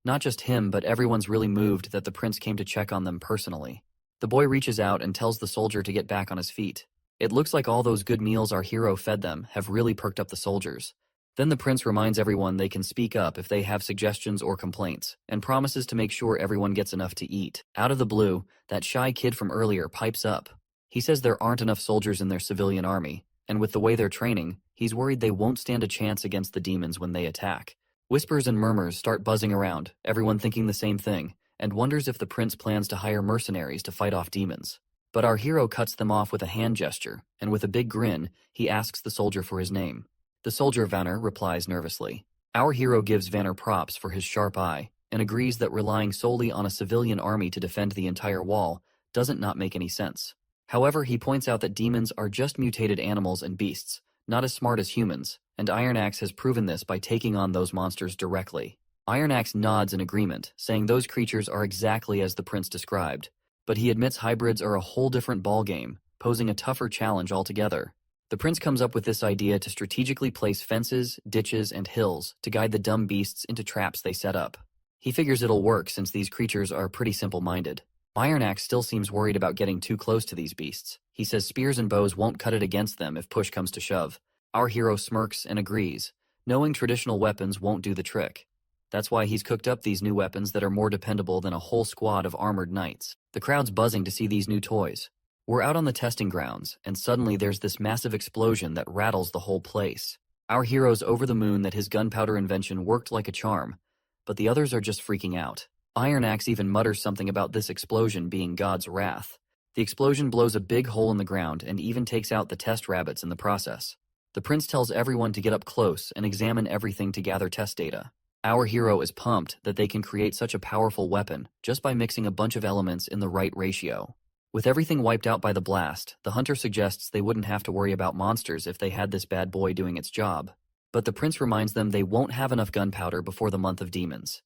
Not just him, but everyone's really moved that the prince came to check on them personally. The boy reaches out and tells the soldier to get back on his feet. It looks like all those good meals our hero fed them have really perked up the soldiers. Then the prince reminds everyone they can speak up if they have suggestions or complaints, and promises to make sure everyone gets enough to eat. Out of the blue, that shy kid from earlier pipes up. He says there aren't enough soldiers in their civilian army, and with the way they're training, he's worried they won't stand a chance against the demons when they attack. Whispers and murmurs start buzzing around, everyone thinking the same thing, and wonders if the prince plans to hire mercenaries to fight off demons. But our hero cuts them off with a hand gesture, and with a big grin, he asks the soldier for his name. The soldier Vanner replies nervously. Our hero gives Vanner props for his sharp eye, and agrees that relying solely on a civilian army to defend the entire wall doesn't not make any sense. However, he points out that demons are just mutated animals and beasts, not as smart as humans, and Iron Axe has proven this by taking on those monsters directly. Iron Axe nods in agreement, saying those creatures are exactly as the prince described, but he admits hybrids are a whole different ballgame, posing a tougher challenge altogether. The prince comes up with this idea to strategically place fences, ditches, and hills to guide the dumb beasts into traps they set up. He figures it'll work since these creatures are pretty simple-minded. Iron Axe still seems worried about getting too close to these beasts. He says spears and bows won't cut it against them if push comes to shove. Our hero smirks and agrees, knowing traditional weapons won't do the trick. That's why he's cooked up these new weapons that are more dependable than a whole squad of armored knights. The crowd's buzzing to see these new toys. We're out on the testing grounds, and suddenly there's this massive explosion that rattles the whole place. Our hero's over the moon that his gunpowder invention worked like a charm, but the others are just freaking out. Iron Axe even mutters something about this explosion being God's wrath. The explosion blows a big hole in the ground and even takes out the test rabbits in the process. The prince tells everyone to get up close and examine everything to gather test data. Our hero is pumped that they can create such a powerful weapon just by mixing a bunch of elements in the right ratio. With everything wiped out by the blast, the hunter suggests they wouldn't have to worry about monsters if they had this bad boy doing its job. But the prince reminds them they won't have enough gunpowder before the month of demons.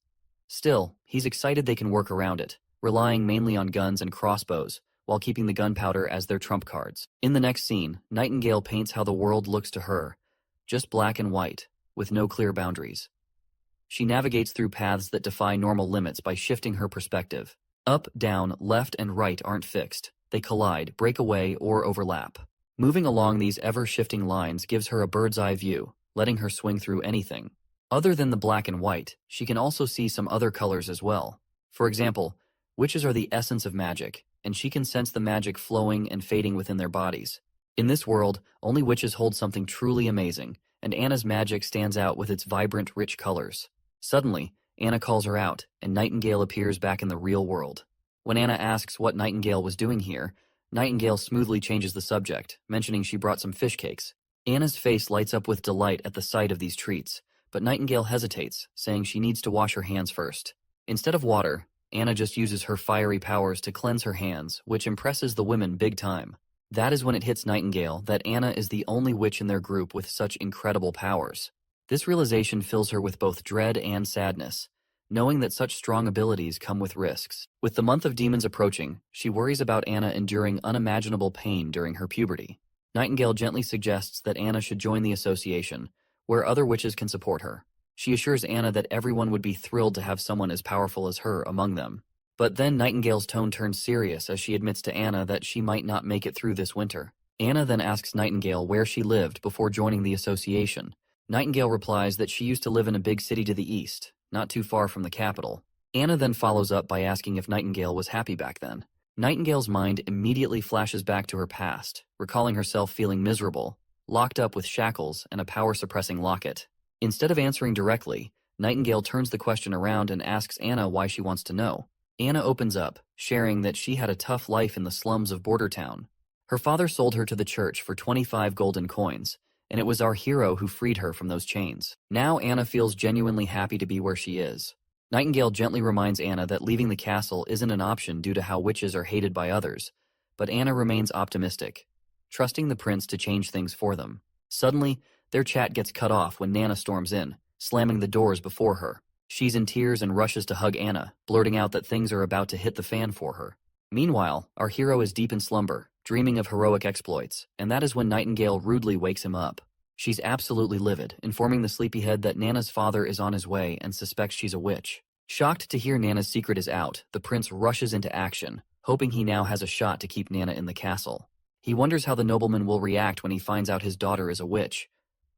Still, he's excited they can work around it, relying mainly on guns and crossbows, while keeping the gunpowder as their trump cards. In the next scene, Nightingale paints how the world looks to her, just black and white, with no clear boundaries. She navigates through paths that defy normal limits by shifting her perspective. Up, down, left, and right aren't fixed. They collide, break away, or overlap. Moving along these ever-shifting lines gives her a bird's-eye view, letting her swing through anything. Other than the black and white, she can also see some other colors as well. For example, witches are the essence of magic, and she can sense the magic flowing and fading within their bodies. In this world, only witches hold something truly amazing, and Anna's magic stands out with its vibrant, rich colors. Suddenly, Anna calls her out, and Nightingale appears back in the real world. When Anna asks what Nightingale was doing here, Nightingale smoothly changes the subject, mentioning she brought some fish cakes. Anna's face lights up with delight at the sight of these treats, but Nightingale hesitates, saying she needs to wash her hands first. Instead of water, Anna just uses her fiery powers to cleanse her hands, which impresses the women big time. That is when it hits Nightingale that Anna is the only witch in their group with such incredible powers. This realization fills her with both dread and sadness, knowing that such strong abilities come with risks. With the month of demons approaching, she worries about Anna enduring unimaginable pain during her puberty. Nightingale gently suggests that Anna should join the association, where other witches can support her. She assures Anna that everyone would be thrilled to have someone as powerful as her among them. But then Nightingale's tone turns serious as she admits to Anna that she might not make it through this winter. Anna then asks Nightingale where she lived before joining the association. Nightingale replies that she used to live in a big city to the east, not too far from the capital. Anna then follows up by asking if Nightingale was happy back then. Nightingale's mind immediately flashes back to her past, recalling herself feeling miserable, locked up with shackles and a power-suppressing locket. Instead of answering directly, Nightingale turns the question around and asks Anna why she wants to know. Anna opens up, sharing that she had a tough life in the slums of Border Town. Her father sold her to the church for 25 golden coins, and it was our hero who freed her from those chains. Now Anna feels genuinely happy to be where she is. Nightingale gently reminds Anna that leaving the castle isn't an option due to how witches are hated by others, but Anna remains optimistic, trusting the prince to change things for them. Suddenly, their chat gets cut off when Nana storms in, slamming the doors before her. She's in tears and rushes to hug Anna, blurting out that things are about to hit the fan for her. Meanwhile, our hero is deep in slumber, dreaming of heroic exploits, and that is when Nightingale rudely wakes him up. She's absolutely livid, informing the sleepyhead that Nana's father is on his way and suspects she's a witch. Shocked to hear Nana's secret is out, the prince rushes into action, hoping he now has a shot to keep Nana in the castle. He wonders how the nobleman will react when he finds out his daughter is a witch.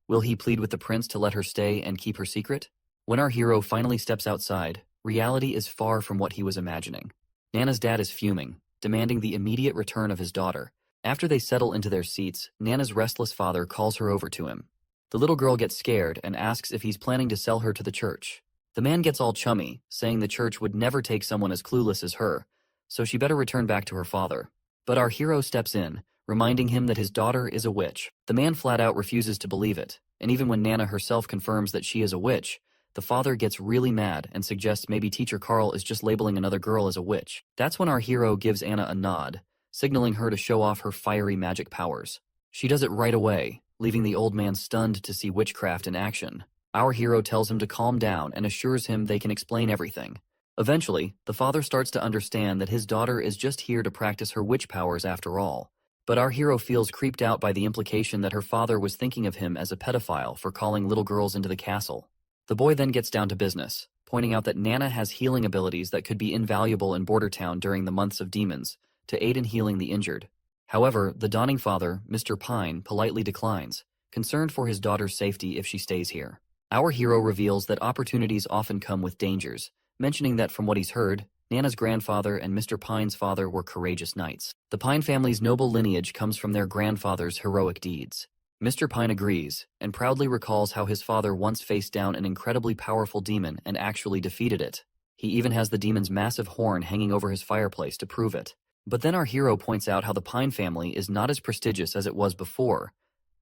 Will he plead with the prince to let her stay and keep her secret? When our hero finally steps outside, reality is far from what he was imagining. Nana's dad is fuming, demanding the immediate return of his daughter. After they settle into their seats, Nana's restless father calls her over to him. The little girl gets scared and asks if he's planning to sell her to the church. The man gets all chummy, saying the church would never take someone as clueless as her, so she better return back to her father. But our hero steps in, reminding him that his daughter is a witch. The man flat out refuses to believe it, and even when Nana herself confirms that she is a witch, the father gets really mad and suggests maybe Teacher Carl is just labeling another girl as a witch. That's when our hero gives Anna a nod, signaling her to show off her fiery magic powers. She does it right away, leaving the old man stunned to see witchcraft in action. Our hero tells him to calm down and assures him they can explain everything. Eventually, the father starts to understand that his daughter is just here to practice her witch powers after all. But our hero feels creeped out by the implication that her father was thinking of him as a pedophile for calling little girls into the castle. The boy then gets down to business, pointing out that Nana has healing abilities that could be invaluable in Border Town during the months of demons, to aid in healing the injured. However, the dawning father, Mr. Pine, politely declines, concerned for his daughter's safety if she stays here. Our hero reveals that opportunities often come with dangers, mentioning that from what he's heard, Nana's grandfather and Mr. Pine's father were courageous knights. The Pine family's noble lineage comes from their grandfather's heroic deeds. Mr. Pine agrees, and proudly recalls how his father once faced down an incredibly powerful demon and actually defeated it. He even has the demon's massive horn hanging over his fireplace to prove it. But then our hero points out how the Pine family is not as prestigious as it was before.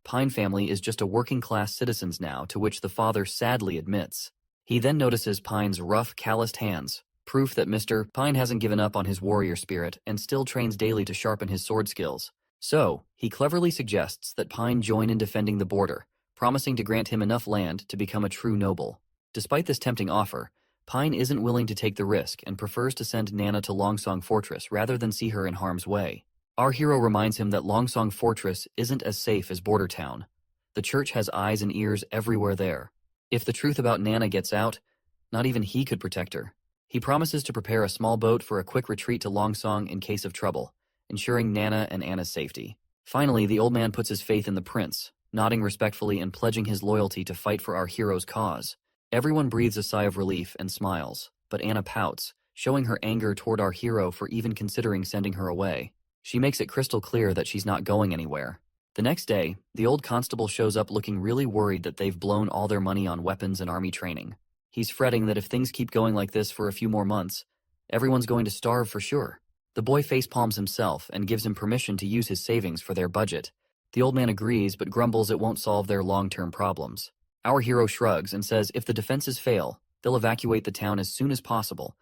Pine family is just a working-class citizens now, to which the father sadly admits. He then notices Pine's rough, calloused hands, proof that Mr. Pine hasn't given up on his warrior spirit and still trains daily to sharpen his sword skills. So, he cleverly suggests that Pine join in defending the border, promising to grant him enough land to become a true noble. Despite this tempting offer, Pine isn't willing to take the risk and prefers to send Nana to Longsong Fortress rather than see her in harm's way. Our hero reminds him that Longsong Fortress isn't as safe as Border Town. The church has eyes and ears everywhere there. If the truth about Nana gets out, not even he could protect her. He promises to prepare a small boat for a quick retreat to Longsong in case of trouble, ensuring Nana and Anna's safety. Finally, the old man puts his faith in the prince, nodding respectfully and pledging his loyalty to fight for our hero's cause. Everyone breathes a sigh of relief and smiles, but Anna pouts, showing her anger toward our hero for even considering sending her away. She makes it crystal clear that she's not going anywhere. The next day, the old constable shows up looking really worried that they've blown all their money on weapons and army training. He's fretting that if things keep going like this for a few more months, everyone's going to starve for sure. The boy facepalms himself and gives him permission to use his savings for their budget. The old man agrees but grumbles it won't solve their long-term problems. Our hero shrugs and says if the defenses fail, they'll evacuate the town as soon as possible,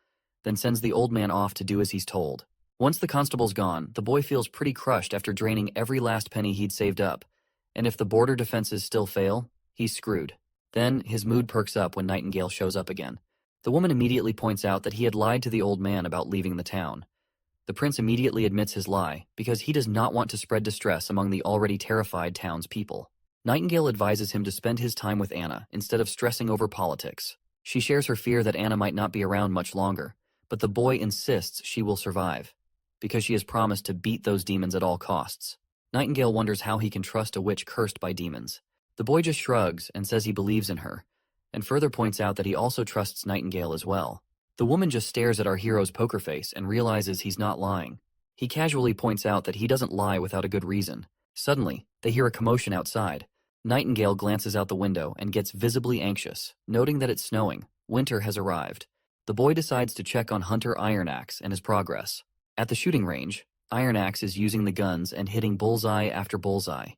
then sends the old man off to do as he's told. Once the constable's gone, the boy feels pretty crushed after draining every last penny he'd saved up, and if the border defenses still fail, he's screwed. Then, his mood perks up when Nightingale shows up again. The woman immediately points out that he had lied to the old man about leaving the town. The prince immediately admits his lie, because he does not want to spread distress among the already terrified townspeople. Nightingale advises him to spend his time with Anna instead of stressing over politics. She shares her fear that Anna might not be around much longer, but the boy insists she will survive, because she has promised to beat those demons at all costs. Nightingale wonders how he can trust a witch cursed by demons. The boy just shrugs and says he believes in her, and further points out that he also trusts Nightingale as well. The woman just stares at our hero's poker face and realizes he's not lying. He casually points out that he doesn't lie without a good reason. Suddenly, they hear a commotion outside. Nightingale glances out the window and gets visibly anxious, noting that it's snowing. Winter has arrived. The boy decides to check on Hunter Ironaxe and his progress. At the shooting range, Ironaxe is using the guns and hitting bullseye after bullseye.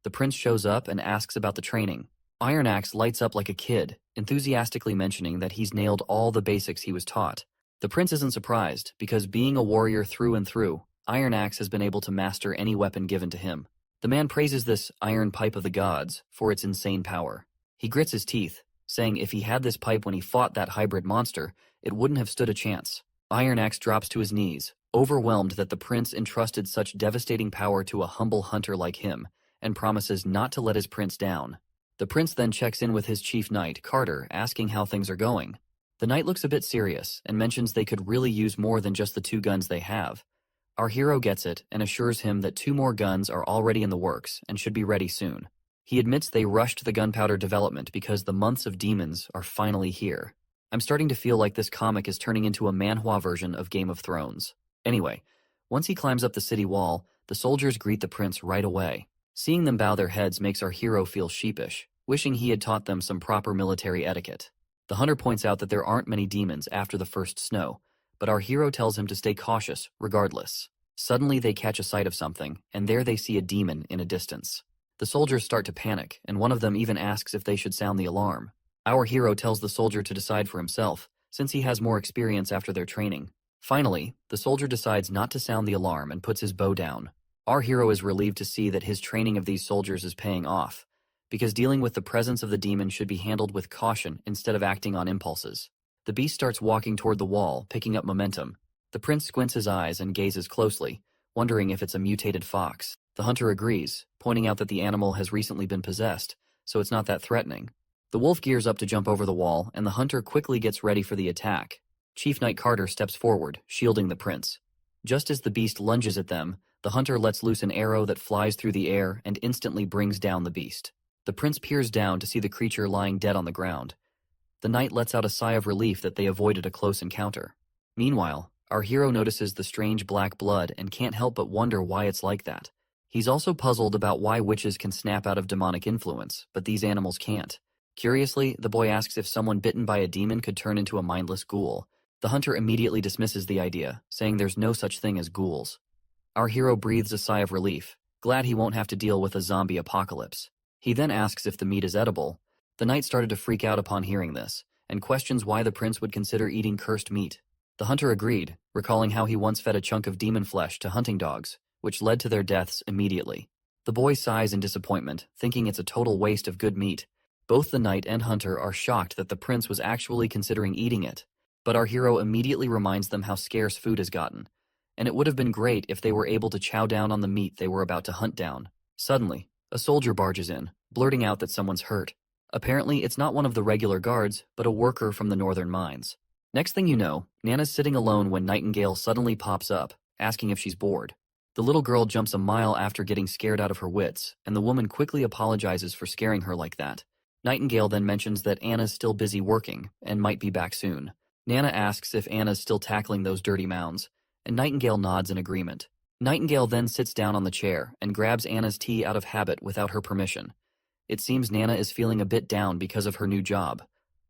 The prince shows up and asks about the training. Ironaxe lights up like a kid, enthusiastically mentioning that he's nailed all the basics he was taught. The prince isn't surprised, because being a warrior through and through, Ironaxe has been able to master any weapon given to him. The man praises this iron pipe of the gods for its insane power. He grits his teeth, saying if he had this pipe when he fought that hybrid monster, it wouldn't have stood a chance. Ironaxe drops to his knees, overwhelmed that the prince entrusted such devastating power to a humble hunter like him, and promises not to let his prince down. The prince then checks in with his chief knight, Carter, asking how things are going. The knight looks a bit serious and mentions they could really use more than just the 2 guns they have. Our hero gets it and assures him that 2 more guns are already in the works and should be ready soon. He admits they rushed the gunpowder development because the months of demons are finally here. I'm starting to feel like this comic is turning into a Manhwa version of Game of Thrones. Anyway, once he climbs up the city wall, the soldiers greet the prince right away. Seeing them bow their heads makes our hero feel sheepish, wishing he had taught them some proper military etiquette. The hunter points out that there aren't many demons after the first snow, but our hero tells him to stay cautious regardless. Suddenly they catch a sight of something, and there they see a demon in a distance. The soldiers start to panic, and one of them even asks if they should sound the alarm. Our hero tells the soldier to decide for himself, since he has more experience after their training. Finally, the soldier decides not to sound the alarm and puts his bow down. Our hero is relieved to see that his training of these soldiers is paying off, because dealing with the presence of the demon should be handled with caution instead of acting on impulses. The beast starts walking toward the wall, picking up momentum. The prince squints his eyes and gazes closely, wondering if it's a mutated fox. The hunter agrees, pointing out that the animal has recently been possessed, so it's not that threatening. The wolf gears up to jump over the wall, and the hunter quickly gets ready for the attack. Chief Knight Carter steps forward, shielding the prince. Just as the beast lunges at them, the hunter lets loose an arrow that flies through the air and instantly brings down the beast. The prince peers down to see the creature lying dead on the ground. The knight lets out a sigh of relief that they avoided a close encounter. Meanwhile, our hero notices the strange black blood and can't help but wonder why it's like that. He's also puzzled about why witches can snap out of demonic influence, but these animals can't. Curiously, the boy asks if someone bitten by a demon could turn into a mindless ghoul. The hunter immediately dismisses the idea, saying there's no such thing as ghouls. Our hero breathes a sigh of relief, glad he won't have to deal with a zombie apocalypse. He then asks if the meat is edible. The knight started to freak out upon hearing this, and questions why the prince would consider eating cursed meat. The hunter agreed, recalling how he once fed a chunk of demon flesh to hunting dogs, which led to their deaths immediately. The boy sighs in disappointment, thinking it's a total waste of good meat. Both the knight and hunter are shocked that the prince was actually considering eating it, but our hero immediately reminds them how scarce food has gotten, and it would have been great if they were able to chow down on the meat they were about to hunt down. Suddenly, a soldier barges in, blurting out that someone's hurt. Apparently, it's not one of the regular guards, but a worker from the northern mines. Next thing you know, Nana's sitting alone when Nightingale suddenly pops up, asking if she's bored. The little girl jumps a mile after getting scared out of her wits, and the woman quickly apologizes for scaring her like that. Nightingale then mentions that Anna's still busy working, and might be back soon. Nana asks if Anna's still tackling those dirty mounds, and Nightingale nods in agreement. Nightingale then sits down on the chair and grabs Anna's tea out of habit without her permission. It seems Nana is feeling a bit down because of her new job.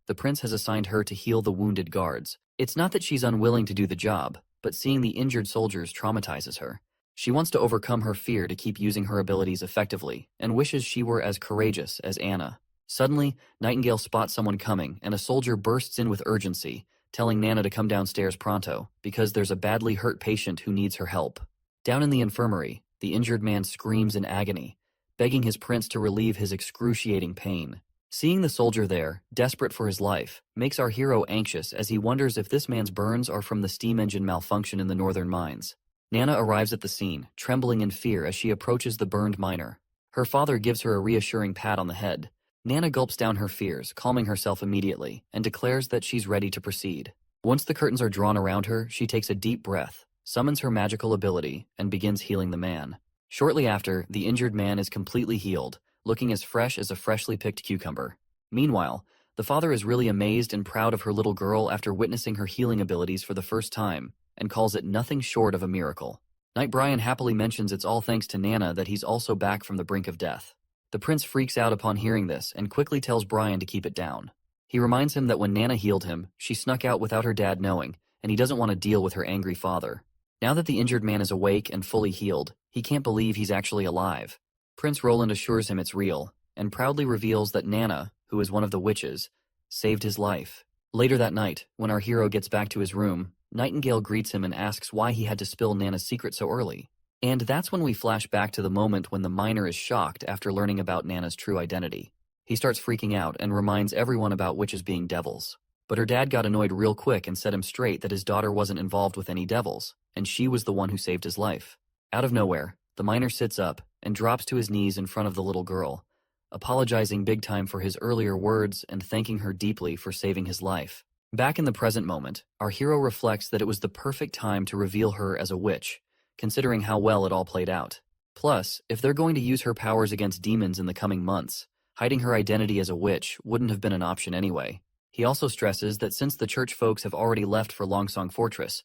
The prince has assigned her to heal the wounded guards. It's not that she's unwilling to do the job, but seeing the injured soldiers traumatizes her. She wants to overcome her fear to keep using her abilities effectively, and wishes she were as courageous as Anna. Suddenly, Nightingale spots someone coming, and a soldier bursts in with urgency, telling Nana to come downstairs pronto, because there's a badly hurt patient who needs her help. Down in the infirmary, the injured man screams in agony, begging his prince to relieve his excruciating pain. Seeing the soldier there, desperate for his life, makes our hero anxious as he wonders if this man's burns are from the steam engine malfunction in the northern mines. Nana arrives at the scene, trembling in fear as she approaches the burned miner. Her father gives her a reassuring pat on the head. Nana gulps down her fears, calming herself immediately, and declares that she's ready to proceed. Once the curtains are drawn around her, she takes a deep breath, summons her magical ability, and begins healing the man. Shortly after, the injured man is completely healed, looking as fresh as a freshly picked cucumber. Meanwhile, the father is really amazed and proud of her little girl after witnessing her healing abilities for the first time, and calls it nothing short of a miracle. Knight Brian happily mentions it's all thanks to Nana that he's also back from the brink of death. The prince freaks out upon hearing this and quickly tells Brian to keep it down. He reminds him that when Nana healed him, she snuck out without her dad knowing, and he doesn't want to deal with her angry father. Now that the injured man is awake and fully healed, he can't believe he's actually alive. Prince Roland assures him it's real, and proudly reveals that Nana, who is one of the witches, saved his life. Later that night, when our hero gets back to his room, Nightingale greets him and asks why he had to spill Nana's secret so early. And that's when we flash back to the moment when the miner is shocked after learning about Nana's true identity. He starts freaking out and reminds everyone about witches being devils. But her dad got annoyed real quick and set him straight that his daughter wasn't involved with any devils, and she was the one who saved his life. Out of nowhere, the miner sits up and drops to his knees in front of the little girl, apologizing big time for his earlier words and thanking her deeply for saving his life. Back in the present moment, our hero reflects that it was the perfect time to reveal her as a witch, considering how well it all played out. Plus, if they're going to use her powers against demons in the coming months, hiding her identity as a witch wouldn't have been an option anyway. He also stresses that since the church folks have already left for Longsong Fortress,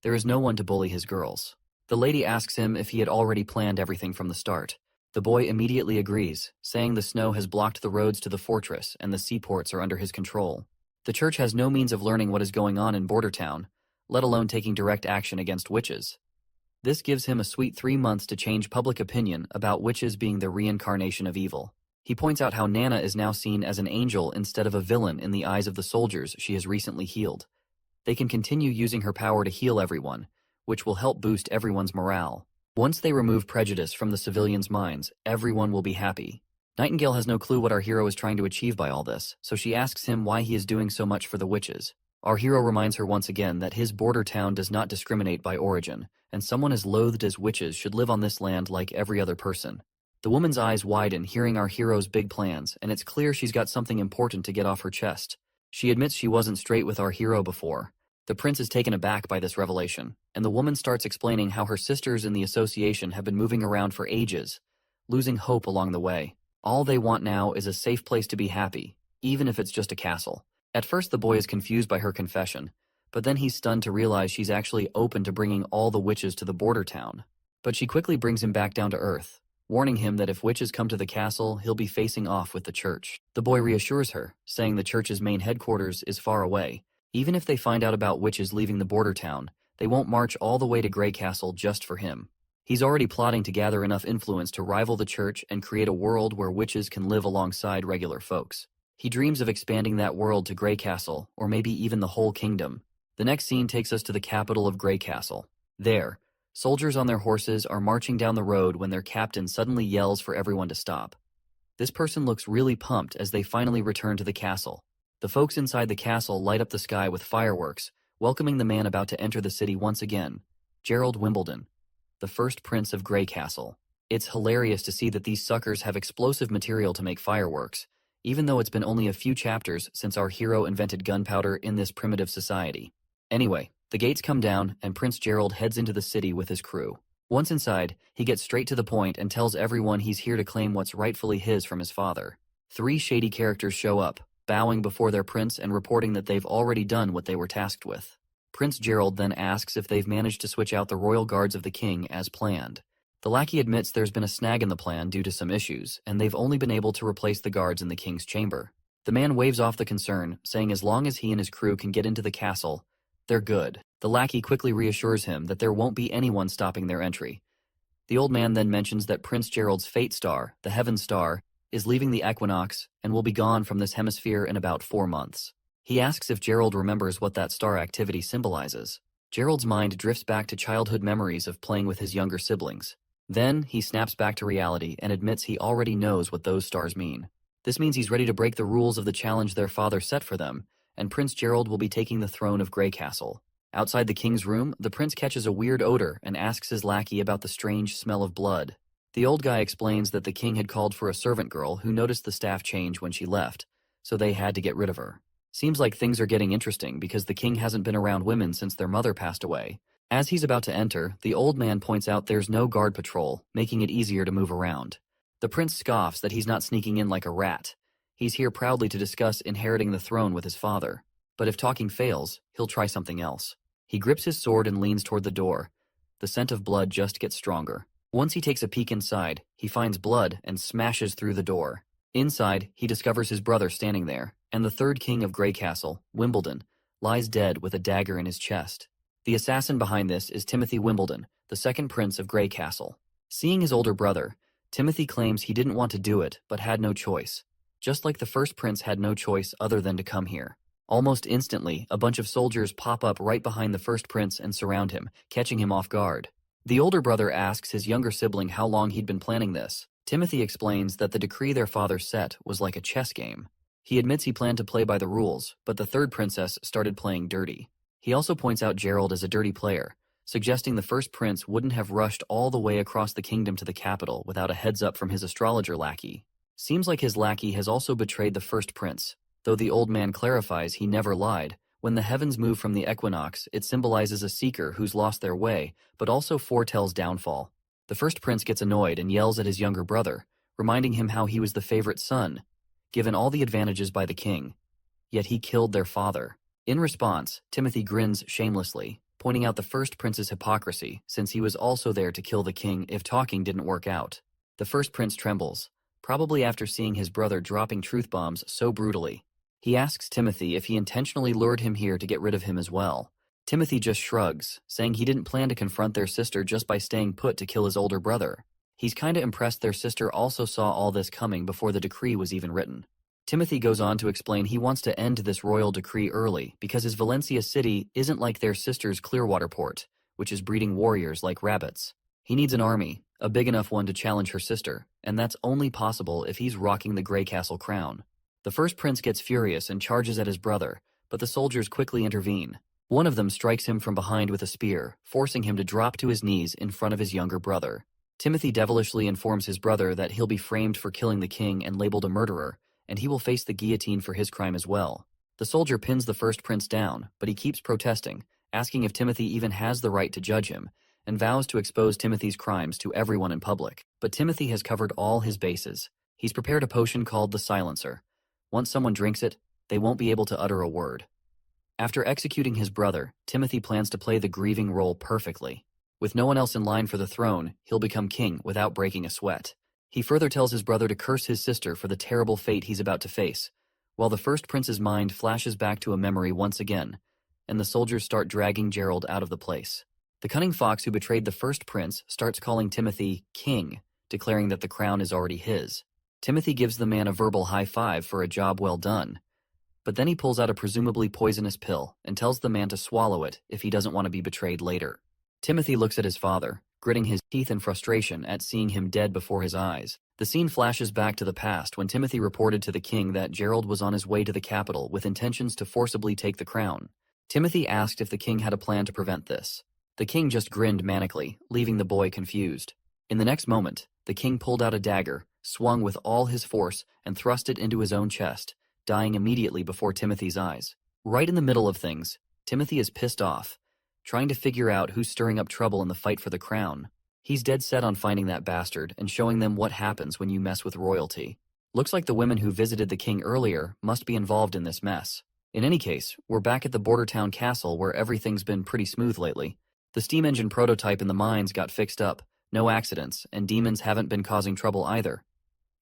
there is no one to bully his girls. The lady asks him if he had already planned everything from the start. The boy immediately agrees, saying the snow has blocked the roads to the fortress and the seaports are under his control. The church has no means of learning what is going on in Border Town, let alone taking direct action against witches. This gives him a sweet 3 months to change public opinion about witches being the reincarnation of evil. He points out how Nana is now seen as an angel instead of a villain in the eyes of the soldiers she has recently healed. They can continue using her power to heal everyone, which will help boost everyone's morale. Once they remove prejudice from the civilians' minds, everyone will be happy. Nightingale has no clue what our hero is trying to achieve by all this, so she asks him why he is doing so much for the witches. Our hero reminds her once again that his border town does not discriminate by origin, and someone as loathed as witches should live on this land like every other person. The woman's eyes widen hearing our hero's big plans, and it's clear she's got something important to get off her chest. She admits she wasn't straight with our hero before. The prince is taken aback by this revelation, and the woman starts explaining how her sisters in the association have been moving around for ages, losing hope along the way. All they want now is a safe place to be happy, even if it's just a castle. At first the boy is confused by her confession, but then he's stunned to realize she's actually open to bringing all the witches to the border town. But she quickly brings him back down to earth, warning him that if witches come to the castle, he'll be facing off with the church. The boy reassures her, saying the church's main headquarters is far away. Even if they find out about witches leaving the border town, they won't march all the way to Grey Castle just for him. He's already plotting to gather enough influence to rival the church and create a world where witches can live alongside regular folks. He dreams of expanding that world to Grey Castle, or maybe even the whole kingdom. The next scene takes us to the capital of Grey Castle. There, soldiers on their horses are marching down the road when their captain suddenly yells for everyone to stop. This person looks really pumped as they finally return to the castle. The folks inside the castle light up the sky with fireworks, welcoming the man about to enter the city once again, Gerald Wimbledon, the first prince of Grey Castle. It's hilarious to see that these suckers have explosive material to make fireworks, even though it's been only a few chapters since our hero invented gunpowder in this primitive society. Anyway, the gates come down and Prince Gerald heads into the city with his crew. Once inside, he gets straight to the point and tells everyone he's here to claim what's rightfully his from his father. 3 shady characters show up, bowing before their prince and reporting that they've already done what they were tasked with. Prince Gerald then asks if they've managed to switch out the royal guards of the king as planned. The lackey admits there's been a snag in the plan due to some issues, and they've only been able to replace the guards in the king's chamber. The man waves off the concern, saying as long as he and his crew can get into the castle, they're good. The lackey quickly reassures him that there won't be anyone stopping their entry. The old man then mentions that Prince Gerald's fate star, the Heaven Star, is leaving the equinox and will be gone from this hemisphere in about 4 months. He asks if Gerald remembers what that star activity symbolizes. Gerald's mind drifts back to childhood memories of playing with his younger siblings. Then, he snaps back to reality and admits he already knows what those stars mean. This means he's ready to break the rules of the challenge their father set for them, and Prince Gerald will be taking the throne of Grey Castle. Outside the king's room, the prince catches a weird odor and asks his lackey about the strange smell of blood. The old guy explains that the king had called for a servant girl who noticed the staff change when she left, so they had to get rid of her. Seems like things are getting interesting because the king hasn't been around women since their mother passed away, As he's about to enter, the old man points out there's no guard patrol, making it easier to move around. The prince scoffs that he's not sneaking in like a rat. He's here proudly to discuss inheriting the throne with his father. But if talking fails, he'll try something else. He grips his sword and leans toward the door. The scent of blood just gets stronger. Once he takes a peek inside, he finds blood and smashes through the door. Inside, he discovers his brother standing there, and the third king of Grey Castle, Wimbledon, lies dead with a dagger in his chest. The assassin behind this is Timothy Wimbledon, the second prince of Grey Castle. Seeing his older brother, Timothy claims he didn't want to do it, but had no choice. Just like the first prince had no choice other than to come here. Almost instantly, a bunch of soldiers pop up right behind the first prince and surround him, catching him off guard. The older brother asks his younger sibling how long he'd been planning this. Timothy explains that the decree their father set was like a chess game. He admits he planned to play by the rules, but the third princess started playing dirty. He also points out Gerald as a dirty player, suggesting the first prince wouldn't have rushed all the way across the kingdom to the capital without a heads up from his astrologer lackey. Seems like his lackey has also betrayed the first prince, though the old man clarifies he never lied. When the heavens move from the equinox, it symbolizes a seeker who's lost their way, but also foretells downfall. The first prince gets annoyed and yells at his younger brother, reminding him how he was the favorite son, given all the advantages by the king. Yet he killed their father. In response, Timothy grins shamelessly, pointing out the first prince's hypocrisy, since he was also there to kill the king if talking didn't work out. The first prince trembles, probably after seeing his brother dropping truth bombs so brutally. He asks Timothy if he intentionally lured him here to get rid of him as well. Timothy just shrugs, saying he didn't plan to confront their sister just by staying put to kill his older brother. He's kinda impressed their sister also saw all this coming before the decree was even written. Timothy goes on to explain he wants to end this royal decree early because his Valencia city isn't like their sister's Clearwater port, which is breeding warriors like rabbits. He needs an army, a big enough one to challenge her sister, and that's only possible if he's rocking the Grey Castle crown. The first prince gets furious and charges at his brother, but the soldiers quickly intervene. One of them strikes him from behind with a spear, forcing him to drop to his knees in front of his younger brother. Timothy devilishly informs his brother that he'll be framed for killing the king and labeled a murderer, and he will face the guillotine for his crime as well. The soldier pins the first prince down, but he keeps protesting, asking if Timothy even has the right to judge him, and vows to expose Timothy's crimes to everyone in public. But Timothy has covered all his bases. He's prepared a potion called the Silencer. Once someone drinks it, they won't be able to utter a word. After executing his brother, Timothy plans to play the grieving role perfectly. With no one else in line for the throne, he'll become king without breaking a sweat. He further tells his brother to curse his sister for the terrible fate he's about to face, while the first prince's mind flashes back to a memory once again, and the soldiers start dragging Gerald out of the place. The cunning fox who betrayed the first prince starts calling Timothy king, declaring that the crown is already his. Timothy gives the man a verbal high five for a job well done, but then he pulls out a presumably poisonous pill and tells the man to swallow it if he doesn't want to be betrayed later. Timothy looks at his father, gritting his teeth in frustration at seeing him dead before his eyes. The scene flashes back to the past when Timothy reported to the king that Gerald was on his way to the capital with intentions to forcibly take the crown. Timothy asked if the king had a plan to prevent this. The king just grinned manically, leaving the boy confused. In the next moment, the king pulled out a dagger, swung with all his force, and thrust it into his own chest, dying immediately before Timothy's eyes. Right in the middle of things, Timothy is pissed off, trying to figure out who's stirring up trouble in the fight for the crown. He's dead set on finding that bastard and showing them what happens when you mess with royalty. Looks like the women who visited the king earlier must be involved in this mess. In any case, we're back at the border town castle where everything's been pretty smooth lately. The steam engine prototype in the mines got fixed up, no accidents, and demons haven't been causing trouble either.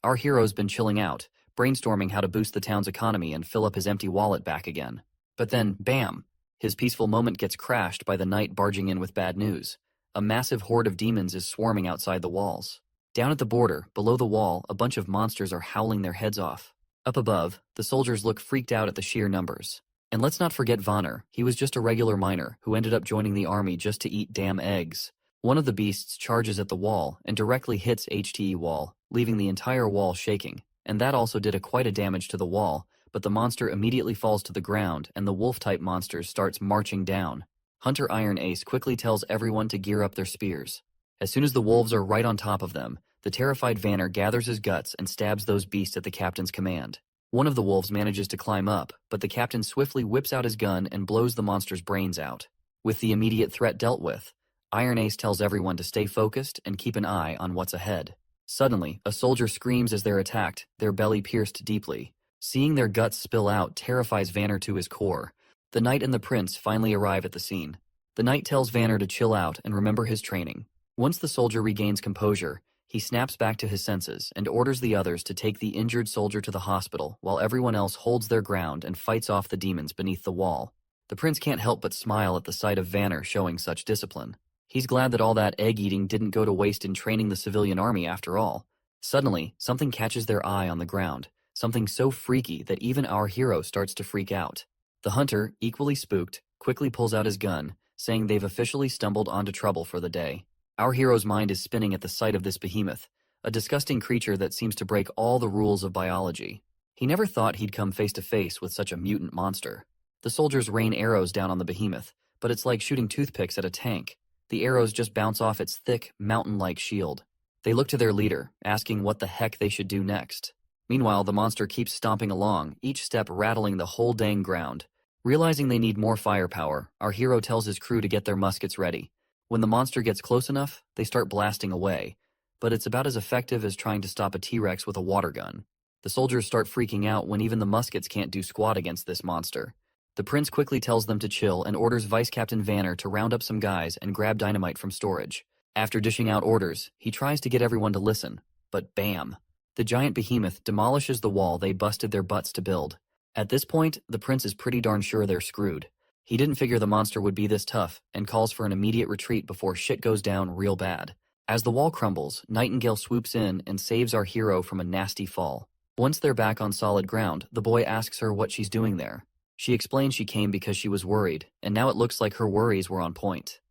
Our hero's been chilling out, brainstorming how to boost the town's economy and fill up his empty wallet back again. But then, bam! His peaceful moment gets crashed by the knight barging in with bad news. A massive horde of demons is swarming outside the walls. Down at the border, below the wall, a bunch of monsters are howling their heads off. Up above, the soldiers look freaked out at the sheer numbers. And let's not forget Vonner. He was just a regular miner who ended up joining the army just to eat damn eggs. One of the beasts charges at the wall and directly hits HTE wall, leaving the entire wall shaking. And that also did quite a damage to the wall, but the monster immediately falls to the ground and the wolf-type monsters starts marching down. Hunter Iron Ace quickly tells everyone to gear up their spears. As soon as the wolves are right on top of them, the terrified Vanner gathers his guts and stabs those beasts at the captain's command. One of the wolves manages to climb up, but the captain swiftly whips out his gun and blows the monster's brains out. With the immediate threat dealt with, Iron Ace tells everyone to stay focused and keep an eye on what's ahead. Suddenly, a soldier screams as they're attacked, their belly pierced deeply. Seeing their guts spill out terrifies Vanner to his core. The knight and the prince finally arrive at the scene. The knight tells Vanner to chill out and remember his training. Once the soldier regains composure, he snaps back to his senses and orders the others to take the injured soldier to the hospital while everyone else holds their ground and fights off the demons beneath the wall. The prince can't help but smile at the sight of Vanner showing such discipline. He's glad that all that egg-eating didn't go to waste in training the civilian army after all. Suddenly, something catches their eye on the ground, something so freaky that even our hero starts to freak out. The hunter, equally spooked, quickly pulls out his gun, saying they've officially stumbled onto trouble for the day. Our hero's mind is spinning at the sight of this behemoth, a disgusting creature that seems to break all the rules of biology. He never thought he'd come face to face with such a mutant monster. The soldiers rain arrows down on the behemoth, but it's like shooting toothpicks at a tank. The arrows just bounce off its thick, mountain-like shield. They look to their leader, asking what the heck they should do next. Meanwhile, the monster keeps stomping along, each step rattling the whole dang ground. Realizing they need more firepower, our hero tells his crew to get their muskets ready. When the monster gets close enough, they start blasting away, but it's about as effective as trying to stop a T-Rex with a water gun. The soldiers start freaking out when even the muskets can't do squat against this monster. The prince quickly tells them to chill and orders Vice Captain Vanner to round up some guys and grab dynamite from storage. After dishing out orders, he tries to get everyone to listen, but bam! The giant behemoth demolishes the wall they busted their butts to build. At this point, the prince is pretty darn sure they're screwed. He didn't figure the monster would be this tough and calls for an immediate retreat before shit goes down real bad. As the wall crumbles, Nightingale swoops in and saves our hero from a nasty fall. Once they're back on solid ground, the boy asks her what she's doing there. She explains she came because she was worried, and now it looks like her worries were on point.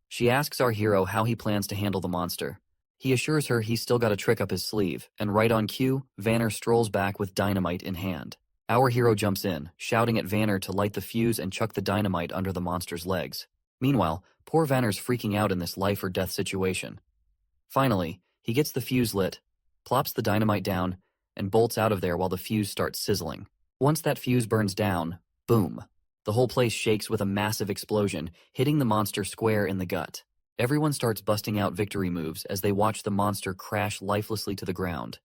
She asks our hero how he plans to handle the monster. He assures her he's still got a trick up his sleeve, and right on cue, Vanner strolls back with dynamite in hand. Our hero jumps in, shouting at Vanner to light the fuse and chuck the dynamite under the monster's legs. Meanwhile, poor Vanner's freaking out in this life-or-death situation. Finally, he gets the fuse lit, plops the dynamite down, and bolts out of there while the fuse starts sizzling. Once that fuse burns down, boom! The whole place shakes with a massive explosion, hitting the monster square in the gut. Everyone starts busting out victory moves as they watch the monster crash lifelessly to the ground.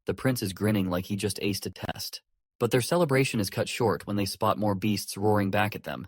The prince is grinning like he just aced a test. But their celebration is cut short when they spot more beasts roaring back at them,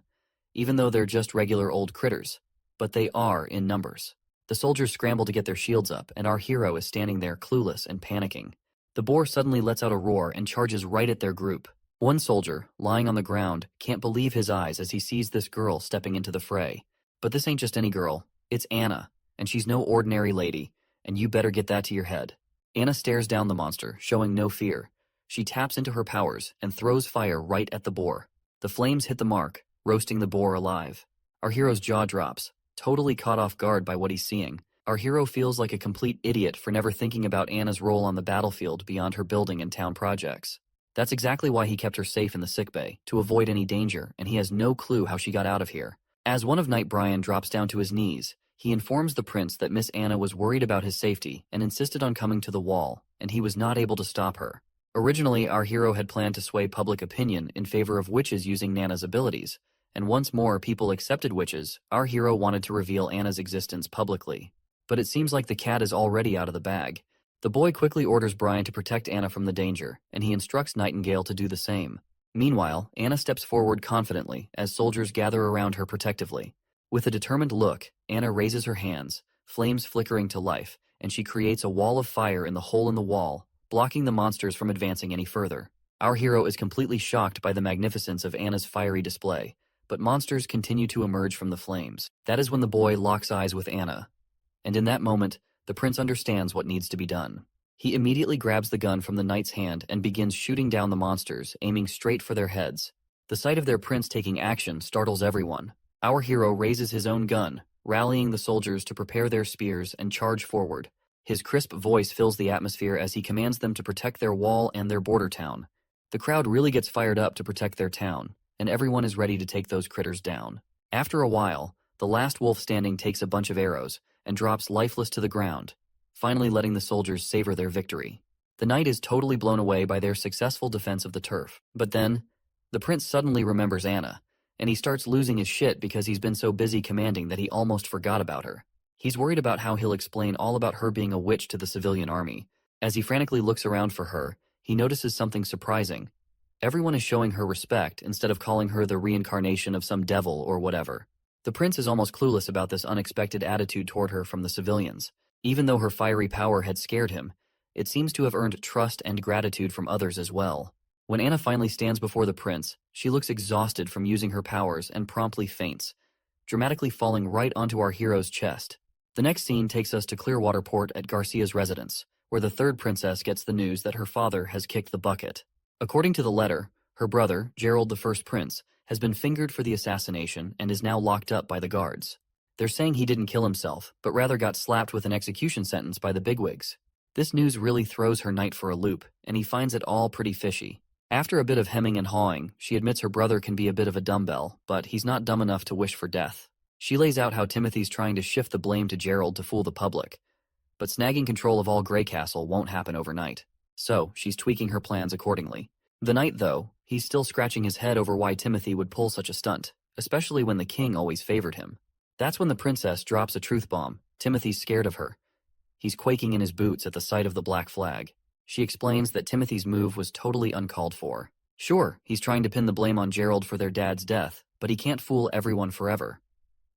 even though they're just regular old critters. But they are in numbers. The soldiers scramble to get their shields up, and our hero is standing there clueless and panicking. The boar suddenly lets out a roar and charges right at their group. One soldier, lying on the ground, can't believe his eyes as he sees this girl stepping into the fray. But this ain't just any girl, it's Anna, and she's no ordinary lady, and you better get that to your head. Anna stares down the monster, showing no fear. She taps into her powers and throws fire right at the boar. The flames hit the mark, roasting the boar alive. Our hero's jaw drops, totally caught off guard by what he's seeing. Our hero feels like a complete idiot for never thinking about Anna's role on the battlefield beyond her building and town projects. That's exactly why he kept her safe in the sickbay, to avoid any danger, and he has no clue how she got out of here. As one of Knight Brian drops down to his knees, he informs the prince that Miss Anna was worried about his safety and insisted on coming to the wall, and he was not able to stop her. Originally, our hero had planned to sway public opinion in favor of witches using Nana's abilities, and once more people accepted witches, our hero wanted to reveal Anna's existence publicly. But it seems like the cat is already out of the bag. The boy quickly orders Brian to protect Anna from the danger, and he instructs Nightingale to do the same. Meanwhile, Anna steps forward confidently as soldiers gather around her protectively. With a determined look, Anna raises her hands, flames flickering to life, and she creates a wall of fire in the hole in the wall, blocking the monsters from advancing any further. Our hero is completely shocked by the magnificence of Anna's fiery display, but monsters continue to emerge from the flames. That is when the boy locks eyes with Anna. And in that moment, the prince understands what needs to be done. He immediately grabs the gun from the knight's hand and begins shooting down the monsters, aiming straight for their heads. The sight of their prince taking action startles everyone. Our hero raises his own gun, rallying the soldiers to prepare their spears and charge forward. His crisp voice fills the atmosphere as he commands them to protect their wall and their border town. The crowd really gets fired up to protect their town, and everyone is ready to take those critters down. After a while, the last wolf standing takes a bunch of arrows and drops lifeless to the ground, finally letting the soldiers savor their victory. The knight is totally blown away by their successful defense of the turf. But then, the prince suddenly remembers Anna, and he starts losing his shit because he's been so busy commanding that he almost forgot about her. He's worried about how he'll explain all about her being a witch to the civilian army. As he frantically looks around for her, he notices something surprising. Everyone is showing her respect instead of calling her the reincarnation of some devil or whatever. The prince is almost clueless about this unexpected attitude toward her from the civilians. Even though her fiery power had scared him, it seems to have earned trust and gratitude from others as well. When Anna finally stands before the prince, she looks exhausted from using her powers and promptly faints, dramatically falling right onto our hero's chest. The next scene takes us to Clearwater Port at Garcia's residence, where the third princess gets the news that her father has kicked the bucket. According to the letter, her brother, Gerald the First Prince, has been fingered for the assassination and is now locked up by the guards. They're saying he didn't kill himself, but rather got slapped with an execution sentence by the bigwigs. This news really throws her knight for a loop, and he finds it all pretty fishy. After a bit of hemming and hawing, she admits her brother can be a bit of a dumbbell, but he's not dumb enough to wish for death. She lays out how Timothy's trying to shift the blame to Gerald to fool the public. But snagging control of all Grey Castle won't happen overnight. So, she's tweaking her plans accordingly. The knight, though, he's still scratching his head over why Timothy would pull such a stunt, especially when the king always favored him. That's when the princess drops a truth bomb. Timothy's scared of her. He's quaking in his boots at the sight of the black flag. She explains that Timothy's move was totally uncalled for. Sure, he's trying to pin the blame on Gerald for their dad's death, but he can't fool everyone forever.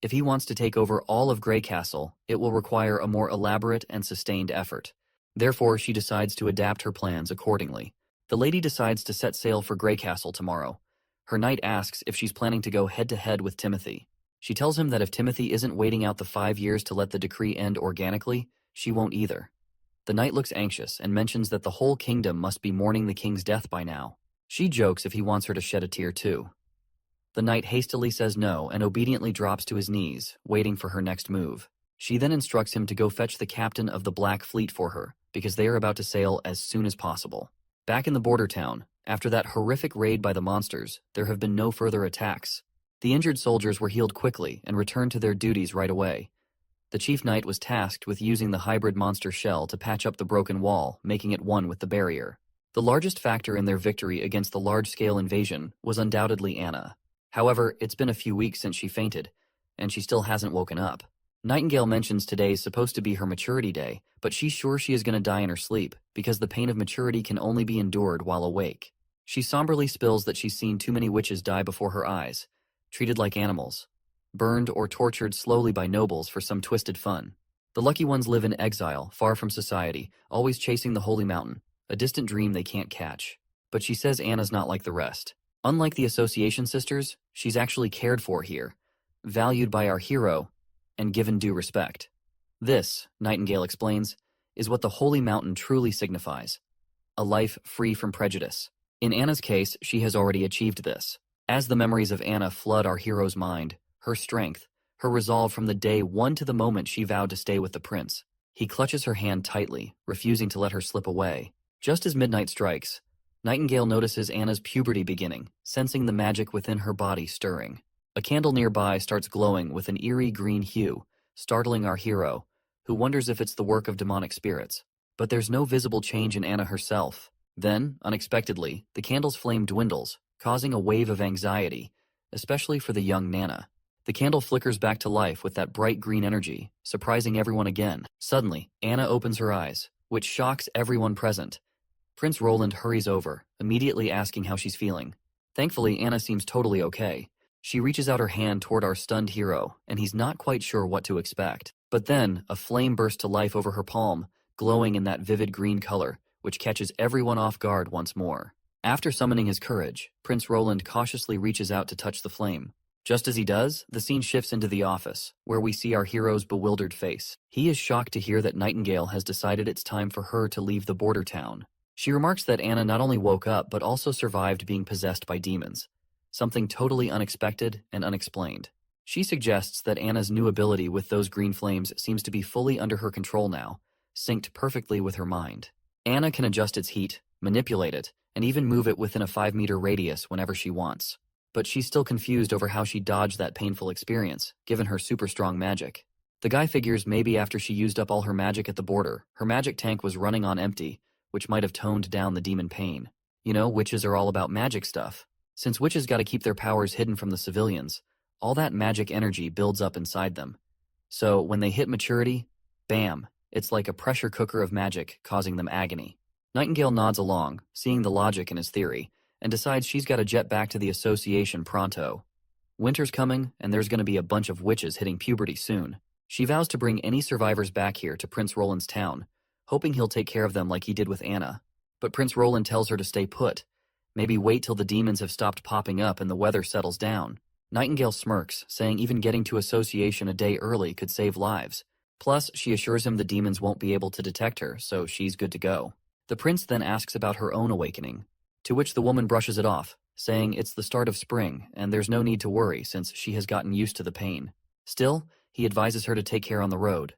If he wants to take over all of Grey Castle, it will require a more elaborate and sustained effort. Therefore, she decides to adapt her plans accordingly. The lady decides to set sail for Grey Castle tomorrow. Her knight asks if she's planning to go head-to-head with Timothy. She tells him that if Timothy isn't waiting out the 5 years to let the decree end organically, she won't either. The knight looks anxious and mentions that the whole kingdom must be mourning the king's death by now. She jokes if he wants her to shed a tear too. The knight hastily says no and obediently drops to his knees, waiting for her next move. She then instructs him to go fetch the captain of the Black Fleet for her, because they are about to sail as soon as possible. Back in the border town, after that horrific raid by the monsters, there have been no further attacks. The injured soldiers were healed quickly and returned to their duties right away. The chief knight was tasked with using the hybrid monster shell to patch up the broken wall, making it one with the barrier. The largest factor in their victory against the large-scale invasion was undoubtedly Anna. However, it's been a few weeks since she fainted, and she still hasn't woken up. Nightingale mentions today's supposed to be her maturity day, but she's sure she is going to die in her sleep, because the pain of maturity can only be endured while awake. She somberly spills that she's seen too many witches die before her eyes, treated like animals, burned or tortured slowly by nobles for some twisted fun. The lucky ones live in exile, far from society, always chasing the holy mountain, a distant dream they can't catch. But she says Anna's not like the rest. Unlike the Association sisters, she's actually cared for here, valued by our hero, and given due respect. This, Nightingale explains, is what the holy mountain truly signifies: a life free from prejudice. In Anna's case, she has already achieved this. As the memories of Anna flood our hero's mind, her strength, her resolve from the day one to the moment she vowed to stay with the prince, he clutches her hand tightly, refusing to let her slip away. Just as midnight strikes, Nightingale notices Anna's puberty beginning, sensing the magic within her body stirring. A candle nearby starts glowing with an eerie green hue, startling our hero, who wonders if it's the work of demonic spirits. But there's no visible change in Anna herself. Then, unexpectedly, the candle's flame dwindles, causing a wave of anxiety, especially for the young Nana. The candle flickers back to life with that bright green energy, surprising everyone again. Suddenly, Anna opens her eyes, which shocks everyone present. Prince Roland hurries over, immediately asking how she's feeling. Thankfully, Anna seems totally okay. She reaches out her hand toward our stunned hero, and he's not quite sure what to expect. But then, a flame bursts to life over her palm, glowing in that vivid green color, which catches everyone off guard once more. After summoning his courage, Prince Roland cautiously reaches out to touch the flame. Just as he does, the scene shifts into the office, where we see our hero's bewildered face. He is shocked to hear that Nightingale has decided it's time for her to leave the border town. She remarks that Anna not only woke up but also survived being possessed by demons, something totally unexpected and unexplained. She suggests that Anna's new ability with those green flames seems to be fully under her control now, synced perfectly with her mind. Anna can adjust its heat, manipulate it, and even move it within a 5-meter radius whenever she wants. But she's still confused over how she dodged that painful experience, given her super strong magic. The guy figures maybe after she used up all her magic at the border, her magic tank was running on empty, which might have toned down the demon pain. You know, witches are all about magic stuff. Since witches gotta keep their powers hidden from the civilians, all that magic energy builds up inside them. So when they hit maturity, bam, it's like a pressure cooker of magic causing them agony. Nightingale nods along, seeing the logic in his theory, and decides she's gotta jet back to the association pronto. Winter's coming, and there's gonna be a bunch of witches hitting puberty soon. She vows to bring any survivors back here to Prince Roland's town, hoping he'll take care of them like he did with Anna. But Prince Roland tells her to stay put. Maybe wait till the demons have stopped popping up and the weather settles down. Nightingale smirks, saying even getting to association a day early could save lives. Plus, she assures him the demons won't be able to detect her, so she's good to go. The prince then asks about her own awakening, to which the woman brushes it off, saying it's the start of spring and there's no need to worry since she has gotten used to the pain. Still, he advises her to take care on the road.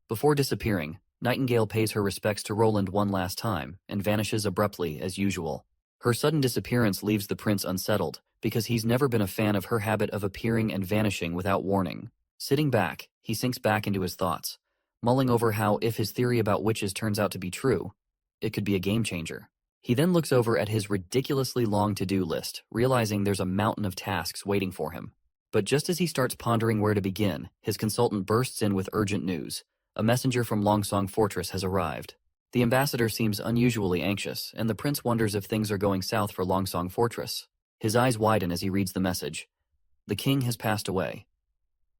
Before disappearing, Nightingale pays her respects to Roland one last time and vanishes abruptly as usual. Her sudden disappearance leaves the prince unsettled, because he's never been a fan of her habit of appearing and vanishing without warning. Sitting back, he sinks back into his thoughts, mulling over how if his theory about witches turns out to be true, it could be a game changer. He then looks over at his ridiculously long to-do list, realizing there's a mountain of tasks waiting for him. But just as he starts pondering where to begin, his consultant bursts in with urgent news. A messenger from Longsong Fortress has arrived. The ambassador seems unusually anxious, and the prince wonders if things are going south for Longsong Fortress. His eyes widen as he reads the message. The king has passed away.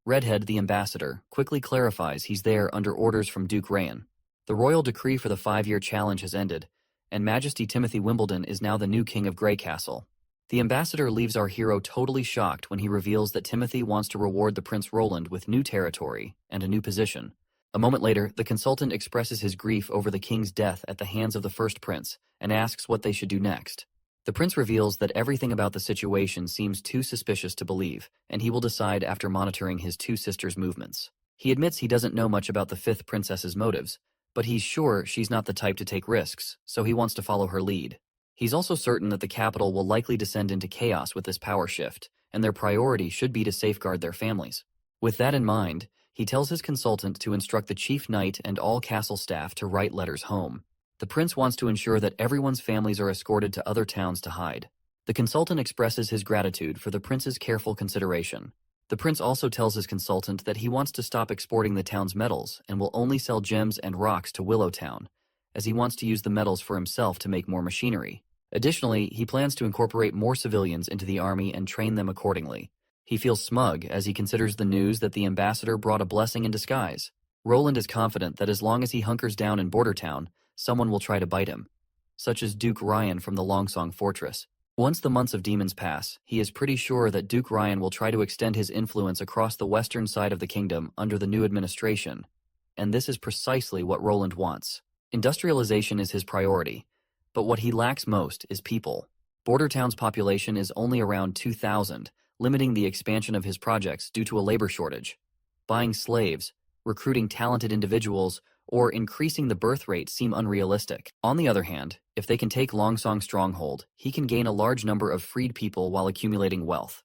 Redhead, the ambassador, quickly clarifies he's there under orders from Duke Rayan. The royal decree for the 5-year challenge has ended, and Majesty Timothy Wimbledon is now the new king of Grey Castle. The ambassador leaves our hero totally shocked when he reveals that Timothy wants to reward the Prince Roland with new territory and a new position. A moment later, the consultant expresses his grief over the king's death at the hands of the first prince and asks what they should do next. The prince reveals that everything about the situation seems too suspicious to believe, and he will decide after monitoring his two sisters' movements. He admits he doesn't know much about the fifth princess's motives, but he's sure she's not the type to take risks, so he wants to follow her lead. He's also certain that the capital will likely descend into chaos with this power shift, and their priority should be to safeguard their families. With that in mind, he tells his consultant to instruct the chief knight and all castle staff to write letters home. The prince wants to ensure that everyone's families are escorted to other towns to hide. The consultant expresses his gratitude for the prince's careful consideration. The prince also tells his consultant that he wants to stop exporting the town's metals and will only sell gems and rocks to Willowtown, as he wants to use the metals for himself to make more machinery. Additionally, he plans to incorporate more civilians into the army and train them accordingly. He feels smug as he considers the news that the ambassador brought a blessing in disguise. Roland is confident that as long as he hunkers down in Bordertown, someone will try to bite him, such as Duke Rayan from the Longsong Fortress. Once the months of demons pass, he is pretty sure that Duke Rayan will try to extend his influence across the western side of the kingdom under the new administration, and this is precisely what Roland wants. Industrialization is his priority, but what he lacks most is people. Bordertown's population is only around 2,000, limiting the expansion of his projects due to a labor shortage. Buying slaves, recruiting talented individuals, or increasing the birth rate seem unrealistic. On the other hand, if they can take Longsong Stronghold, he can gain a large number of freed people while accumulating wealth.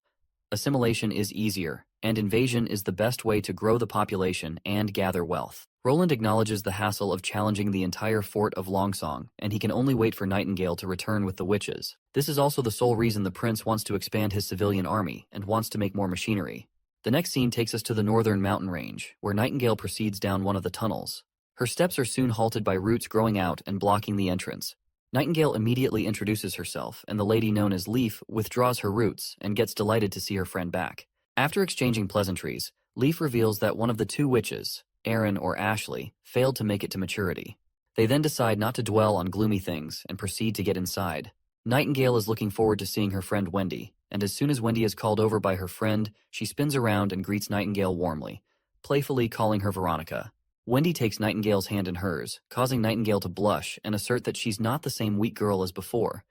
Assimilation is easier, and invasion is the best way to grow the population and gather wealth. Roland acknowledges the hassle of challenging the entire fort of Longsong, and he can only wait for Nightingale to return with the witches. This is also the sole reason the prince wants to expand his civilian army and wants to make more machinery. The next scene takes us to the northern mountain range, where Nightingale proceeds down one of the tunnels. Her steps are soon halted by roots growing out and blocking the entrance. Nightingale immediately introduces herself, and the lady known as Leaf withdraws her roots and gets delighted to see her friend back. After exchanging pleasantries, Leaf reveals that one of the two witches, Erin or Ashley, failed to make it to maturity. They then decide not to dwell on gloomy things and proceed to get inside. Nightingale is looking forward to seeing her friend Wendy, and as soon as Wendy is called over by her friend, she spins around and greets Nightingale warmly, playfully calling her Veronica. Wendy takes Nightingale's hand in hers, causing Nightingale to blush and assert that she's not the same weak girl as before,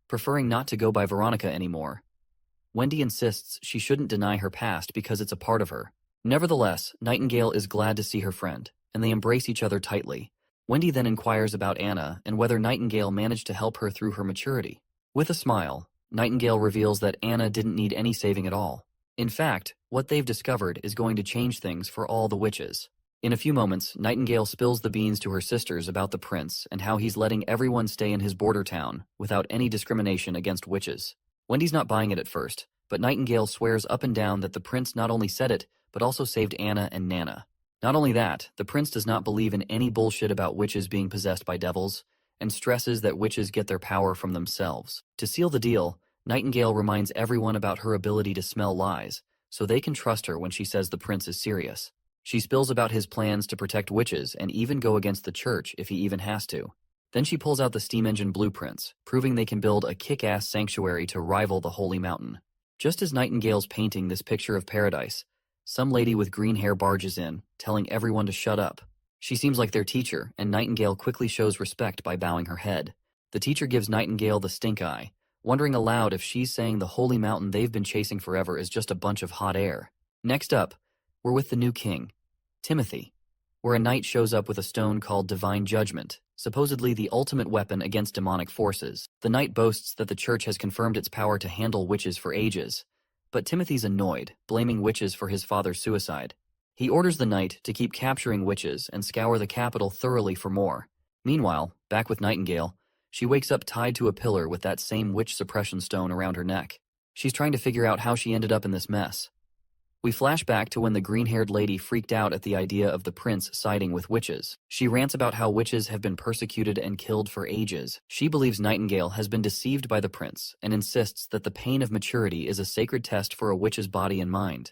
preferring not to go by Veronica anymore. Wendy insists she shouldn't deny her past because it's a part of her. Nevertheless, Nightingale is glad to see her friend, and they embrace each other tightly. Wendy then inquires about Anna and whether Nightingale managed to help her through her maturity. With a smile, Nightingale reveals that Anna didn't need any saving at all. In fact, what they've discovered is going to change things for all the witches. In a few moments, Nightingale spills the beans to her sisters about the prince and how he's letting everyone stay in his border town without any discrimination against witches. Wendy's not buying it at first, but Nightingale swears up and down that the prince not only said it, but also saved Anna and Nana. Not only that, the prince does not believe in any bullshit about witches being possessed by devils, and stresses that witches get their power from themselves. To seal the deal, Nightingale reminds everyone about her ability to smell lies, so they can trust her when she says the prince is serious. She spills about his plans to protect witches and even go against the church if he even has to. Then she pulls out the steam engine blueprints, proving they can build a kick-ass sanctuary to rival the Holy Mountain. Just as Nightingale's painting this picture of paradise, some lady with green hair barges in, telling everyone to shut up. She seems like their teacher, and Nightingale quickly shows respect by bowing her head. The teacher gives Nightingale the stink eye, wondering aloud if she's saying the Holy Mountain they've been chasing forever is just a bunch of hot air. Next up, we're with the new king, Timothy, where a knight shows up with a stone called Divine Judgment, supposedly the ultimate weapon against demonic forces. The knight boasts that the church has confirmed its power to handle witches for ages, but Timothy's annoyed, blaming witches for his father's suicide. He orders the knight to keep capturing witches and scour the capital thoroughly for more. Meanwhile, back with Nightingale, she wakes up tied to a pillar with that same witch suppression stone around her neck. She's trying to figure out how she ended up in this mess. We flash back to when the green-haired lady freaked out at the idea of the prince siding with witches. She rants about how witches have been persecuted and killed for ages. She believes Nightingale has been deceived by the prince and insists that the pain of maturity is a sacred test for a witch's body and mind,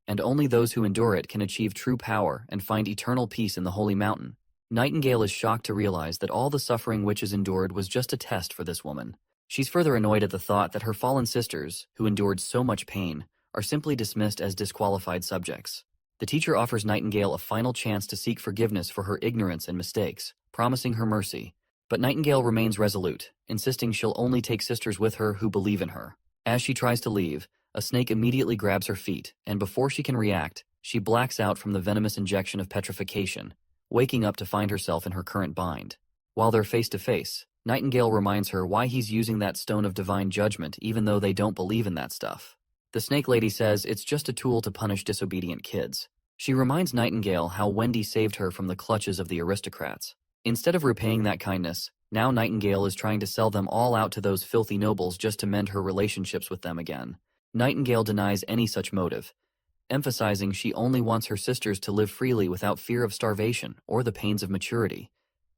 and only those who endure it can achieve true power and find eternal peace in the Holy Mountain. Nightingale is shocked to realize that all the suffering witches endured was just a test for this woman. She's further annoyed at the thought that her fallen sisters, who endured so much pain, are simply dismissed as disqualified subjects. The teacher offers Nightingale a final chance to seek forgiveness for her ignorance and mistakes, promising her mercy. But Nightingale remains resolute, insisting she'll only take sisters with her who believe in her. As she tries to leave, a snake immediately grabs her feet, and before she can react, she blacks out from the venomous injection of petrification, waking up to find herself in her current bind. While they're face to face, Nightingale reminds her why he's using that stone of divine judgment even though they don't believe in that stuff. The snake lady says it's just a tool to punish disobedient kids. She reminds Nightingale how Wendy saved her from the clutches of the aristocrats. Instead of repaying that kindness, now Nightingale is trying to sell them all out to those filthy nobles just to mend her relationships with them again. Nightingale denies any such motive, emphasizing she only wants her sisters to live freely without fear of starvation or the pains of maturity,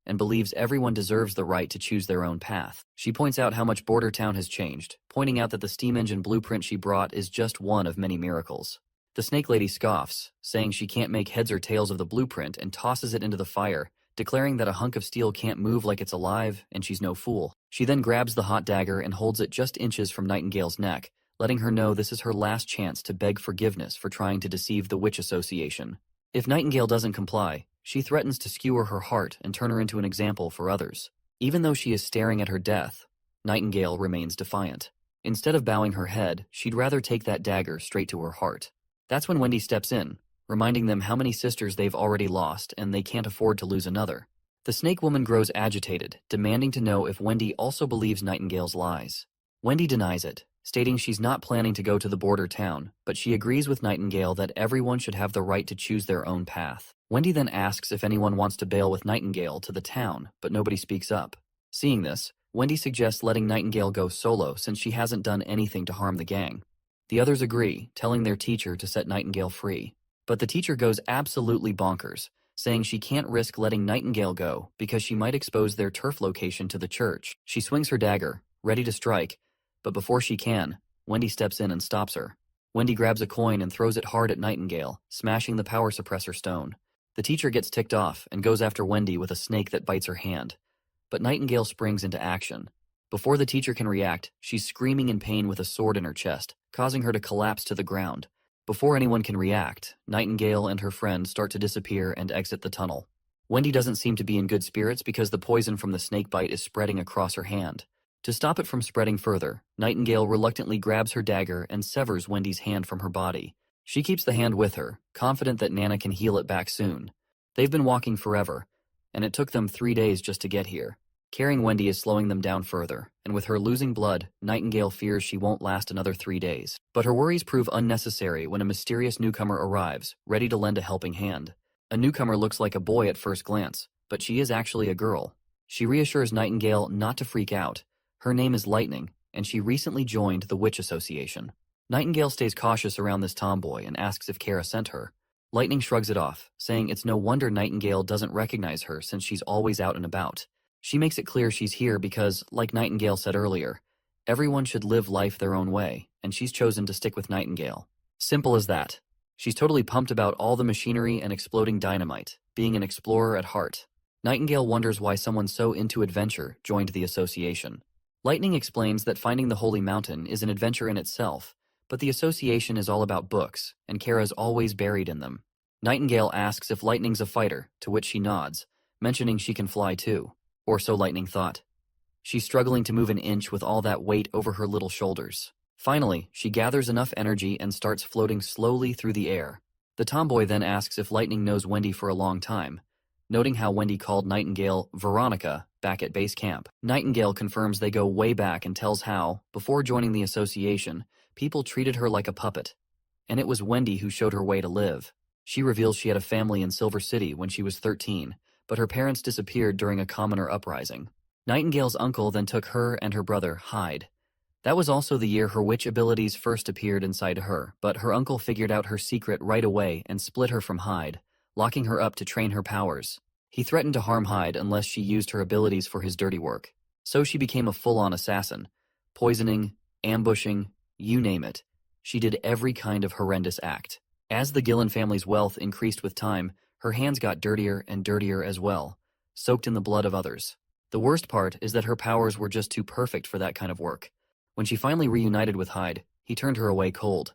and believes everyone deserves the right to choose their own path. She points out how much Border Town has changed, pointing out that the steam engine blueprint she brought is just one of many miracles. The snake lady scoffs, saying she can't make heads or tails of the blueprint and tosses it into the fire, declaring that a hunk of steel can't move like it's alive and she's no fool. She then grabs the hot dagger and holds it just inches from Nightingale's neck, letting her know this is her last chance to beg forgiveness for trying to deceive the Witch Association. If Nightingale doesn't comply, she threatens to skewer her heart and turn her into an example for others. Even though she is staring at her death, Nightingale remains defiant. Instead of bowing her head, she'd rather take that dagger straight to her heart. That's when Wendy steps in, reminding them how many sisters they've already lost and they can't afford to lose another. The snake woman grows agitated, demanding to know if Wendy also believes Nightingale's lies. Wendy denies it, stating she's not planning to go to the border town, but she agrees with Nightingale that everyone should have the right to choose their own path. Wendy then asks if anyone wants to bail with Nightingale to the town, but nobody speaks up. Seeing this, Wendy suggests letting Nightingale go solo since she hasn't done anything to harm the gang. The others agree, telling their teacher to set Nightingale free. But the teacher goes absolutely bonkers, saying she can't risk letting Nightingale go because she might expose their turf location to the church. She swings her dagger, ready to strike, but before she can, Wendy steps in and stops her. Wendy grabs a coin and throws it hard at Nightingale, smashing the power suppressor stone. The teacher gets ticked off and goes after Wendy with a snake that bites her hand. But Nightingale springs into action. Before the teacher can react, she's screaming in pain with a sword in her chest, causing her to collapse to the ground. Before anyone can react, Nightingale and her friend start to disappear and exit the tunnel. Wendy doesn't seem to be in good spirits because the poison from the snake bite is spreading across her hand. To stop it from spreading further, Nightingale reluctantly grabs her dagger and severs Wendy's hand from her body. She keeps the hand with her, confident that Nana can heal it back soon. They've been walking forever, and it took them 3 days just to get here. Carrying Wendy is slowing them down further, and with her losing blood, Nightingale fears she won't last another 3 days. But her worries prove unnecessary when a mysterious newcomer arrives, ready to lend a helping hand. A newcomer looks like a boy at first glance, but she is actually a girl. She reassures Nightingale not to freak out. Her name is Lightning, and she recently joined the Witch Association. Nightingale stays cautious around this tomboy and asks if Kara sent her. Lightning shrugs it off, saying it's no wonder Nightingale doesn't recognize her since she's always out and about. She makes it clear she's here because, like Nightingale said earlier, everyone should live life their own way, and she's chosen to stick with Nightingale. Simple as that. She's totally pumped about all the machinery and exploding dynamite, being an explorer at heart. Nightingale wonders why someone so into adventure joined the association. Lightning explains that finding the Holy Mountain is an adventure in itself, but the association is all about books, and Kara's always buried in them. Nightingale asks if Lightning's a fighter, to which she nods, mentioning she can fly too. Or so Lightning thought. She's struggling to move an inch with all that weight over her little shoulders. Finally, she gathers enough energy and starts floating slowly through the air. The tomboy then asks if Lightning knows Wendy for a long time, noting how Wendy called Nightingale Veronica back at base camp. Nightingale confirms they go way back and tells how, before joining the association, people treated her like a puppet. And it was Wendy who showed her way to live. She reveals she had a family in Silver City when she was 13, but her parents disappeared during a commoner uprising. Nightingale's uncle then took her and her brother, Hyde. That was also the year her witch abilities first appeared inside her, but her uncle figured out her secret right away and split her from Hyde, locking her up to train her powers. He threatened to harm Hyde unless she used her abilities for his dirty work. So she became a full-on assassin. Poisoning, ambushing, you name it. She did every kind of horrendous act. As the Gillen family's wealth increased with time, her hands got dirtier and dirtier as well, soaked in the blood of others. The worst part is that her powers were just too perfect for that kind of work. When she finally reunited with Hyde, he turned her away cold,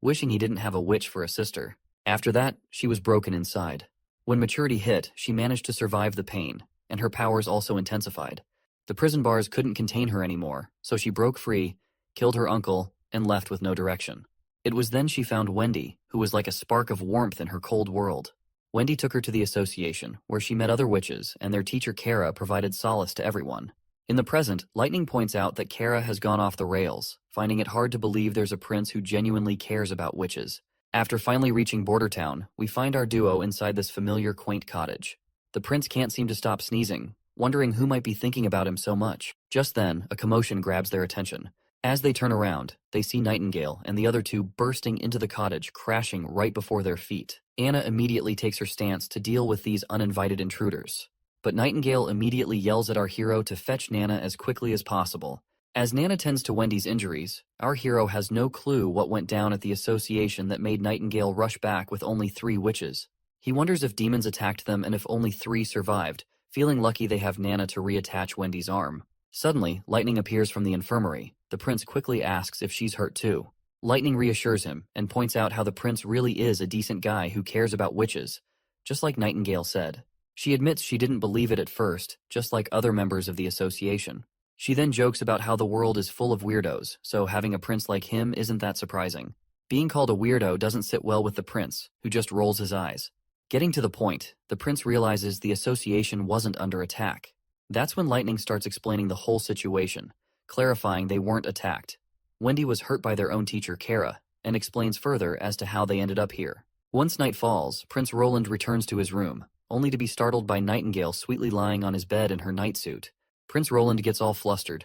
wishing he didn't have a witch for a sister. After that, she was broken inside. When maturity hit, she managed to survive the pain, and her powers also intensified. The prison bars couldn't contain her anymore, so she broke free, killed her uncle, and left with no direction. It was then she found Wendy, who was like a spark of warmth in her cold world. Wendy took her to the association, where she met other witches, and their teacher Kara provided solace to everyone. In the present, Lightning points out that Kara has gone off the rails, finding it hard to believe there's a prince who genuinely cares about witches. After finally reaching Border Town, we find our duo inside this familiar, quaint cottage. The prince can't seem to stop sneezing, wondering who might be thinking about him so much. Just then, a commotion grabs their attention. As they turn around, they see Nightingale and the other two bursting into the cottage, crashing right before their feet. Anna immediately takes her stance to deal with these uninvited intruders. But Nightingale immediately yells at our hero to fetch Nana as quickly as possible. As Nana tends to Wendy's injuries, our hero has no clue what went down at the association that made Nightingale rush back with only 3 witches. He wonders if demons attacked them and if only 3 survived, feeling lucky they have Nana to reattach Wendy's arm. Suddenly, Lightning appears from the infirmary. The prince quickly asks if she's hurt too. Lightning reassures him and points out how the prince really is a decent guy who cares about witches, just like Nightingale said. She admits she didn't believe it at first, just like other members of the association. She then jokes about how the world is full of weirdos, so having a prince like him isn't that surprising. Being called a weirdo doesn't sit well with the prince, who just rolls his eyes. Getting to the point, the prince realizes the association wasn't under attack. That's when Lightning starts explaining the whole situation, clarifying they weren't attacked. Wendy was hurt by their own teacher, Kara, and explains further as to how they ended up here. Once night falls, Prince Roland returns to his room, only to be startled by Nightingale sweetly lying on his bed in her nightsuit. Prince Roland gets all flustered,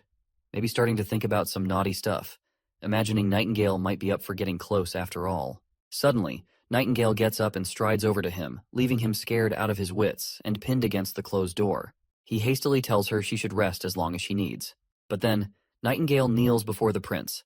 maybe starting to think about some naughty stuff, imagining Nightingale might be up for getting close after all. Suddenly, Nightingale gets up and strides over to him, leaving him scared out of his wits and pinned against the closed door. He hastily tells her she should rest as long as she needs. But then, Nightingale kneels before the prince.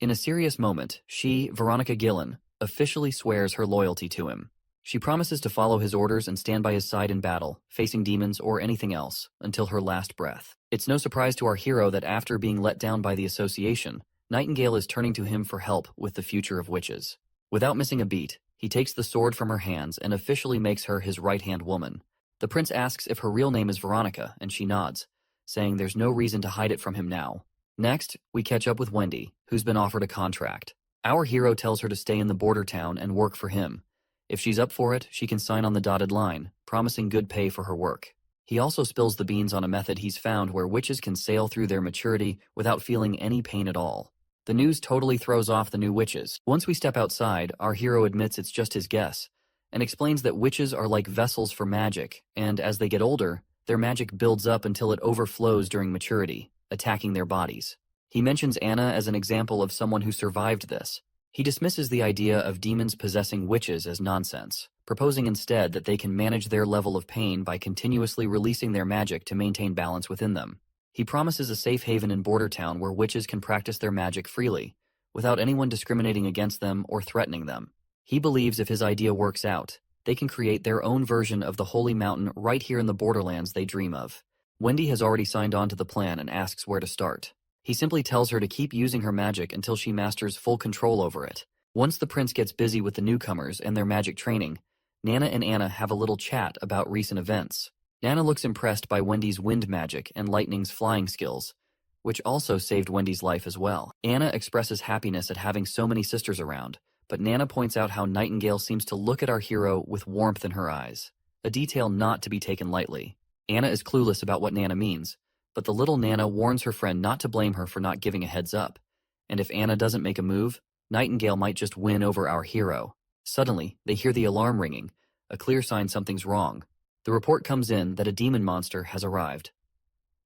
In a serious moment, she, Veronica Gillen, officially swears her loyalty to him. She promises to follow his orders and stand by his side in battle, facing demons or anything else, until her last breath. It's no surprise to our hero that after being let down by the association, Nightingale is turning to him for help with the future of witches. Without missing a beat, he takes the sword from her hands and officially makes her his right-hand woman. The prince asks if her real name is Veronica, and she nods, saying there's no reason to hide it from him now. Next, we catch up with Wendy, who's been offered a contract. Our hero tells her to stay in the border town and work for him. If she's up for it, she can sign on the dotted line, promising good pay for her work. He also spills the beans on a method he's found where witches can sail through their maturity without feeling any pain at all. The news totally throws off the new witches. Once we step outside, our hero admits it's just his guess, and explains that witches are like vessels for magic, and as they get older, their magic builds up until it overflows during maturity, attacking their bodies. He mentions Anna as an example of someone who survived this. He dismisses the idea of demons possessing witches as nonsense, proposing instead that they can manage their level of pain by continuously releasing their magic to maintain balance within them. He promises a safe haven in Border Town where witches can practice their magic freely, without anyone discriminating against them or threatening them. He believes if his idea works out, they can create their own version of the Holy Mountain right here in the borderlands they dream of. Wendy has already signed on to the plan and asks where to start. He simply tells her to keep using her magic until she masters full control over it. Once the prince gets busy with the newcomers and their magic training, Nana and Anna have a little chat about recent events. Nana looks impressed by Wendy's wind magic and Lightning's flying skills, which also saved Wendy's life as well. Anna expresses happiness at having so many sisters around, but Nana points out how Nightingale seems to look at our hero with warmth in her eyes, a detail not to be taken lightly. Anna is clueless about what Nana means, but the little Nana warns her friend not to blame her for not giving a heads up, and if Anna doesn't make a move, Nightingale might just win over our hero. Suddenly, they hear the alarm ringing, a clear sign something's wrong. The report comes in that a demon monster has arrived.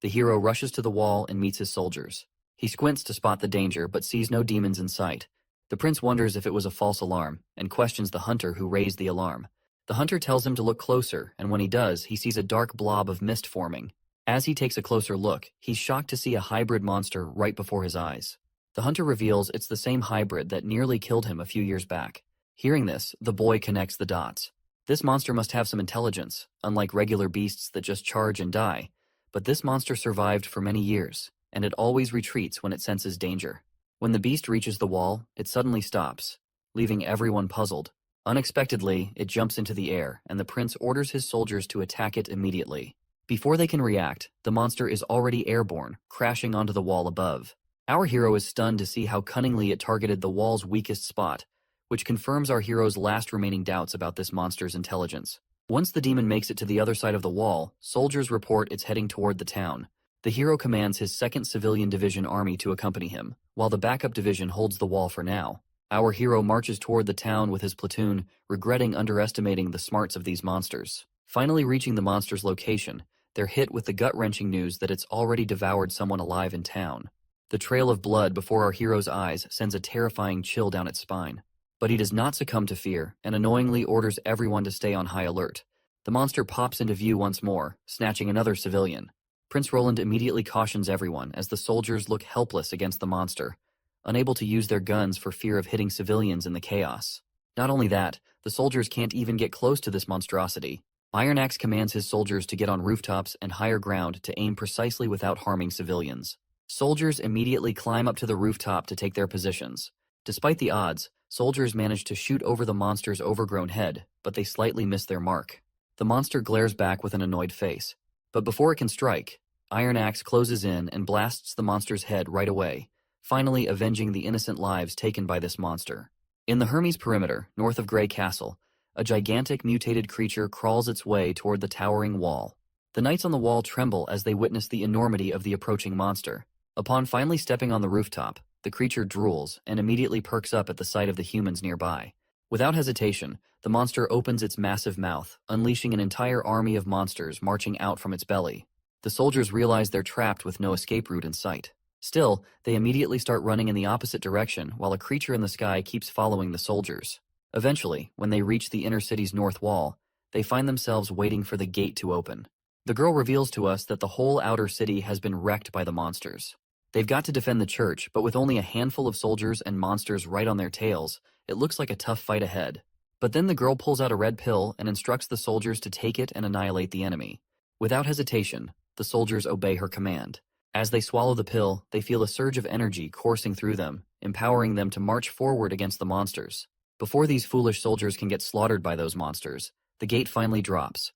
The hero rushes to the wall and meets his soldiers. He squints to spot the danger but sees no demons in sight. The prince wonders if it was a false alarm and questions the hunter who raised the alarm. The hunter tells him to look closer, and when he does, he sees a dark blob of mist forming. As he takes a closer look, he's shocked to see a hybrid monster right before his eyes. The hunter reveals it's the same hybrid that nearly killed him a few years back. Hearing this, the boy connects the dots. This monster must have some intelligence, unlike regular beasts that just charge and die. But this monster survived for many years, and it always retreats when it senses danger. When the beast reaches the wall, it suddenly stops, leaving everyone puzzled. Unexpectedly, it jumps into the air, and the prince orders his soldiers to attack it immediately. Before they can react, the monster is already airborne, crashing onto the wall above. Our hero is stunned to see how cunningly it targeted the wall's weakest spot, which confirms our hero's last remaining doubts about this monster's intelligence. Once the demon makes it to the other side of the wall, soldiers report it's heading toward the town. The hero commands his 2nd Civilian Division army to accompany him, while the backup division holds the wall for now. Our hero marches toward the town with his platoon, regretting underestimating the smarts of these monsters. Finally reaching the monster's location, they're hit with the gut-wrenching news that it's already devoured someone alive in town. The trail of blood before our hero's eyes sends a terrifying chill down its spine. But he does not succumb to fear, and annoyingly orders everyone to stay on high alert. The monster pops into view once more, snatching another civilian. Prince Roland immediately cautions everyone as the soldiers look helpless against the monster, unable to use their guns for fear of hitting civilians in the chaos. Not only that, the soldiers can't even get close to this monstrosity. Iron Axe commands his soldiers to get on rooftops and higher ground to aim precisely without harming civilians. Soldiers immediately climb up to the rooftop to take their positions. Despite the odds, soldiers manage to shoot over the monster's overgrown head, but they slightly miss their mark. The monster glares back with an annoyed face. But before it can strike, Iron Axe closes in and blasts the monster's head right away, finally avenging the innocent lives taken by this monster. In the Hermes perimeter, north of Grey Castle, a gigantic mutated creature crawls its way toward the towering wall. The knights on the wall tremble as they witness the enormity of the approaching monster. Upon finally stepping on the rooftop, the creature drools and immediately perks up at the sight of the humans nearby. Without hesitation, the monster opens its massive mouth, unleashing an entire army of monsters marching out from its belly. The soldiers realize they're trapped with no escape route in sight. Still, they immediately start running in the opposite direction while a creature in the sky keeps following the soldiers. Eventually, when they reach the inner city's north wall, they find themselves waiting for the gate to open. The girl reveals to us that the whole outer city has been wrecked by the monsters. They've got to defend the church, but with only a handful of soldiers and monsters right on their tails, it looks like a tough fight ahead. But then the girl pulls out a red pill and instructs the soldiers to take it and annihilate the enemy. Without hesitation, the soldiers obey her command. As they swallow the pill, they feel a surge of energy coursing through them, empowering them to march forward against the monsters. Before these foolish soldiers can get slaughtered by those monsters, the gate finally drops,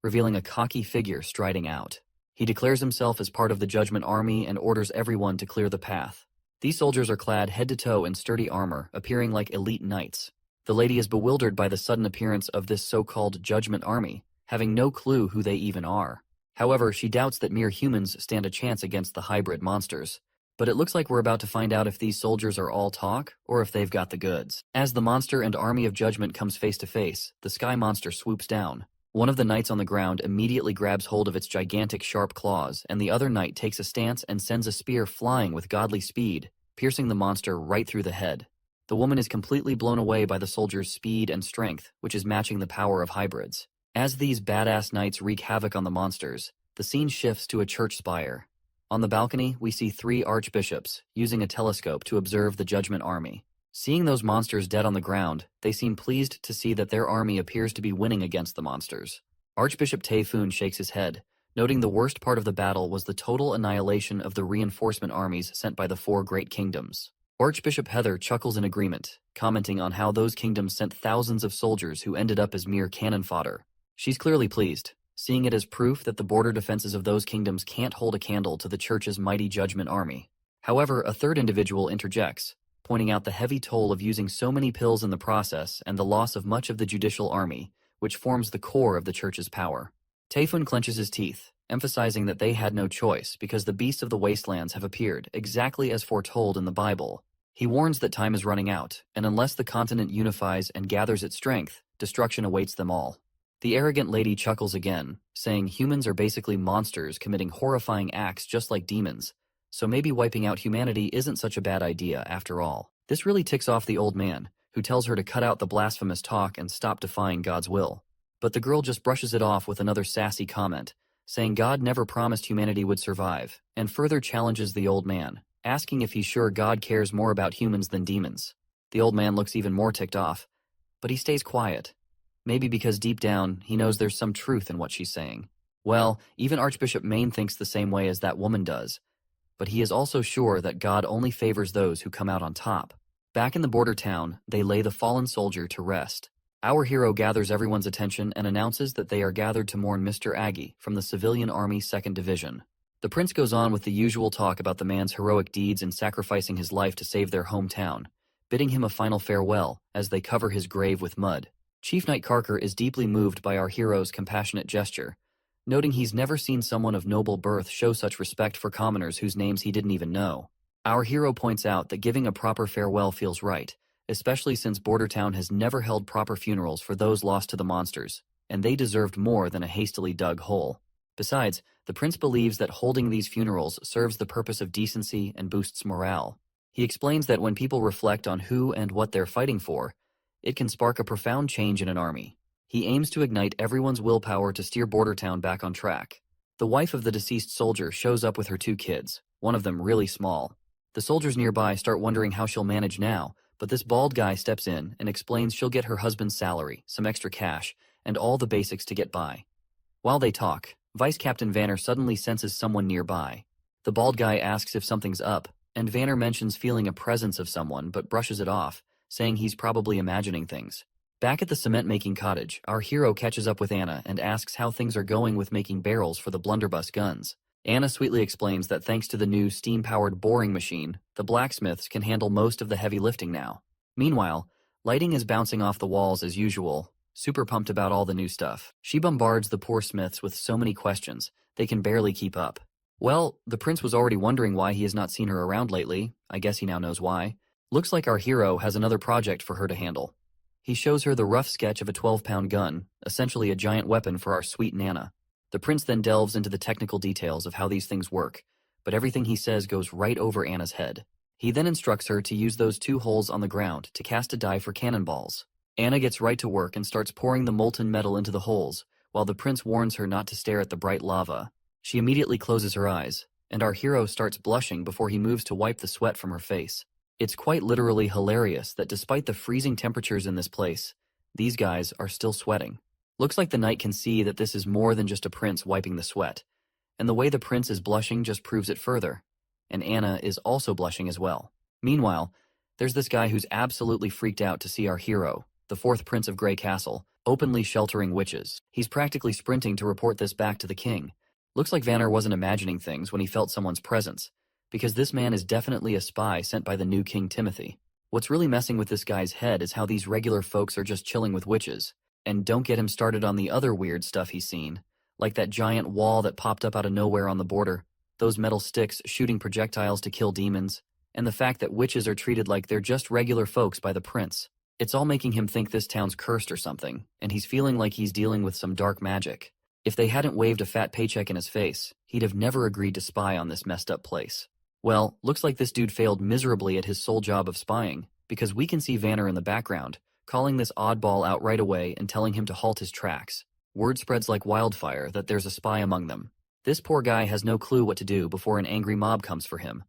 revealing a cocky figure striding out. He declares himself as part of the Judgment Army and orders everyone to clear the path. These soldiers are clad head to toe in sturdy armor, appearing like elite knights. The lady is bewildered by the sudden appearance of this so-called Judgment Army, having no clue who they even are. However, she doubts that mere humans stand a chance against the hybrid monsters. But it looks like we're about to find out if these soldiers are all talk, or if they've got the goods. As the monster and army of judgment comes face to face, the sky monster swoops down. One of the knights on the ground immediately grabs hold of its gigantic sharp claws, and the other knight takes a stance and sends a spear flying with godly speed, piercing the monster right through the head. The woman is completely blown away by the soldier's speed and strength, which is matching the power of hybrids. As these badass knights wreak havoc on the monsters, the scene shifts to a church spire. On the balcony, we see 3 archbishops using a telescope to observe the Judgment Army. Seeing those monsters dead on the ground, they seem pleased to see that their army appears to be winning against the monsters. Archbishop Taifun shakes his head, noting the worst part of the battle was the total annihilation of the reinforcement armies sent by the 4 great kingdoms. Archbishop Heather chuckles in agreement, commenting on how those kingdoms sent thousands of soldiers who ended up as mere cannon fodder. She's clearly pleased, seeing it as proof that the border defenses of those kingdoms can't hold a candle to the church's mighty Judgment Army. However, a third individual interjects, pointing out the heavy toll of using so many pills in the process and the loss of much of the judicial army, which forms the core of the church's power. Taifun clenches his teeth, emphasizing that they had no choice because the beasts of the wastelands have appeared exactly as foretold in the Bible. He warns that time is running out, and unless the continent unifies and gathers its strength, destruction awaits them all. The arrogant lady chuckles again, saying humans are basically monsters committing horrifying acts just like demons, so maybe wiping out humanity isn't such a bad idea after all. This really ticks off the old man, who tells her to cut out the blasphemous talk and stop defying God's will. But the girl just brushes it off with another sassy comment, saying God never promised humanity would survive, and further challenges the old man, asking if he's sure God cares more about humans than demons. The old man looks even more ticked off, but he stays quiet. Maybe because deep down, he knows there's some truth in what she's saying. Well, even Archbishop Maine thinks the same way as that woman does, but he is also sure that God only favors those who come out on top. Back in the border town, they lay the fallen soldier to rest. Our hero gathers everyone's attention and announces that they are gathered to mourn Mr. Aggie from the Civilian Army 2nd Division. The prince goes on with the usual talk about the man's heroic deeds in sacrificing his life to save their hometown, bidding him a final farewell as they cover his grave with mud. Chief Knight Carker is deeply moved by our hero's compassionate gesture, noting he's never seen someone of noble birth show such respect for commoners whose names he didn't even know. Our hero points out that giving a proper farewell feels right, especially since Bordertown has never held proper funerals for those lost to the monsters, and they deserved more than a hastily dug hole. Besides, the prince believes that holding these funerals serves the purpose of decency and boosts morale. He explains that when people reflect on who and what they're fighting for, it can spark a profound change in an army. He aims to ignite everyone's willpower to steer Bordertown back on track. The wife of the deceased soldier shows up with her 2 kids, one of them really small. The soldiers nearby start wondering how she'll manage now, but this bald guy steps in and explains she'll get her husband's salary, some extra cash, and all the basics to get by. While they talk, Vice Captain Vanner suddenly senses someone nearby. The bald guy asks if something's up, and Vanner mentions feeling a presence of someone but brushes it off, saying he's probably imagining things. Back at the cement-making cottage, our hero catches up with Anna and asks how things are going with making barrels for the blunderbuss guns. Anna sweetly explains that thanks to the new steam-powered boring machine, the blacksmiths can handle most of the heavy lifting now. Meanwhile, lighting is bouncing off the walls as usual, super pumped about all the new stuff. She bombards the poor smiths with so many questions, they can barely keep up. Well, the prince was already wondering why he has not seen her around lately. I guess he now knows why. Looks like our hero has another project for her to handle. He shows her the rough sketch of a 12-pound gun, essentially a giant weapon for our sweet Nana. The prince then delves into the technical details of how these things work, but everything he says goes right over Anna's head. He then instructs her to use those 2 holes on the ground to cast a die for cannonballs. Anna gets right to work and starts pouring the molten metal into the holes, while the prince warns her not to stare at the bright lava. She immediately closes her eyes, and our hero starts blushing before he moves to wipe the sweat from her face. It's quite literally hilarious that despite the freezing temperatures in this place, these guys are still sweating. Looks like the knight can see that this is more than just a prince wiping the sweat, and the way the prince is blushing just proves it further, and Anna is also blushing as well. Meanwhile, there's this guy who's absolutely freaked out to see our hero, the 4th Prince of Grey Castle, openly sheltering witches. He's practically sprinting to report this back to the king. Looks like Vanner wasn't imagining things when he felt someone's presence, because this man is definitely a spy sent by the new King Timothy. What's really messing with this guy's head is how these regular folks are just chilling with witches. And don't get him started on the other weird stuff he's seen, like that giant wall that popped up out of nowhere on the border, those metal sticks shooting projectiles to kill demons, and the fact that witches are treated like they're just regular folks by the prince. It's all making him think this town's cursed or something, and he's feeling like he's dealing with some dark magic. If they hadn't waved a fat paycheck in his face, he'd have never agreed to spy on this messed up place. Well, looks like this dude failed miserably at his sole job of spying, because we can see Vanner in the background, calling this oddball out right away and telling him to halt his tracks. Word spreads like wildfire that there's a spy among them. This poor guy has no clue what to do before an angry mob comes for him.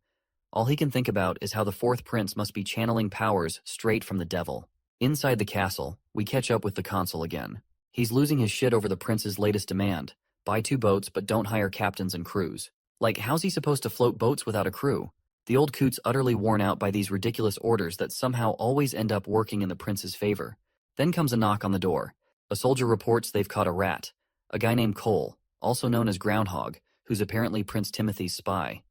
All he can think about is how the fourth prince must be channeling powers straight from the devil. Inside the castle, we catch up with the consul again. He's losing his shit over the prince's latest demand: buy 2 boats but don't hire captains and crews. Like, how's he supposed to float boats without a crew? The old coot's utterly worn out by these ridiculous orders that somehow always end up working in the prince's favor. Then comes a knock on the door. A soldier reports they've caught a rat, a guy named Cole, also known as Groundhog, who's apparently Prince Timothy's spy.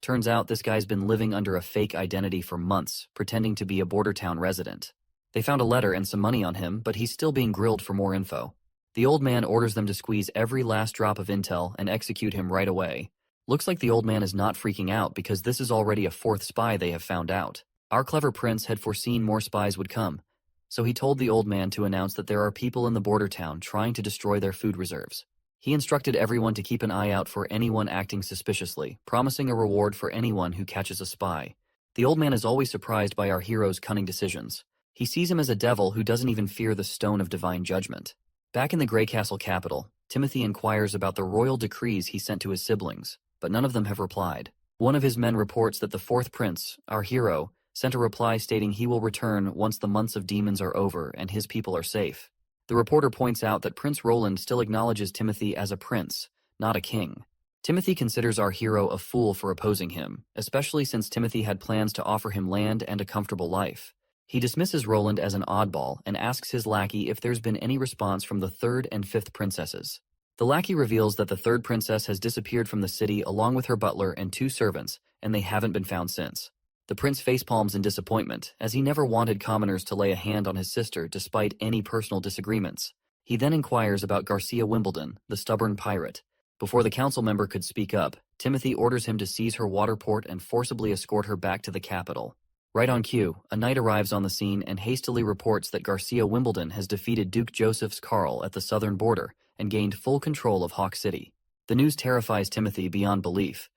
Turns out this guy's been living under a fake identity for months, pretending to be a border town resident. They found a letter and some money on him, but he's still being grilled for more info. The old man orders them to squeeze every last drop of intel and execute him right away. Looks like the old man is not freaking out because this is already a 4th spy they have found out. Our clever prince had foreseen more spies would come, so he told the old man to announce that there are people in the border town trying to destroy their food reserves. He instructed everyone to keep an eye out for anyone acting suspiciously, promising a reward for anyone who catches a spy. The old man is always surprised by our hero's cunning decisions. He sees him as a devil who doesn't even fear the stone of divine judgment. Back in the Grey Castle capital, Timothy inquires about the royal decrees he sent to his siblings, but none of them have replied. One of his men reports that the 4th prince, our hero, sent a reply stating he will return once the months of demons are over and his people are safe. The reporter points out that Prince Roland still acknowledges Timothy as a prince, not a king. Timothy considers our hero a fool for opposing him, especially since Timothy had plans to offer him land and a comfortable life. He dismisses Roland as an oddball and asks his lackey if there's been any response from the 3rd and 5th princesses. The lackey reveals that the 3rd princess has disappeared from the city along with her butler and 2 servants, and they haven't been found since. The prince facepalms in disappointment, as he never wanted commoners to lay a hand on his sister despite any personal disagreements. He then inquires about Garcia Wimbledon, the stubborn pirate. Before the council member could speak up, Timothy orders him to seize her water port and forcibly escort her back to the capital. Right on cue, a knight arrives on the scene and hastily reports that Garcia Wimbledon has defeated Duke Joseph's Carl at the southern border and gained full control of Hawk City. The news terrifies Timothy beyond belief,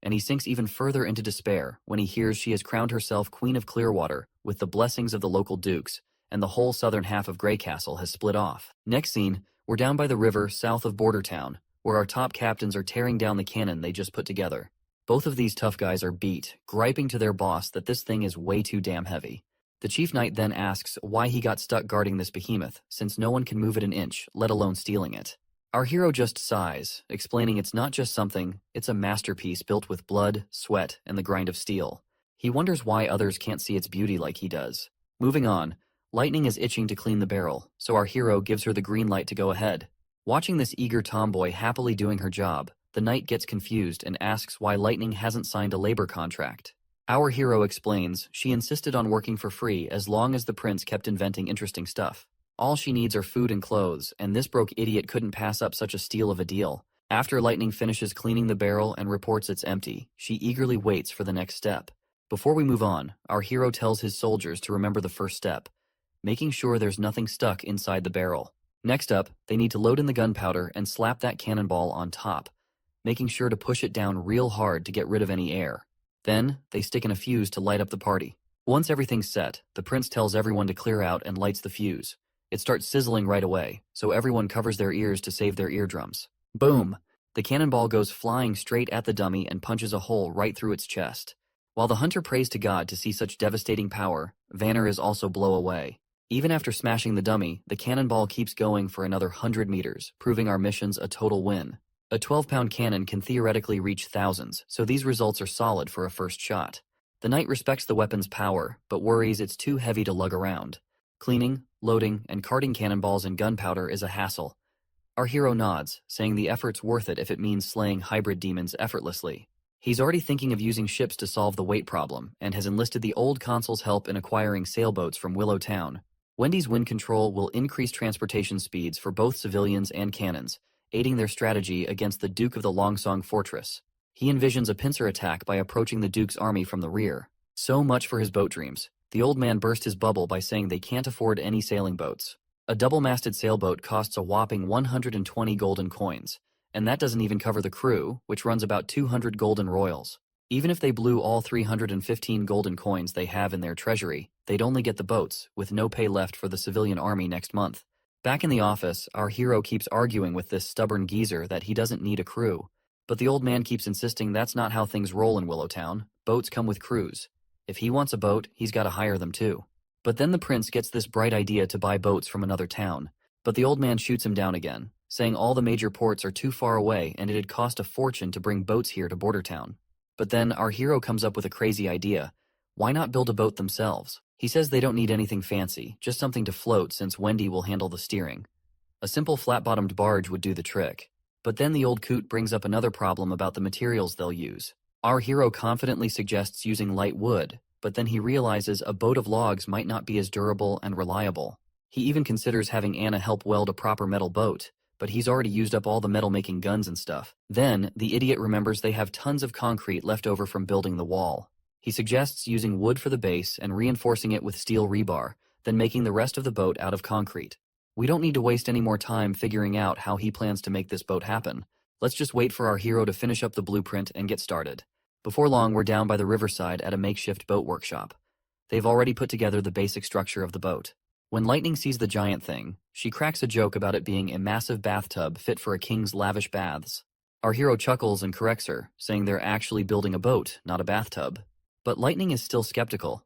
and he sinks even further into despair when he hears she has crowned herself Queen of Clearwater with the blessings of the local dukes, and the whole southern half of Grey Castle has split off. Next scene, we're down by the river south of Border Town, where our top captains are tearing down the cannon they just put together. Both of these tough guys are beat, griping to their boss that this thing is way too damn heavy. The chief knight then asks why he got stuck guarding this behemoth, since no one can move it an inch, let alone stealing it. Our hero just sighs, explaining it's not just something, it's a masterpiece built with blood, sweat, and the grind of steel. He wonders why others can't see its beauty like he does. Moving on, Lightning is itching to clean the barrel, so our hero gives her the green light to go ahead. Watching this eager tomboy happily doing her job, the knight gets confused and asks why Lightning hasn't signed a labor contract. Our hero explains she insisted on working for free as long as the prince kept inventing interesting stuff. All she needs are food and clothes, and this broke idiot couldn't pass up such a steal of a deal. After Lightning finishes cleaning the barrel and reports it's empty, she eagerly waits for the next step. Before we move on, our hero tells his soldiers to remember the first step, making sure there's nothing stuck inside the barrel. Next up, they need to load in the gunpowder and slap that cannonball on top, making sure to push it down real hard to get rid of any air. Then, they stick in a fuse to light up the party. Once everything's set, the prince tells everyone to clear out and lights the fuse. It starts sizzling right away, so everyone covers their ears to save their eardrums. Boom! The cannonball goes flying straight at the dummy and punches a hole right through its chest. While the hunter prays to God to see such devastating power, Vanner is also blown away. Even after smashing the dummy, the cannonball keeps going for another 100 meters, proving our mission's a total win. A 12-pound cannon can theoretically reach thousands, so these results are solid for a first shot. The knight respects the weapon's power, but worries it's too heavy to lug around. Cleaning, loading, and carting cannonballs and gunpowder is a hassle. Our hero nods, saying the effort's worth it if it means slaying hybrid demons effortlessly. He's already thinking of using ships to solve the weight problem, and has enlisted the old consul's help in acquiring sailboats from Willow Town. Wendy's wind control will increase transportation speeds for both civilians and cannons, aiding their strategy against the Duke of the Longsong Fortress. He envisions a pincer attack by approaching the Duke's army from the rear. So much for his boat dreams. The old man burst his bubble by saying they can't afford any sailing boats. A double-masted sailboat costs a whopping 120 golden coins, and that doesn't even cover the crew, which runs about 200 golden royals. Even if they blew all 315 golden coins they have in their treasury, they'd only get the boats, with no pay left for the civilian army next month. Back in the office, our hero keeps arguing with this stubborn geezer that he doesn't need a crew. But the old man keeps insisting that's not how things roll in Willowtown. Boats come with crews. If he wants a boat, he's got to hire them too. But then the prince gets this bright idea to buy boats from another town. But the old man shoots him down again, saying all the major ports are too far away and it'd cost a fortune to bring boats here to Border Town. But then our hero comes up with a crazy idea. Why not build a boat themselves? He says they don't need anything fancy, just something to float since Wendy will handle the steering. A simple flat-bottomed barge would do the trick. But then the old coot brings up another problem about the materials they'll use. Our hero confidently suggests using light wood, but then he realizes a boat of logs might not be as durable and reliable. He even considers having Anna help weld a proper metal boat, but he's already used up all the metal-making guns and stuff. Then, the idiot remembers they have tons of concrete left over from building the wall. He suggests using wood for the base and reinforcing it with steel rebar, then making the rest of the boat out of concrete. We don't need to waste any more time figuring out how he plans to make this boat happen. Let's just wait for our hero to finish up the blueprint and get started. Before long, we're down by the riverside at a makeshift boat workshop. They've already put together the basic structure of the boat. When Lightning sees the giant thing, she cracks a joke about it being a massive bathtub fit for a king's lavish baths. Our hero chuckles and corrects her, saying they're actually building a boat, not a bathtub. But Lightning is still skeptical.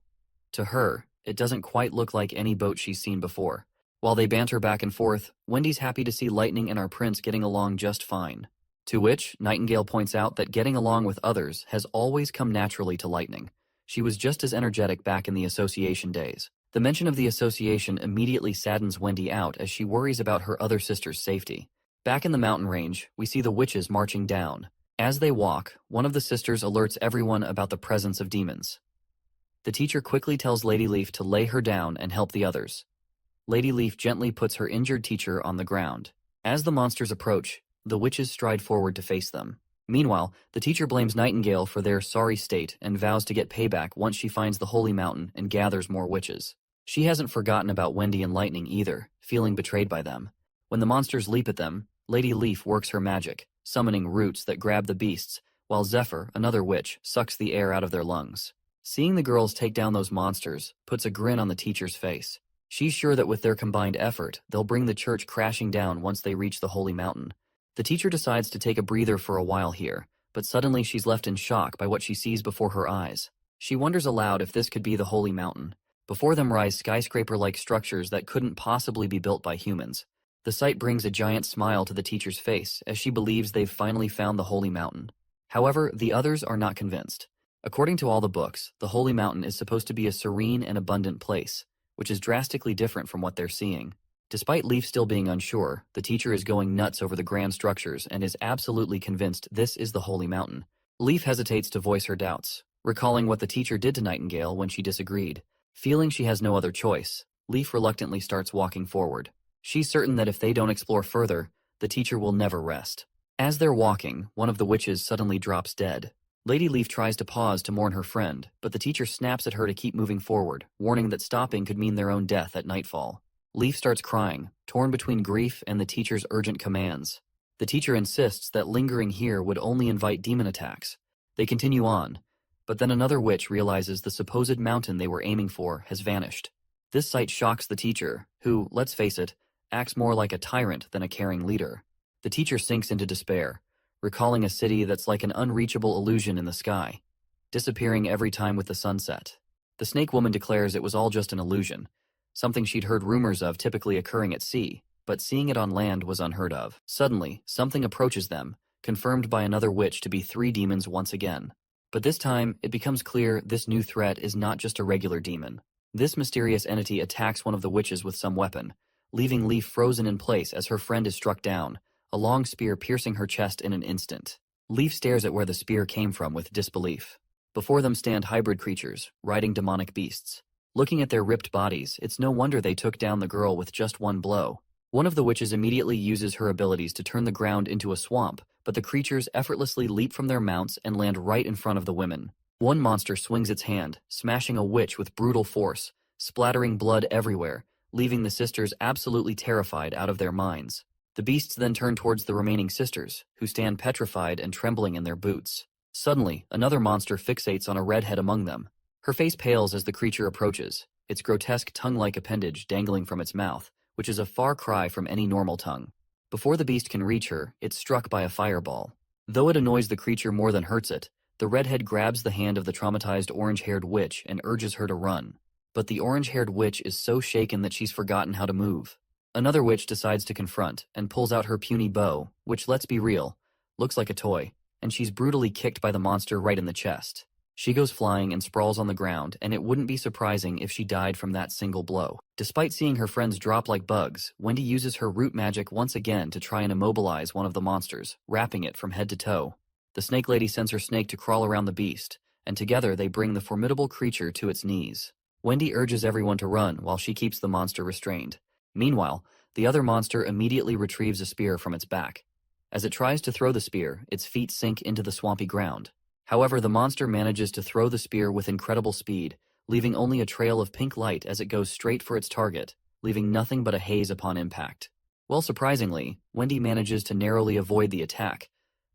To her, it doesn't quite look like any boat she's seen before. While they banter back and forth, Wendy's happy to see Lightning and our prince getting along just fine. To which, Nightingale points out that getting along with others has always come naturally to Lightning. She was just as energetic back in the association days. The mention of the association immediately saddens Wendy out as she worries about her other sister's safety. Back in the mountain range, we see the witches marching down. As they walk, one of the sisters alerts everyone about the presence of demons. The teacher quickly tells Lady Leaf to lay her down and help the others. Lady Leaf gently puts her injured teacher on the ground. As the monsters approach, the witches stride forward to face them. Meanwhile, the teacher blames Nightingale for their sorry state and vows to get payback once she finds the holy mountain and gathers more witches. She hasn't forgotten about Wendy and Lightning either, feeling betrayed by them. When the monsters leap at them, Lady Leaf works her magic, summoning roots that grab the beasts, while Zephyr, another witch, sucks the air out of their lungs. Seeing the girls take down those monsters puts a grin on the teacher's face. She's sure that with their combined effort, they'll bring the church crashing down once they reach the holy mountain. The teacher decides to take a breather for a while here, but suddenly she's left in shock by what she sees before her eyes. She wonders aloud if this could be the holy mountain. Before them rise skyscraper-like structures that couldn't possibly be built by humans. The sight brings a giant smile to the teacher's face as she believes they've finally found the holy mountain. However, the others are not convinced. According to all the books, the holy mountain is supposed to be a serene and abundant place, which is drastically different from what they're seeing. Despite Leaf still being unsure, the teacher is going nuts over the grand structures and is absolutely convinced this is the holy mountain. Leaf hesitates to voice her doubts, recalling what the teacher did to Nightingale when she disagreed. Feeling she has no other choice, Leaf reluctantly starts walking forward. She's certain that if they don't explore further, the teacher will never rest. As they're walking, one of the witches suddenly drops dead. Lady Leaf tries to pause to mourn her friend, but the teacher snaps at her to keep moving forward, warning that stopping could mean their own death at nightfall. Leaf starts crying, torn between grief and the teacher's urgent commands. The teacher insists that lingering here would only invite demon attacks. They continue on, but then another witch realizes the supposed mountain they were aiming for has vanished. This sight shocks the teacher, who, let's face it, acts more like a tyrant than a caring leader. The teacher sinks into despair, recalling a city that's like an unreachable illusion in the sky, disappearing every time with the sunset. The snake woman declares it was all just an illusion, something she'd heard rumors of typically occurring at sea, but seeing it on land was unheard of. Suddenly, something approaches them, confirmed by another witch to be 3 demons once again. But this time, it becomes clear this new threat is not just a regular demon. This mysterious entity attacks one of the witches with some weapon, leaving Leaf frozen in place as her friend is struck down, a long spear piercing her chest in an instant. Leaf stares at where the spear came from with disbelief. Before them stand hybrid creatures, riding demonic beasts. Looking at their ripped bodies, it's no wonder they took down the girl with just one blow. One of the witches immediately uses her abilities to turn the ground into a swamp, but the creatures effortlessly leap from their mounts and land right in front of the women. One monster swings its hand, smashing a witch with brutal force, splattering blood everywhere, leaving the sisters absolutely terrified out of their minds. The beasts then turn towards the remaining sisters, who stand petrified and trembling in their boots. Suddenly, another monster fixates on a redhead among them. Her face pales as the creature approaches, its grotesque tongue-like appendage dangling from its mouth, which is a far cry from any normal tongue. Before the beast can reach her, it's struck by a fireball. Though it annoys the creature more than hurts it, the redhead grabs the hand of the traumatized orange-haired witch and urges her to run. But the orange-haired witch is so shaken that she's forgotten how to move. Another witch decides to confront and pulls out her puny bow, which, let's be real, looks like a toy, and she's brutally kicked by the monster right in the chest. She goes flying and sprawls on the ground, and it wouldn't be surprising if she died from that single blow. Despite seeing her friends drop like bugs, Wendy uses her root magic once again to try and immobilize one of the monsters, wrapping it from head to toe. The snake lady sends her snake to crawl around the beast, and together they bring the formidable creature to its knees. Wendy urges everyone to run while she keeps the monster restrained. Meanwhile, the other monster immediately retrieves a spear from its back. As it tries to throw the spear, its feet sink into the swampy ground. However, the monster manages to throw the spear with incredible speed, leaving only a trail of pink light as it goes straight for its target, leaving nothing but a haze upon impact. Well, surprisingly, Wendy manages to narrowly avoid the attack,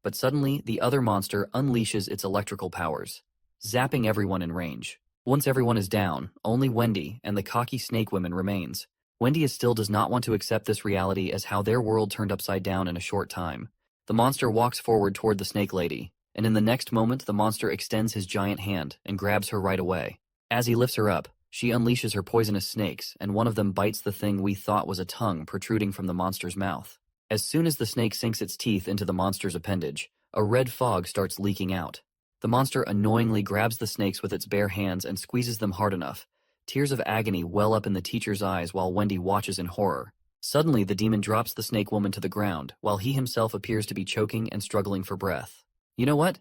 but suddenly the other monster unleashes its electrical powers, zapping everyone in range. Once everyone is down, only Wendy and the cocky snake woman remains. Wendy still does not want to accept this reality as how their world turned upside down in a short time. The monster walks forward toward the snake lady, and in the next moment the monster extends his giant hand and grabs her right away. As he lifts her up, she unleashes her poisonous snakes, and one of them bites the thing we thought was a tongue protruding from the monster's mouth. As soon as the snake sinks its teeth into the monster's appendage, a red fog starts leaking out. The monster annoyingly grabs the snakes with its bare hands and squeezes them hard enough. Tears of agony well up in the teacher's eyes while Wendy watches in horror. Suddenly, the demon drops the snake woman to the ground, while he himself appears to be choking and struggling for breath. You know what?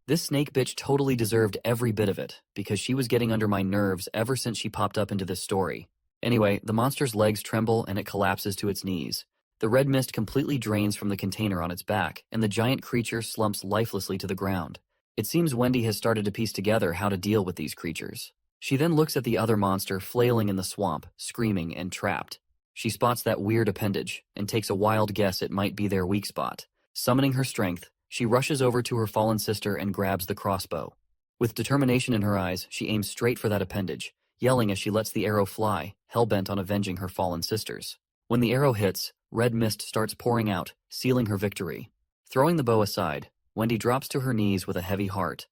This snake bitch totally deserved every bit of it, because she was getting under my nerves ever since she popped up into this story. Anyway, the monster's legs tremble and it collapses to its knees. The red mist completely drains from the container on its back, and the giant creature slumps lifelessly to the ground. It seems Wendy has started to piece together how to deal with these creatures. She then looks at the other monster flailing in the swamp, screaming and trapped. She spots that weird appendage and takes a wild guess it might be their weak spot. Summoning her strength, she rushes over to her fallen sister and grabs the crossbow. With determination in her eyes, she aims straight for that appendage, yelling as she lets the arrow fly, hell-bent on avenging her fallen sisters. When the arrow hits, red mist starts pouring out, sealing her victory. Throwing the bow aside, Wendy drops to her knees with a heavy heart.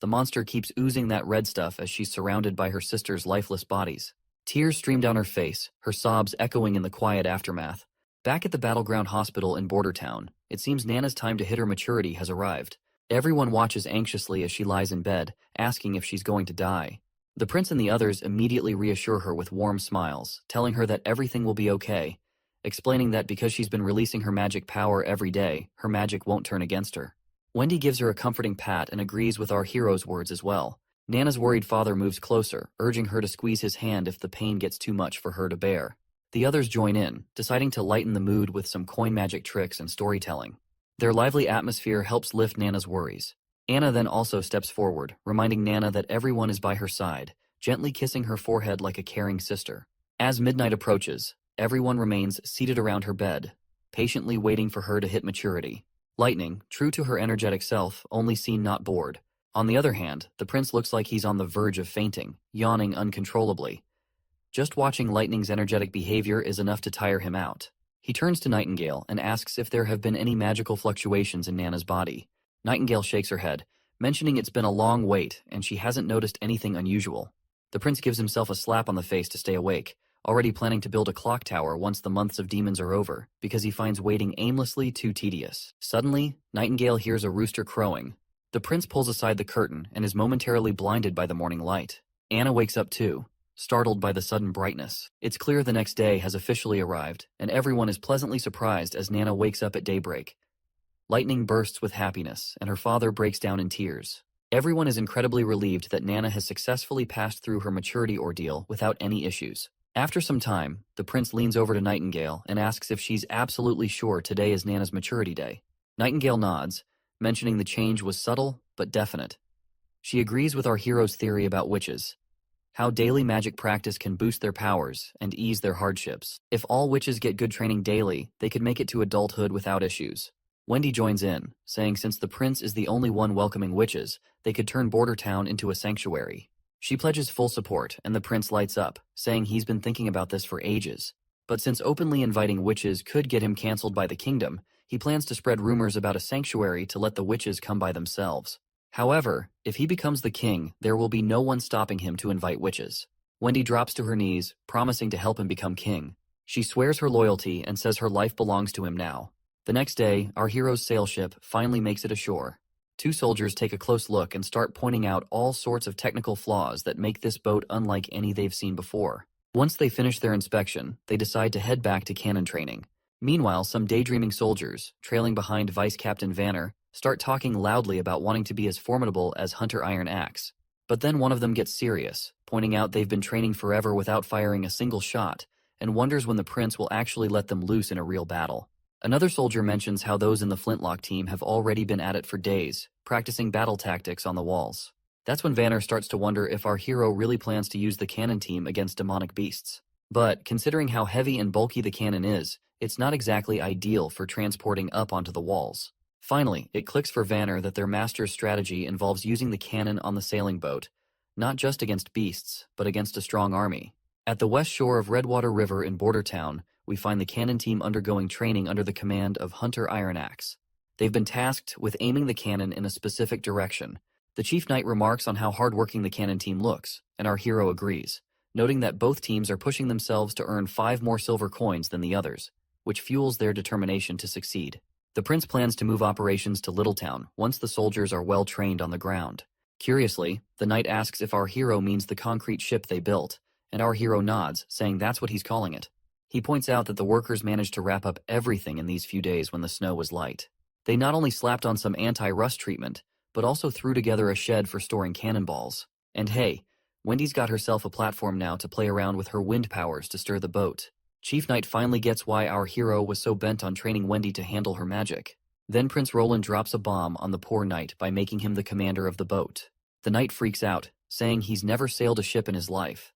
The monster keeps oozing that red stuff as she's surrounded by her sisters' lifeless bodies. Tears stream down her face, her sobs echoing in the quiet aftermath. Back at the Battleground Hospital in Bordertown, it seems Nana's time to hit her maturity has arrived. Everyone watches anxiously as she lies in bed, asking if she's going to die. The prince and the others immediately reassure her with warm smiles, telling her that everything will be okay, explaining that because she's been releasing her magic power every day, her magic won't turn against her. Wendy gives her a comforting pat and agrees with our hero's words as well. Nana's worried father moves closer, urging her to squeeze his hand if the pain gets too much for her to bear. The others join in, deciding to lighten the mood with some coin magic tricks and storytelling. Their lively atmosphere helps lift Nana's worries. Anna then also steps forward, reminding Nana that everyone is by her side, gently kissing her forehead like a caring sister. As midnight approaches, everyone remains seated around her bed, patiently waiting for her to hit maturity. Lightning, true to her energetic self, only seen not bored. On the other hand, the prince looks like he's on the verge of fainting, yawning uncontrollably. Just watching Lightning's energetic behavior is enough to tire him out. He turns to Nightingale and asks if there have been any magical fluctuations in Nana's body. Nightingale shakes her head, mentioning it's been a long wait and she hasn't noticed anything unusual. The prince gives himself a slap on the face to stay awake, already planning to build a clock tower once the months of demons are over, because he finds waiting aimlessly too tedious. Suddenly, Nightingale hears a rooster crowing. The prince pulls aside the curtain and is momentarily blinded by the morning light. Anna wakes up too, startled by the sudden brightness. It's clear the next day has officially arrived, and everyone is pleasantly surprised as Nana wakes up at daybreak. Lightning bursts with happiness, and her father breaks down in tears. Everyone is incredibly relieved that Nana has successfully passed through her maturity ordeal without any issues. After some time, the prince leans over to Nightingale and asks if she's absolutely sure today is Nana's maturity day. Nightingale nods, mentioning the change was subtle but definite. She agrees with our hero's theory about witches, how daily magic practice can boost their powers and ease their hardships. If all witches get good training daily, they could make it to adulthood without issues. Wendy joins in, saying since the prince is the only one welcoming witches, they could turn Border Town into a sanctuary. She pledges full support, and the prince lights up, saying he's been thinking about this for ages. But since openly inviting witches could get him cancelled by the kingdom, he plans to spread rumors about a sanctuary to let the witches come by themselves. However, if he becomes the king, there will be no one stopping him to invite witches. Wendy drops to her knees, promising to help him become king. She swears her loyalty and says her life belongs to him now. The next day, our hero's sail ship finally makes it ashore. Two soldiers take a close look and start pointing out all sorts of technical flaws that make this boat unlike any they've seen before. Once they finish their inspection, they decide to head back to cannon training. Meanwhile, some daydreaming soldiers, trailing behind Vice Captain Vanner, start talking loudly about wanting to be as formidable as Hunter Iron Axe. But then one of them gets serious, pointing out they've been training forever without firing a single shot, and wonders when the prince will actually let them loose in a real battle. Another soldier mentions how those in the Flintlock team have already been at it for days, practicing battle tactics on the walls. That's when Vanner starts to wonder if our hero really plans to use the cannon team against demonic beasts. But, considering how heavy and bulky the cannon is, it's not exactly ideal for transporting up onto the walls. Finally, it clicks for Vanner that their master's strategy involves using the cannon on the sailing boat, not just against beasts, but against a strong army. At the west shore of Redwater River in Border Town, we find the cannon team undergoing training under the command of Hunter Iron Axe. They've been tasked with aiming the cannon in a specific direction. The chief knight remarks on how hardworking the cannon team looks, and our hero agrees, noting that both teams are pushing themselves to earn 5 more silver coins than the others, which fuels their determination to succeed. The prince plans to move operations to Littletown once the soldiers are well trained on the ground. Curiously, the knight asks if our hero means the concrete ship they built, and our hero nods, saying that's what he's calling it. He points out that the workers managed to wrap up everything in these few days when the snow was light. They not only slapped on some anti-rust treatment, but also threw together a shed for storing cannonballs. And hey, Wendy's got herself a platform now to play around with her wind powers to stir the boat. Chief Knight finally gets why our hero was so bent on training Wendy to handle her magic. Then Prince Roland drops a bomb on the poor knight by making him the commander of the boat. The knight freaks out, saying he's never sailed a ship in his life.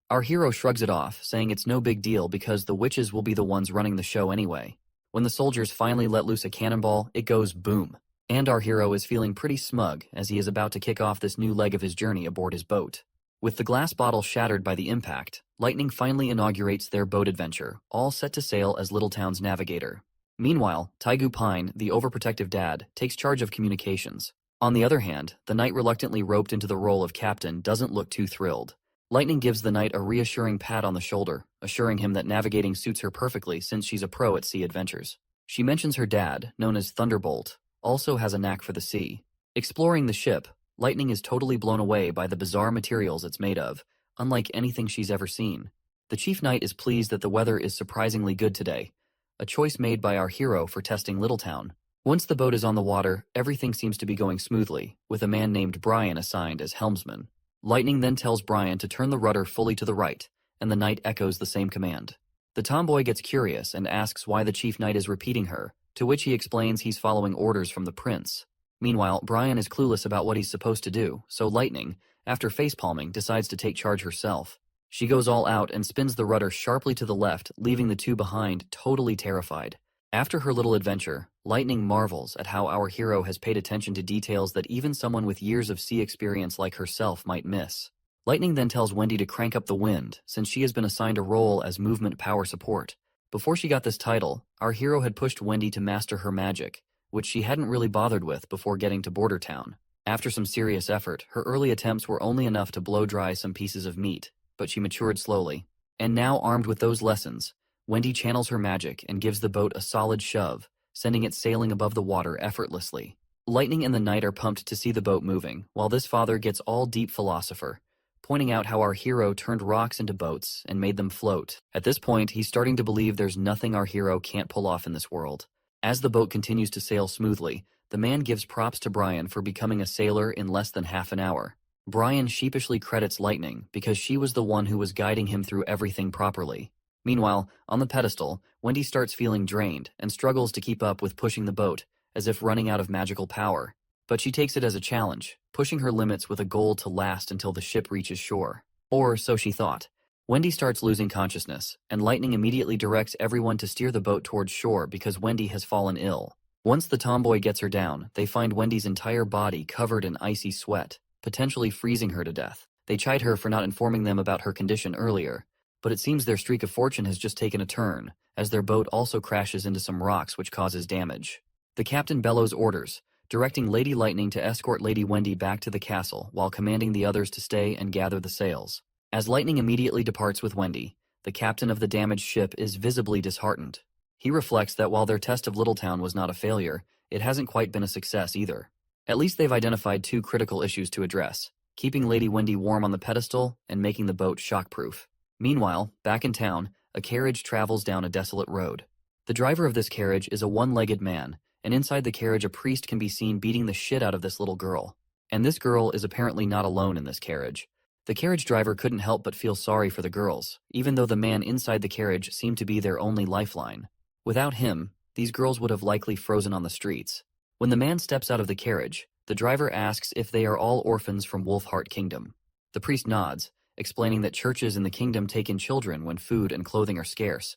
Our hero shrugs it off, saying it's no big deal because the witches will be the ones running the show anyway. When the soldiers finally let loose a cannonball, it goes boom. And our hero is feeling pretty smug as he is about to kick off this new leg of his journey aboard his boat. With the glass bottle shattered by the impact, Lightning finally inaugurates their boat adventure, all set to sail as Littletown's navigator. Meanwhile, Taigu Pine, the overprotective dad, takes charge of communications. On the other hand, the knight reluctantly roped into the role of captain doesn't look too thrilled. Lightning gives the knight a reassuring pat on the shoulder, assuring him that navigating suits her perfectly since she's a pro at sea adventures. She mentions her dad, known as Thunderbolt, also has a knack for the sea. Exploring the ship, Lightning is totally blown away by the bizarre materials it's made of, unlike anything she's ever seen. The chief knight is pleased that the weather is surprisingly good today, a choice made by our hero for testing Littletown. Once the boat is on the water, everything seems to be going smoothly, with a man named Brian assigned as helmsman. Lightning then tells Brian to turn the rudder fully to the right, and the knight echoes the same command. The tomboy gets curious and asks why the chief knight is repeating her, to which he explains he's following orders from the prince. Meanwhile, Brian is clueless about what he's supposed to do, so Lightning, after facepalming, decides to take charge herself. She goes all out and spins the rudder sharply to the left, leaving the two behind totally terrified. After her little adventure, Lightning marvels at how our hero has paid attention to details that even someone with years of sea experience like herself might miss. Lightning then tells Wendy to crank up the wind, since she has been assigned a role as movement power support. Before she got this title, our hero had pushed Wendy to master her magic, which she hadn't really bothered with before getting to Border Town. After some serious effort, her early attempts were only enough to blow dry some pieces of meat, but she matured slowly. And now, armed with those lessons, Wendy channels her magic and gives the boat a solid shove, sending it sailing above the water effortlessly. Lightning and the knight are pumped to see the boat moving, while this father gets all deep philosopher, pointing out how our hero turned rocks into boats and made them float. At this point, he's starting to believe there's nothing our hero can't pull off in this world. As the boat continues to sail smoothly, the man gives props to Brian for becoming a sailor in less than half an hour. Brian sheepishly credits Lightning because she was the one who was guiding him through everything properly. Meanwhile, on the pedestal, Wendy starts feeling drained and struggles to keep up with pushing the boat, as if running out of magical power. But she takes it as a challenge, pushing her limits with a goal to last until the ship reaches shore. Or so she thought. Wendy starts losing consciousness, and Lightning immediately directs everyone to steer the boat towards shore because Wendy has fallen ill. Once the tomboy gets her down, they find Wendy's entire body covered in icy sweat, potentially freezing her to death. They chide her for not informing them about her condition earlier, but it seems their streak of fortune has just taken a turn, as their boat also crashes into some rocks which causes damage. The captain bellows orders, directing Lady Lightning to escort Lady Wendy back to the castle while commanding the others to stay and gather the sails. As Lightning immediately departs with Wendy, the captain of the damaged ship is visibly disheartened. He reflects that while their test of Littletown was not a failure, it hasn't quite been a success either. At least they've identified two critical issues to address: keeping Lady Wendy warm on the pedestal and making the boat shockproof. Meanwhile, back in town, a carriage travels down a desolate road. The driver of this carriage is a one-legged man, and inside the carriage a priest can be seen beating the shit out of this little girl. And this girl is apparently not alone in this carriage. The carriage driver couldn't help but feel sorry for the girls, even though the man inside the carriage seemed to be their only lifeline. Without him, these girls would have likely frozen on the streets. When the man steps out of the carriage, the driver asks if they are all orphans from Wolfheart Kingdom. The priest nods, explaining that churches in the kingdom take in children when food and clothing are scarce.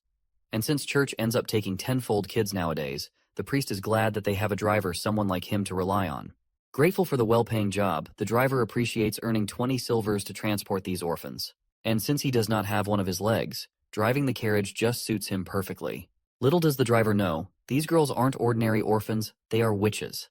And since church ends up taking tenfold kids nowadays, the priest is glad that they have a driver someone like him to rely on. Grateful for the well-paying job, the driver appreciates earning 20 silvers to transport these orphans. And since he does not have one of his legs, driving the carriage just suits him perfectly. Little does the driver know, these girls aren't ordinary orphans, they are witches.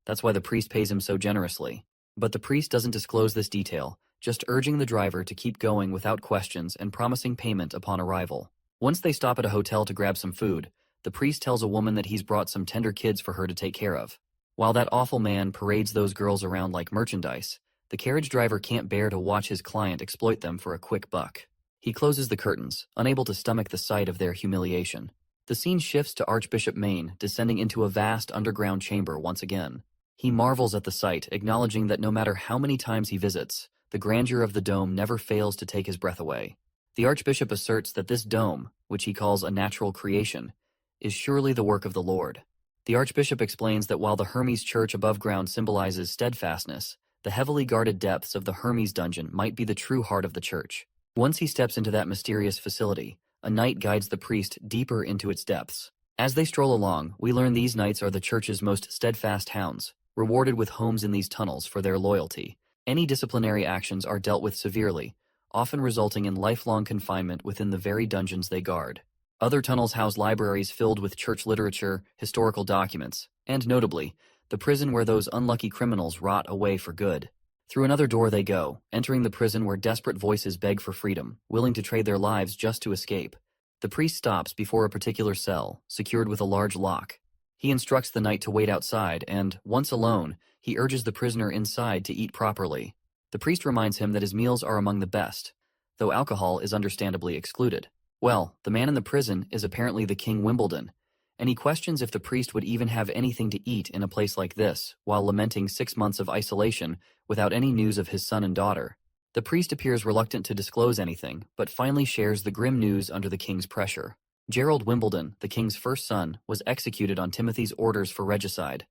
That's why the priest pays him so generously. But the priest doesn't disclose this detail, just urging the driver to keep going without questions and promising payment upon arrival. Once they stop at a hotel to grab some food, the priest tells a woman that he's brought some tender kids for her to take care of. While that awful man parades those girls around like merchandise, the carriage driver can't bear to watch his client exploit them for a quick buck. He closes the curtains, unable to stomach the sight of their humiliation. The scene shifts to Archbishop Maine descending into a vast underground chamber once again. He marvels at the sight, acknowledging that no matter how many times he visits, the grandeur of the dome never fails to take his breath away. The Archbishop asserts that this dome, which he calls a natural creation, is surely the work of the Lord. The Archbishop explains that while the Hermes Church above ground symbolizes steadfastness, the heavily guarded depths of the Hermes dungeon might be the true heart of the church. Once he steps into that mysterious facility, a knight guides the priest deeper into its depths. As they stroll along, we learn these knights are the church's most steadfast hounds, rewarded with homes in these tunnels for their loyalty. Any disciplinary actions are dealt with severely, often resulting in lifelong confinement within the very dungeons they guard. Other tunnels house libraries filled with church literature, historical documents, and notably, the prison where those unlucky criminals rot away for good. Through another door they go, entering the prison where desperate voices beg for freedom, willing to trade their lives just to escape. The priest stops before a particular cell, secured with a large lock. He instructs the knight to wait outside and, once alone, he urges the prisoner inside to eat properly. The priest reminds him that his meals are among the best, though alcohol is understandably excluded. Well, the man in the prison is apparently the King Wimbledon, and he questions if the priest would even have anything to eat in a place like this, while lamenting 6 months of isolation without any news of his son and daughter. The priest appears reluctant to disclose anything, but finally shares the grim news under the king's pressure. Gerald Wimbledon, the king's first son, was executed on Timothy's orders for regicide.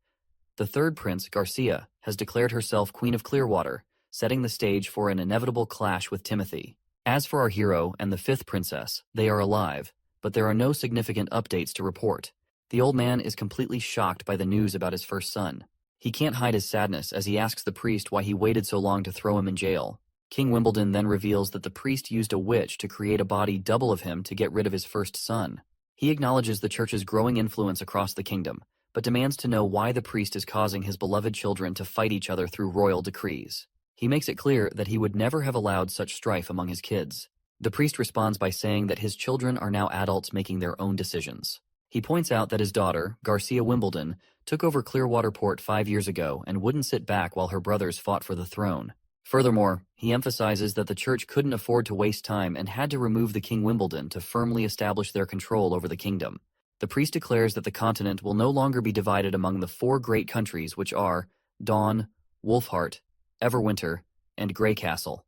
The third prince, Garcia, has declared herself Queen of Clearwater, setting the stage for an inevitable clash with Timothy. As for our hero and the fifth princess, they are alive, but there are no significant updates to report. The old man is completely shocked by the news about his first son. He can't hide his sadness as he asks the priest why he waited so long to throw him in jail. King Wimbledon then reveals that the priest used a witch to create a body double of him to get rid of his first son. He acknowledges the church's growing influence across the kingdom, but demands to know why the priest is causing his beloved children to fight each other through royal decrees. He makes it clear that he would never have allowed such strife among his kids. The priest responds by saying that his children are now adults making their own decisions. He points out that his daughter, Garcia Wimbledon, took over Clearwater Port 5 years ago and wouldn't sit back while her brothers fought for the throne. Furthermore, he emphasizes that the church couldn't afford to waste time and had to remove the King Wimbledon to firmly establish their control over the kingdom. The priest declares that the continent will no longer be divided among the 4 great countries which are Dawn, Wolfheart, Everwinter, and Greycastle.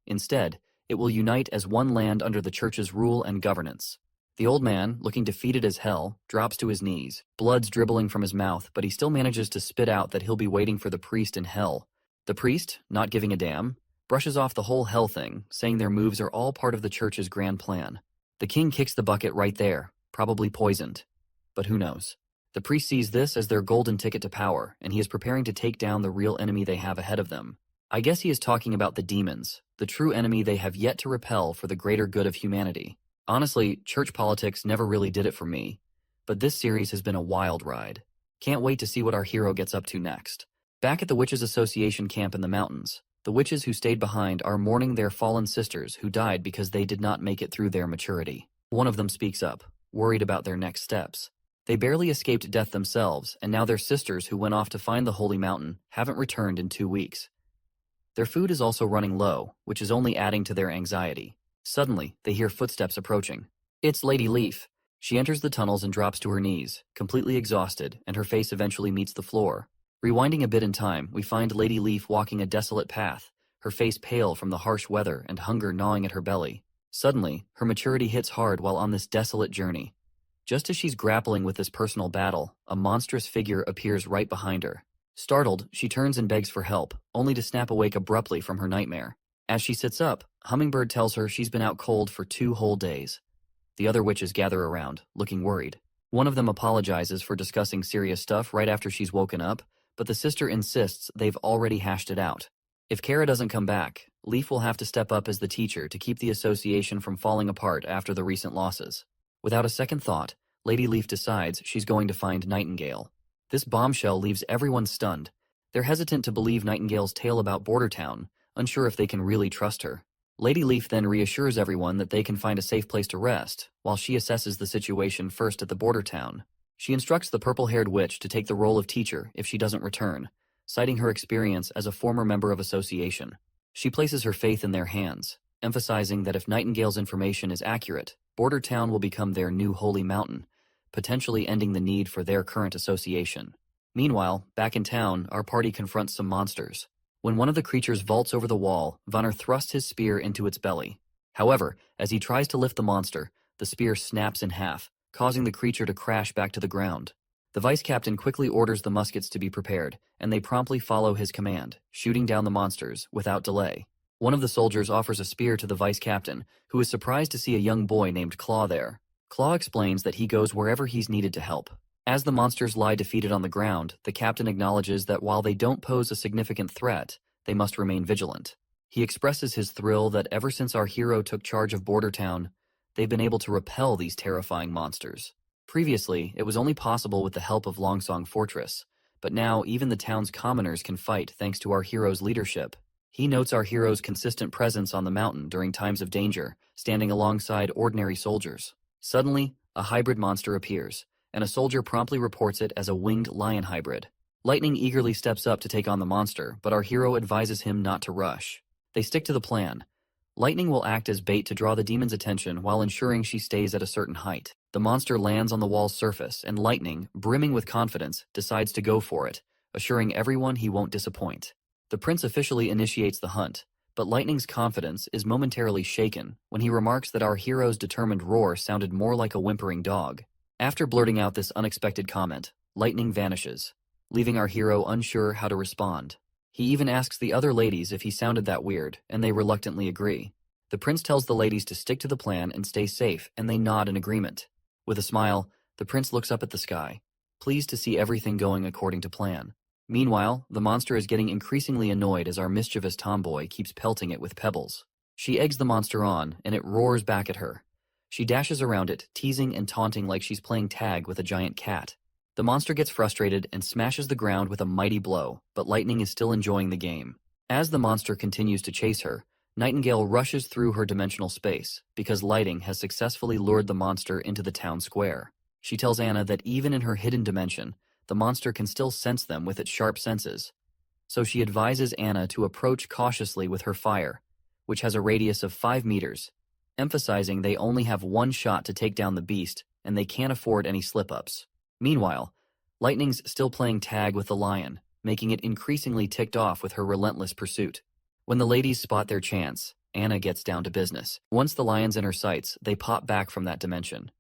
Instead, it will unite as one land under the church's rule and governance. The old man, looking defeated as hell, drops to his knees. Blood's dribbling from his mouth, but he still manages to spit out that he'll be waiting for the priest in hell. The priest, not giving a damn, brushes off the whole hell thing, saying their moves are all part of the church's grand plan. The king kicks the bucket right there, probably poisoned. But who knows? The priest sees this as their golden ticket to power, and he is preparing to take down the real enemy they have ahead of them. I guess he is talking about the demons, the true enemy they have yet to repel for the greater good of humanity. Honestly, church politics never really did it for me, but this series has been a wild ride. Can't wait to see what our hero gets up to next. Back at the Witches' Association camp in the mountains, the witches who stayed behind are mourning their fallen sisters who died because they did not make it through their maturity. One of them speaks up, worried about their next steps. They barely escaped death themselves, and now their sisters who went off to find the holy mountain haven't returned in 2 weeks. Their food is also running low, which is only adding to their anxiety. Suddenly, they hear footsteps approaching. It's Lady Leaf. She enters the tunnels and drops to her knees, completely exhausted, and her face eventually meets the floor. Rewinding a bit in time, we find Lady Leaf walking a desolate path, her face pale from the harsh weather and hunger gnawing at her belly. Suddenly, her maturity hits hard while on this desolate journey. Just as she's grappling with this personal battle, a monstrous figure appears right behind her. Startled, she turns and begs for help, only to snap awake abruptly from her nightmare. As she sits up, Hummingbird tells her she's been out cold for 2 whole days. The other witches gather around, looking worried. One of them apologizes for discussing serious stuff right after she's woken up, but the sister insists they've already hashed it out. If Kara doesn't come back, Leaf will have to step up as the teacher to keep the association from falling apart after the recent losses. Without a second thought, Lady Leaf decides she's going to find Nightingale. This bombshell leaves everyone stunned. They're hesitant to believe Nightingale's tale about Border Town, unsure if they can really trust her. Lady Leaf then reassures everyone that they can find a safe place to rest, while she assesses the situation first at the border town. She instructs the purple-haired witch to take the role of teacher if she doesn't return, citing her experience as a former member of association. She places her faith in their hands, emphasizing that if Nightingale's information is accurate, Border Town will become their new holy mountain, potentially ending the need for their current association. Meanwhile, back in town, our party confronts some monsters. When one of the creatures vaults over the wall, Vanner thrusts his spear into its belly. However, as he tries to lift the monster, the spear snaps in half, causing the creature to crash back to the ground. The vice captain quickly orders the muskets to be prepared, and they promptly follow his command, shooting down the monsters without delay. One of the soldiers offers a spear to the vice captain, who is surprised to see a young boy named Claw there. Claw explains that he goes wherever he's needed to help. As the monsters lie defeated on the ground, the captain acknowledges that while they don't pose a significant threat, they must remain vigilant. He expresses his thrill that ever since our hero took charge of Border Town, they've been able to repel these terrifying monsters. Previously, it was only possible with the help of Longsong Fortress, but now even the town's commoners can fight thanks to our hero's leadership. He notes our hero's consistent presence on the mountain during times of danger, standing alongside ordinary soldiers. Suddenly, a hybrid monster appears, and a soldier promptly reports it as a winged lion hybrid. Lightning eagerly steps up to take on the monster, but our hero advises him not to rush. They stick to the plan. Lightning will act as bait to draw the demon's attention while ensuring she stays at a certain height. The monster lands on the wall's surface, and Lightning, brimming with confidence, decides to go for it, assuring everyone he won't disappoint. The prince officially initiates the hunt, but Lightning's confidence is momentarily shaken when he remarks that our hero's determined roar sounded more like a whimpering dog. After blurting out this unexpected comment, Lightning vanishes, leaving our hero unsure how to respond. He even asks the other ladies if he sounded that weird, and they reluctantly agree. The prince tells the ladies to stick to the plan and stay safe, and they nod in agreement. With a smile, the prince looks up at the sky, pleased to see everything going according to plan. Meanwhile, the monster is getting increasingly annoyed as our mischievous tomboy keeps pelting it with pebbles. She eggs the monster on, and it roars back at her. She dashes around it, teasing and taunting like she's playing tag with a giant cat. The monster gets frustrated and smashes the ground with a mighty blow, but Lightning is still enjoying the game. As the monster continues to chase her, Nightingale rushes through her dimensional space, because Lightning has successfully lured the monster into the town square. She tells Anna that even in her hidden dimension, the monster can still sense them with its sharp senses. So she advises Anna to approach cautiously with her fire, which has a radius of 5 meters, emphasizing they only have one shot to take down the beast, and they can't afford any slip-ups. Meanwhile, Lightning's still playing tag with the lion, making it increasingly ticked off with her relentless pursuit. When the ladies spot their chance, Anna gets down to business. Once the lion's in her sights, they pop back from that dimension.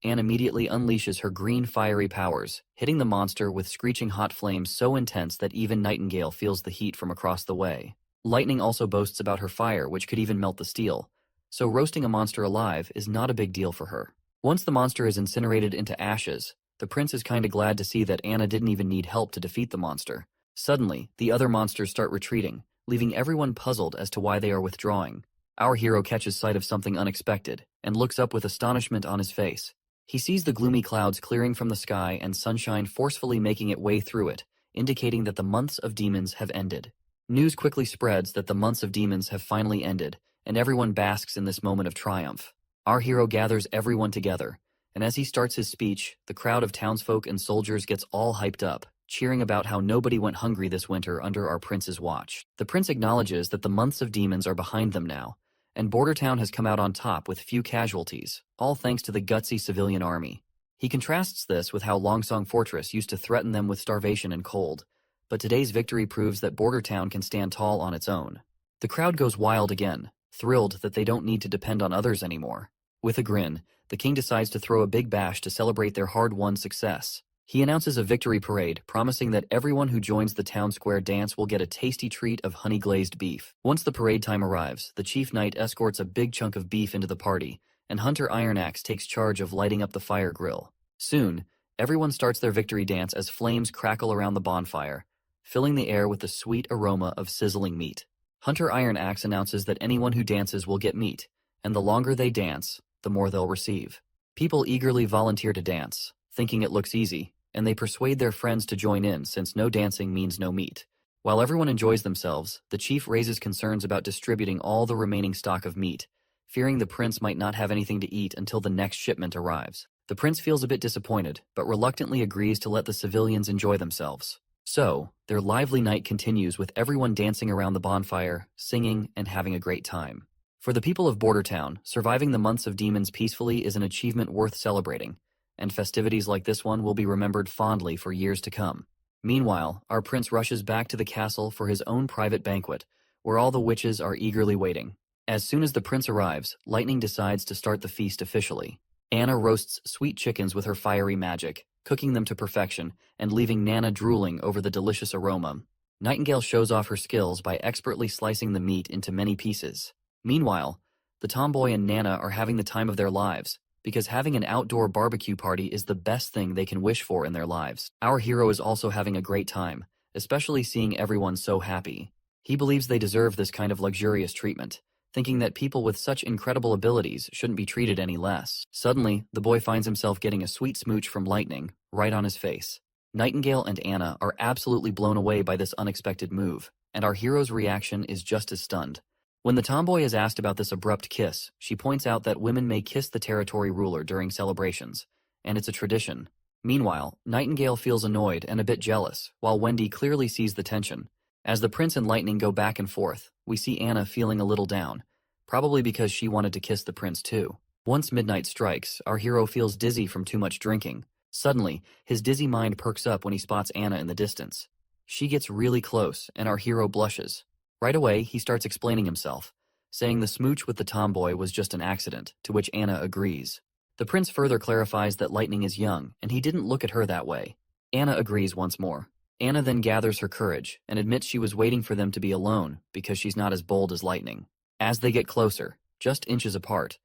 Anne immediately unleashes her green fiery powers, hitting the monster with screeching hot flames so intense that even Nightingale feels the heat from across the way. Lightning also boasts about her fire, which could even melt the steel, so roasting a monster alive is not a big deal for her. Once the monster is incinerated into ashes, the prince is kinda glad to see that Anna didn't even need help to defeat the monster. Suddenly, the other monsters start retreating, leaving everyone puzzled as to why they are withdrawing. Our hero catches sight of something unexpected, and looks up with astonishment on his face. He sees the gloomy clouds clearing from the sky and sunshine forcefully making its way through it, indicating that the months of demons have ended. News quickly spreads that the months of demons have finally ended, and everyone basks in this moment of triumph. Our hero gathers everyone together, and as he starts his speech, the crowd of townsfolk and soldiers gets all hyped up, cheering about how nobody went hungry this winter under our prince's watch. The prince acknowledges that the months of demons are behind them now, and Bordertown has come out on top with few casualties, all thanks to the gutsy civilian army. He contrasts this with how Longsong Fortress used to threaten them with starvation and cold, but today's victory proves that Bordertown can stand tall on its own. The crowd goes wild again, thrilled that they don't need to depend on others anymore. With a grin, the king decides to throw a big bash to celebrate their hard-won success. He announces a victory parade, promising that everyone who joins the town square dance will get a tasty treat of honey-glazed beef. Once the parade time arrives, the chief knight escorts a big chunk of beef into the party, and Hunter Ironaxe takes charge of lighting up the fire grill. Soon, everyone starts their victory dance as flames crackle around the bonfire, filling the air with the sweet aroma of sizzling meat. Hunter Ironaxe announces that anyone who dances will get meat, and the longer they dance, the more they'll receive. People eagerly volunteer to dance, thinking it looks easy, and they persuade their friends to join in since no dancing means no meat. While everyone enjoys themselves, the chief raises concerns about distributing all the remaining stock of meat, fearing the prince might not have anything to eat until the next shipment arrives. The prince feels a bit disappointed, but reluctantly agrees to let the civilians enjoy themselves. So, their lively night continues with everyone dancing around the bonfire, singing, and having a great time. For the people of Bordertown, surviving the months of demons peacefully is an achievement worth celebrating, and festivities like this one will be remembered fondly for years to come. Meanwhile, our prince rushes back to the castle for his own private banquet, where all the witches are eagerly waiting. As soon as the prince arrives, Lightning decides to start the feast officially. Anna roasts sweet chickens with her fiery magic, cooking them to perfection and leaving Nana drooling over the delicious aroma. Nightingale shows off her skills by expertly slicing the meat into many pieces. Meanwhile, the tomboy and Nana are having the time of their lives, because having an outdoor barbecue party is the best thing they can wish for in their lives. Our hero is also having a great time, especially seeing everyone so happy. He believes they deserve this kind of luxurious treatment, thinking that people with such incredible abilities shouldn't be treated any less. Suddenly, the boy finds himself getting a sweet smooch from Lightning, right on his face. Nightingale and Anna are absolutely blown away by this unexpected move, and our hero's reaction is just as stunned. When the tomboy is asked about this abrupt kiss, she points out that women may kiss the territory ruler during celebrations, and it's a tradition. Meanwhile, Nightingale feels annoyed and a bit jealous, while Wendy clearly sees the tension. As the prince and Lightning go back and forth, we see Anna feeling a little down, probably because she wanted to kiss the prince too. Once midnight strikes, our hero feels dizzy from too much drinking. Suddenly, his dizzy mind perks up when he spots Anna in the distance. She gets really close, and our hero blushes. Right away, he starts explaining himself, saying the smooch with the tomboy was just an accident, to which Anna agrees. The prince further clarifies that Lightning is young, and he didn't look at her that way. Anna agrees once more. Anna then gathers her courage, and admits she was waiting for them to be alone, because she's not as bold as Lightning. As they get closer, just inches apart,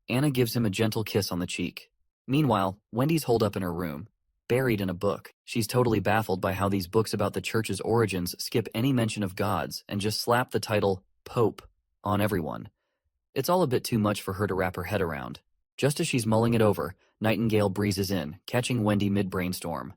Anna gives him a gentle kiss on the cheek. Meanwhile, Wendy's holed up in her room, buried in a book. She's totally baffled by how these books about the church's origins skip any mention of gods and just slap the title Pope on everyone. It's all a bit too much for her to wrap her head around. Just as she's mulling it over, Nightingale breezes in, catching Wendy mid-brainstorm.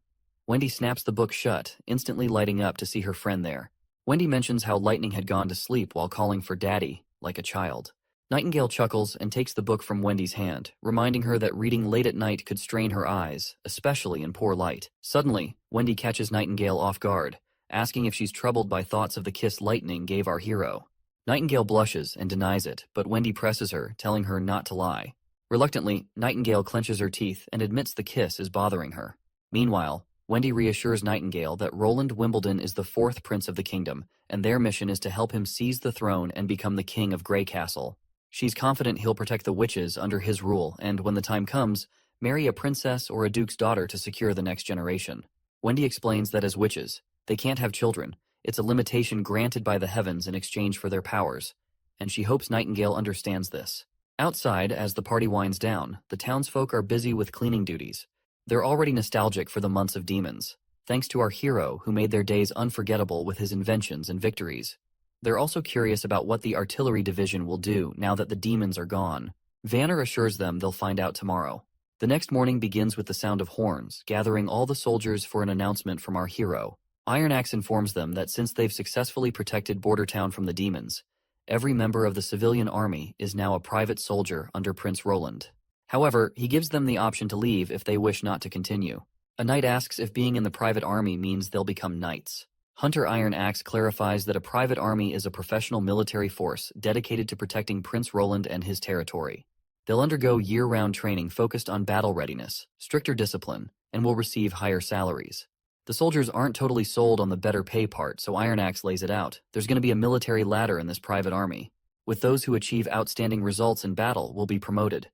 Wendy snaps the book shut, instantly lighting up to see her friend there. Wendy mentions how Lightning had gone to sleep while calling for Daddy, like a child. Nightingale chuckles and takes the book from Wendy's hand, reminding her that reading late at night could strain her eyes, especially in poor light. Suddenly, Wendy catches Nightingale off guard, asking if she's troubled by thoughts of the kiss Lightning gave our hero. Nightingale blushes and denies it, but Wendy presses her, telling her not to lie. Reluctantly, Nightingale clenches her teeth and admits the kiss is bothering her. Meanwhile, Wendy reassures Nightingale that Roland Wimbledon is the fourth prince of the kingdom, and their mission is to help him seize the throne and become the king of Grey Castle. She's confident he'll protect the witches under his rule, and when the time comes, marry a princess or a duke's daughter to secure the next generation. Wendy explains that as witches, they can't have children. It's a limitation granted by the heavens in exchange for their powers, and she hopes Nightingale understands this. Outside, as the party winds down, the townsfolk are busy with cleaning duties. They're already nostalgic for the months of demons, thanks to our hero who made their days unforgettable with his inventions and victories. They're also curious about what the artillery division will do now that the demons are gone. Vanner assures them they'll find out tomorrow. The next morning begins with the sound of horns, gathering all the soldiers for an announcement from our hero. Iron Axe informs them that since they've successfully protected Bordertown from the demons, every member of the civilian army is now a private soldier under Prince Roland. However, he gives them the option to leave if they wish not to continue. A knight asks if being in the private army means they'll become knights. Hunter Iron Axe clarifies that a private army is a professional military force dedicated to protecting Prince Roland and his territory. They'll undergo year-round training focused on battle readiness, stricter discipline, and will receive higher salaries. The soldiers aren't totally sold on the better pay part, so Iron Axe lays it out. There's going to be a military ladder in this private army. With those who achieve outstanding results in battle will be promoted.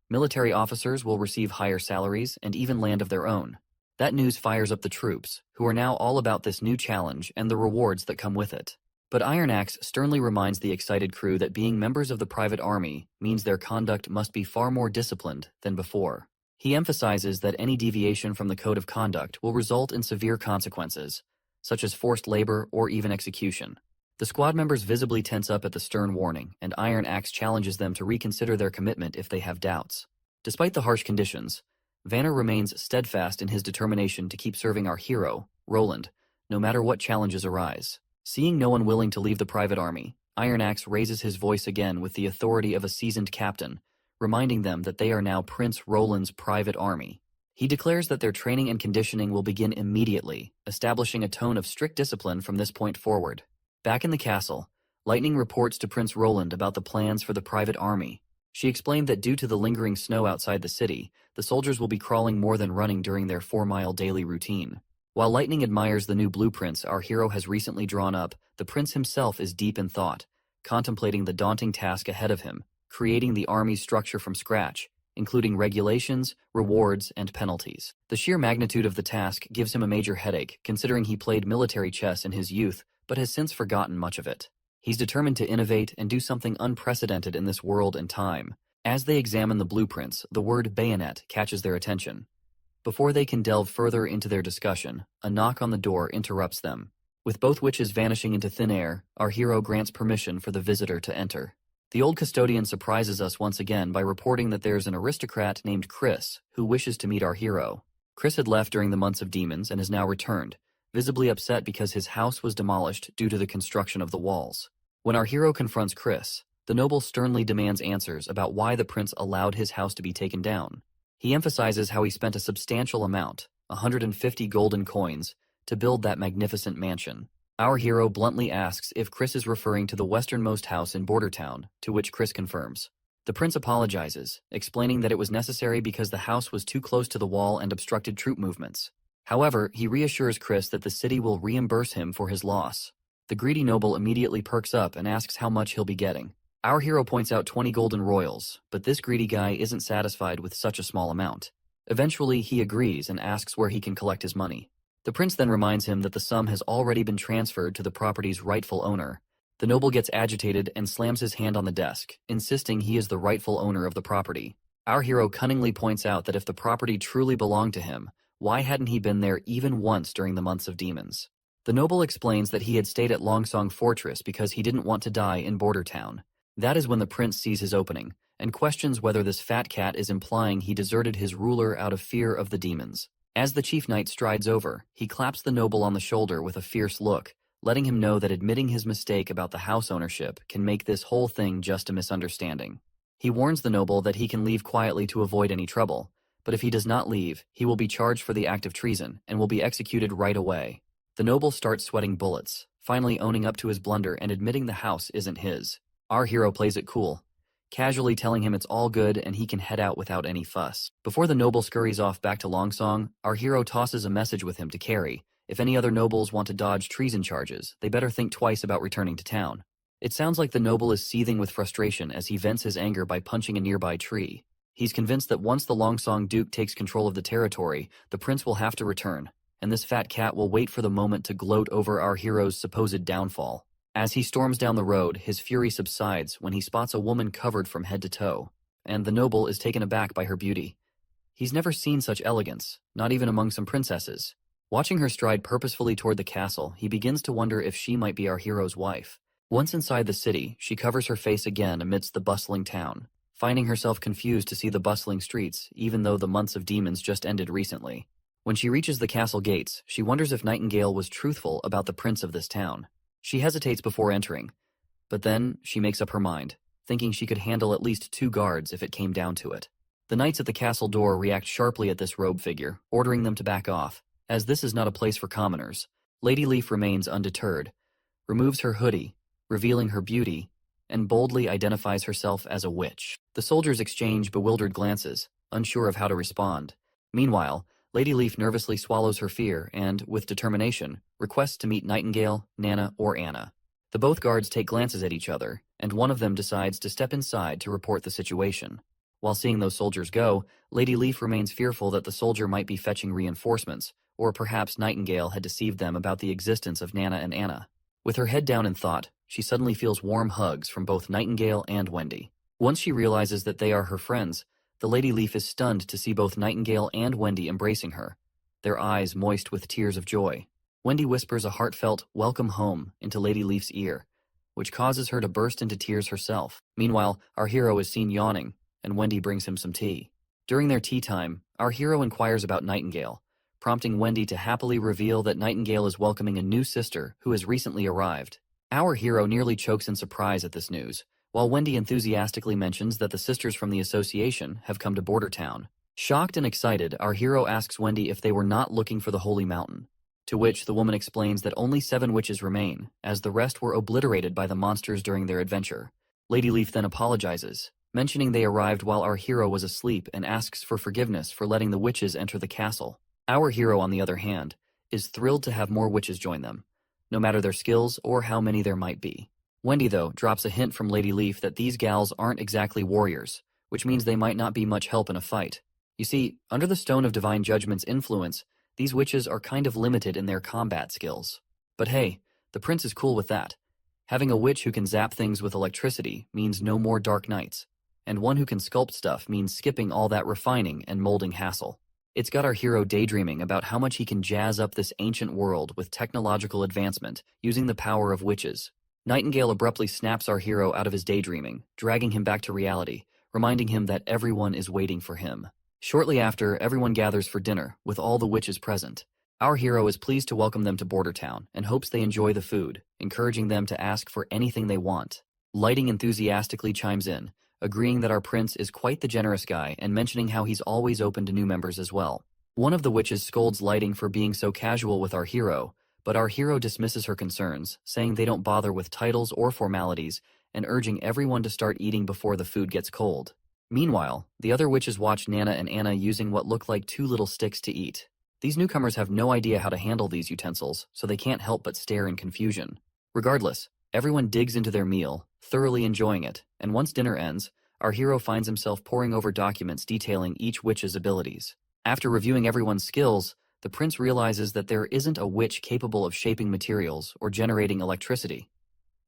Military officers will receive higher salaries and even land of their own. That news fires up the troops, who are now all about this new challenge and the rewards that come with it. But Iron Axe sternly reminds the excited crew that being members of the private army means their conduct must be far more disciplined than before. He emphasizes that any deviation from the code of conduct will result in severe consequences, such as forced labor or even execution. The squad members visibly tense up at the stern warning, and Iron Axe challenges them to reconsider their commitment if they have doubts. Despite the harsh conditions, Vanner remains steadfast in his determination to keep serving our hero, Roland, no matter what challenges arise. Seeing no one willing to leave the private army, Iron Axe raises his voice again with the authority of a seasoned captain, reminding them that they are now Prince Roland's private army. He declares that their training and conditioning will begin immediately, establishing a tone of strict discipline from this point forward. Back in the castle, Lightning reports to Prince Roland about the plans for the private army. She explained that due to the lingering snow outside the city, the soldiers will be crawling more than running during their 4-mile daily routine. While Lightning admires the new blueprints our hero has recently drawn up, the prince himself is deep in thought, contemplating the daunting task ahead of him, creating the army's structure from scratch, including regulations, rewards, and penalties. The sheer magnitude of the task gives him a major headache, considering he played military chess in his youth, but has since forgotten much of it. He's determined to innovate and do something unprecedented in this world and time. As they examine the blueprints, the word bayonet catches their attention. Before they can delve further into their discussion, a knock on the door interrupts them. With both witches vanishing into thin air, our hero grants permission for the visitor to enter. The old custodian surprises us once again by reporting that there's an aristocrat named Chris who wishes to meet our hero. Chris had left during the months of demons and has now returned, visibly upset because his house was demolished due to the construction of the walls. When our hero confronts Chris, the noble sternly demands answers about why the prince allowed his house to be taken down. He emphasizes how he spent a substantial amount, 150 golden coins, to build that magnificent mansion. Our hero bluntly asks if Chris is referring to the westernmost house in Bordertown, to which Chris confirms. The prince apologizes, explaining that it was necessary because the house was too close to the wall and obstructed troop movements. However, he reassures Chris that the city will reimburse him for his loss. The greedy noble immediately perks up and asks how much he'll be getting. Our hero points out 20 golden royals, but this greedy guy isn't satisfied with such a small amount. Eventually, he agrees and asks where he can collect his money. The prince then reminds him that the sum has already been transferred to the property's rightful owner. The noble gets agitated and slams his hand on the desk, insisting he is the rightful owner of the property. Our hero cunningly points out that if the property truly belonged to him, why hadn't he been there even once during the months of demons? The noble explains that he had stayed at Longsong Fortress because he didn't want to die in Bordertown. That is when the prince sees his opening, and questions whether this fat cat is implying he deserted his ruler out of fear of the demons. As the chief knight strides over, he claps the noble on the shoulder with a fierce look, letting him know that admitting his mistake about the house ownership can make this whole thing just a misunderstanding. He warns the noble that he can leave quietly to avoid any trouble, but if he does not leave, he will be charged for the act of treason and will be executed right away. The noble starts sweating bullets, finally owning up to his blunder and admitting the house isn't his. Our hero plays it cool, casually telling him it's all good and he can head out without any fuss. Before the noble scurries off back to Longsong, our hero tosses a message with him to carry. If any other nobles want to dodge treason charges, they better think twice about returning to town. It sounds like the noble is seething with frustration as he vents his anger by punching a nearby tree. He's convinced that once the Longsong Duke takes control of the territory, the prince will have to return, and this fat cat will wait for the moment to gloat over our hero's supposed downfall. As he storms down the road, his fury subsides when he spots a woman covered from head to toe, and the noble is taken aback by her beauty. He's never seen such elegance, not even among some princesses. Watching her stride purposefully toward the castle, he begins to wonder if she might be our hero's wife. Once inside the city, she covers her face again amidst the bustling town, finding herself confused to see the bustling streets, even though the months of demons just ended recently. When she reaches the castle gates, she wonders if Nightingale was truthful about the prince of this town. She hesitates before entering, but then she makes up her mind, thinking she could handle at least 2 guards if it came down to it. The knights at the castle door react sharply at this robe figure, ordering them to back off, as this is not a place for commoners. Lady Leaf remains undeterred, removes her hoodie, revealing her beauty, and boldly identifies herself as a witch. The soldiers exchange bewildered glances, unsure of how to respond. Meanwhile, Lady Leaf nervously swallows her fear and, with determination, requests to meet Nightingale, Nana, or Anna. The both guards take glances at each other, and one of them decides to step inside to report the situation. While seeing those soldiers go, Lady Leaf remains fearful that the soldier might be fetching reinforcements, or perhaps Nightingale had deceived them about the existence of Nana and Anna. With her head down in thought, she suddenly feels warm hugs from both Nightingale and Wendy. Once she realizes that they are her friends, the Lady Leaf is stunned to see both Nightingale and Wendy embracing her, their eyes moist with tears of joy. Wendy whispers a heartfelt "welcome home" into Lady Leaf's ear, which causes her to burst into tears herself. Meanwhile, our hero is seen yawning, and Wendy brings him some tea. During their tea time, our hero inquires about Nightingale, prompting Wendy to happily reveal that Nightingale is welcoming a new sister who has recently arrived. Our hero nearly chokes in surprise at this news, while Wendy enthusiastically mentions that the sisters from the association have come to Border Town. Shocked and excited, our hero asks Wendy if they were not looking for the Holy Mountain, to which the woman explains that only 7 witches remain, as the rest were obliterated by the monsters during their adventure. Lady Leaf then apologizes, mentioning they arrived while our hero was asleep, and asks for forgiveness for letting the witches enter the castle. Our hero, on the other hand, is thrilled to have more witches join them, no matter their skills or how many there might be. Wendy, though, drops a hint from Lady Leaf that these gals aren't exactly warriors, which means they might not be much help in a fight. You see, under the Stone of Divine Judgment's influence, these witches are kind of limited in their combat skills. But hey, the prince is cool with that. Having a witch who can zap things with electricity means no more dark nights, and one who can sculpt stuff means skipping all that refining and molding hassle. It's got our hero daydreaming about how much he can jazz up this ancient world with technological advancement using the power of witches. Nightingale abruptly snaps our hero out of his daydreaming, dragging him back to reality, reminding him that everyone is waiting for him. Shortly after, everyone gathers for dinner, with all the witches present. Our hero is pleased to welcome them to Border Town and hopes they enjoy the food, encouraging them to ask for anything they want. Lighting enthusiastically chimes in, agreeing that our prince is quite the generous guy and mentioning how he's always open to new members as well. One of the witches scolds Lighting for being so casual with our hero, but our hero dismisses her concerns, saying they don't bother with titles or formalities, and urging everyone to start eating before the food gets cold. Meanwhile, the other witches watch Nana and Anna using what look like 2 little sticks to eat. These newcomers have no idea how to handle these utensils, so they can't help but stare in confusion. Regardless, everyone digs into their meal, thoroughly enjoying it, and once dinner ends, our hero finds himself poring over documents detailing each witch's abilities. After reviewing everyone's skills, the prince realizes that there isn't a witch capable of shaping materials or generating electricity.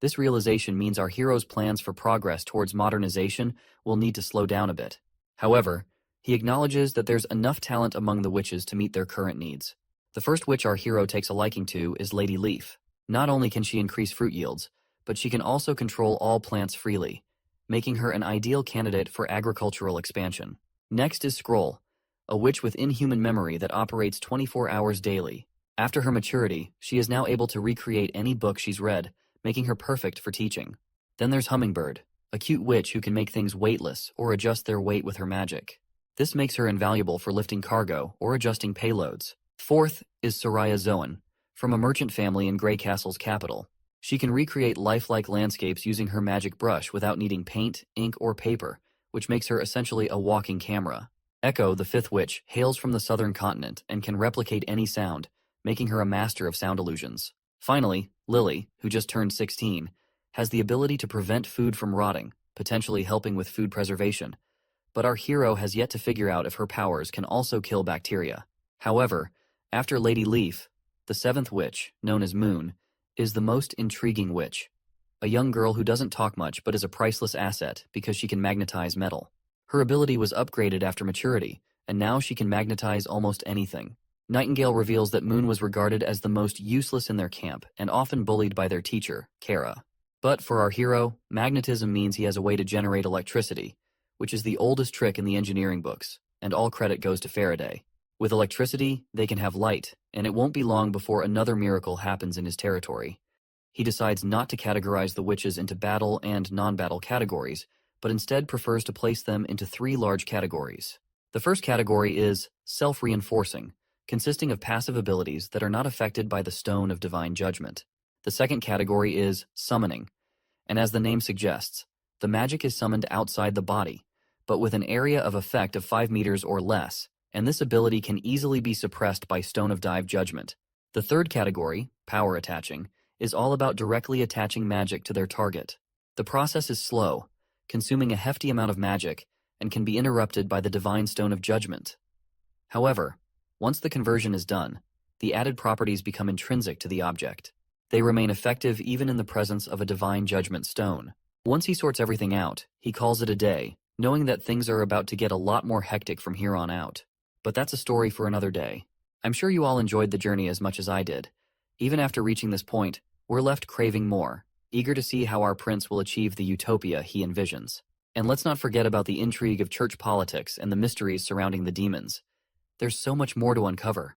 This realization means our hero's plans for progress towards modernization will need to slow down a bit. However, he acknowledges that there's enough talent among the witches to meet their current needs. The first witch our hero takes a liking to is Lady Leaf. Not only can she increase fruit yields, but she can also control all plants freely, making her an ideal candidate for agricultural expansion. Next is Scroll, a witch with inhuman memory that operates 24 hours daily. After her maturity, she is now able to recreate any book she's read, making her perfect for teaching. Then there's Hummingbird, a cute witch who can make things weightless or adjust their weight with her magic. This makes her invaluable for lifting cargo or adjusting payloads. Fourth is Soraya Zoan, from a merchant family in Grey Castle's capital. She can recreate lifelike landscapes using her magic brush without needing paint, ink, or paper, which makes her essentially a walking camera. Echo, the fifth witch, hails from the southern continent and can replicate any sound, making her a master of sound illusions. Finally, Lily, who just turned 16, has the ability to prevent food from rotting, potentially helping with food preservation. but our hero has yet to figure out if her powers can also kill bacteria. However, after Lady Leaf, the seventh witch, known as Moon, is the most intriguing witch. A young girl who doesn't talk much but is a priceless asset because she can magnetize metal. Her ability was upgraded after maturity, and now she can magnetize almost anything. Nightingale reveals that Moon was regarded as the most useless in their camp and often bullied by their teacher, Kara. But for our hero, magnetism means he has a way to generate electricity, which is the oldest trick in the engineering books, and all credit goes to Faraday. With electricity, they can have light, and it won't be long before another miracle happens in his territory. He decides not to categorize the witches into battle and non-battle categories, but instead prefers to place them into three large categories. The first category is self-reinforcing, consisting of passive abilities that are not affected by the Stone of Divine Judgment. The second category is summoning, and as the name suggests, the magic is summoned outside the body, but with an area of effect of 5 meters or less, and this ability can easily be suppressed by Stone of Dive Judgment. The third category, power attaching, is all about directly attaching magic to their target. The process is slow, consuming a hefty amount of magic, and can be interrupted by the Divine Stone of Judgment. However, once the conversion is done, the added properties become intrinsic to the object. They remain effective even in the presence of a Divine Judgment Stone. Once he sorts everything out, he calls it a day, knowing that things are about to get a lot more hectic from here on out. But that's a story for another day. I'm sure you all enjoyed the journey as much as I did. Even after reaching this point, we're left craving more, eager to see how our prince will achieve the utopia he envisions. And let's not forget about the intrigue of church politics and the mysteries surrounding the demons. There's so much more to uncover.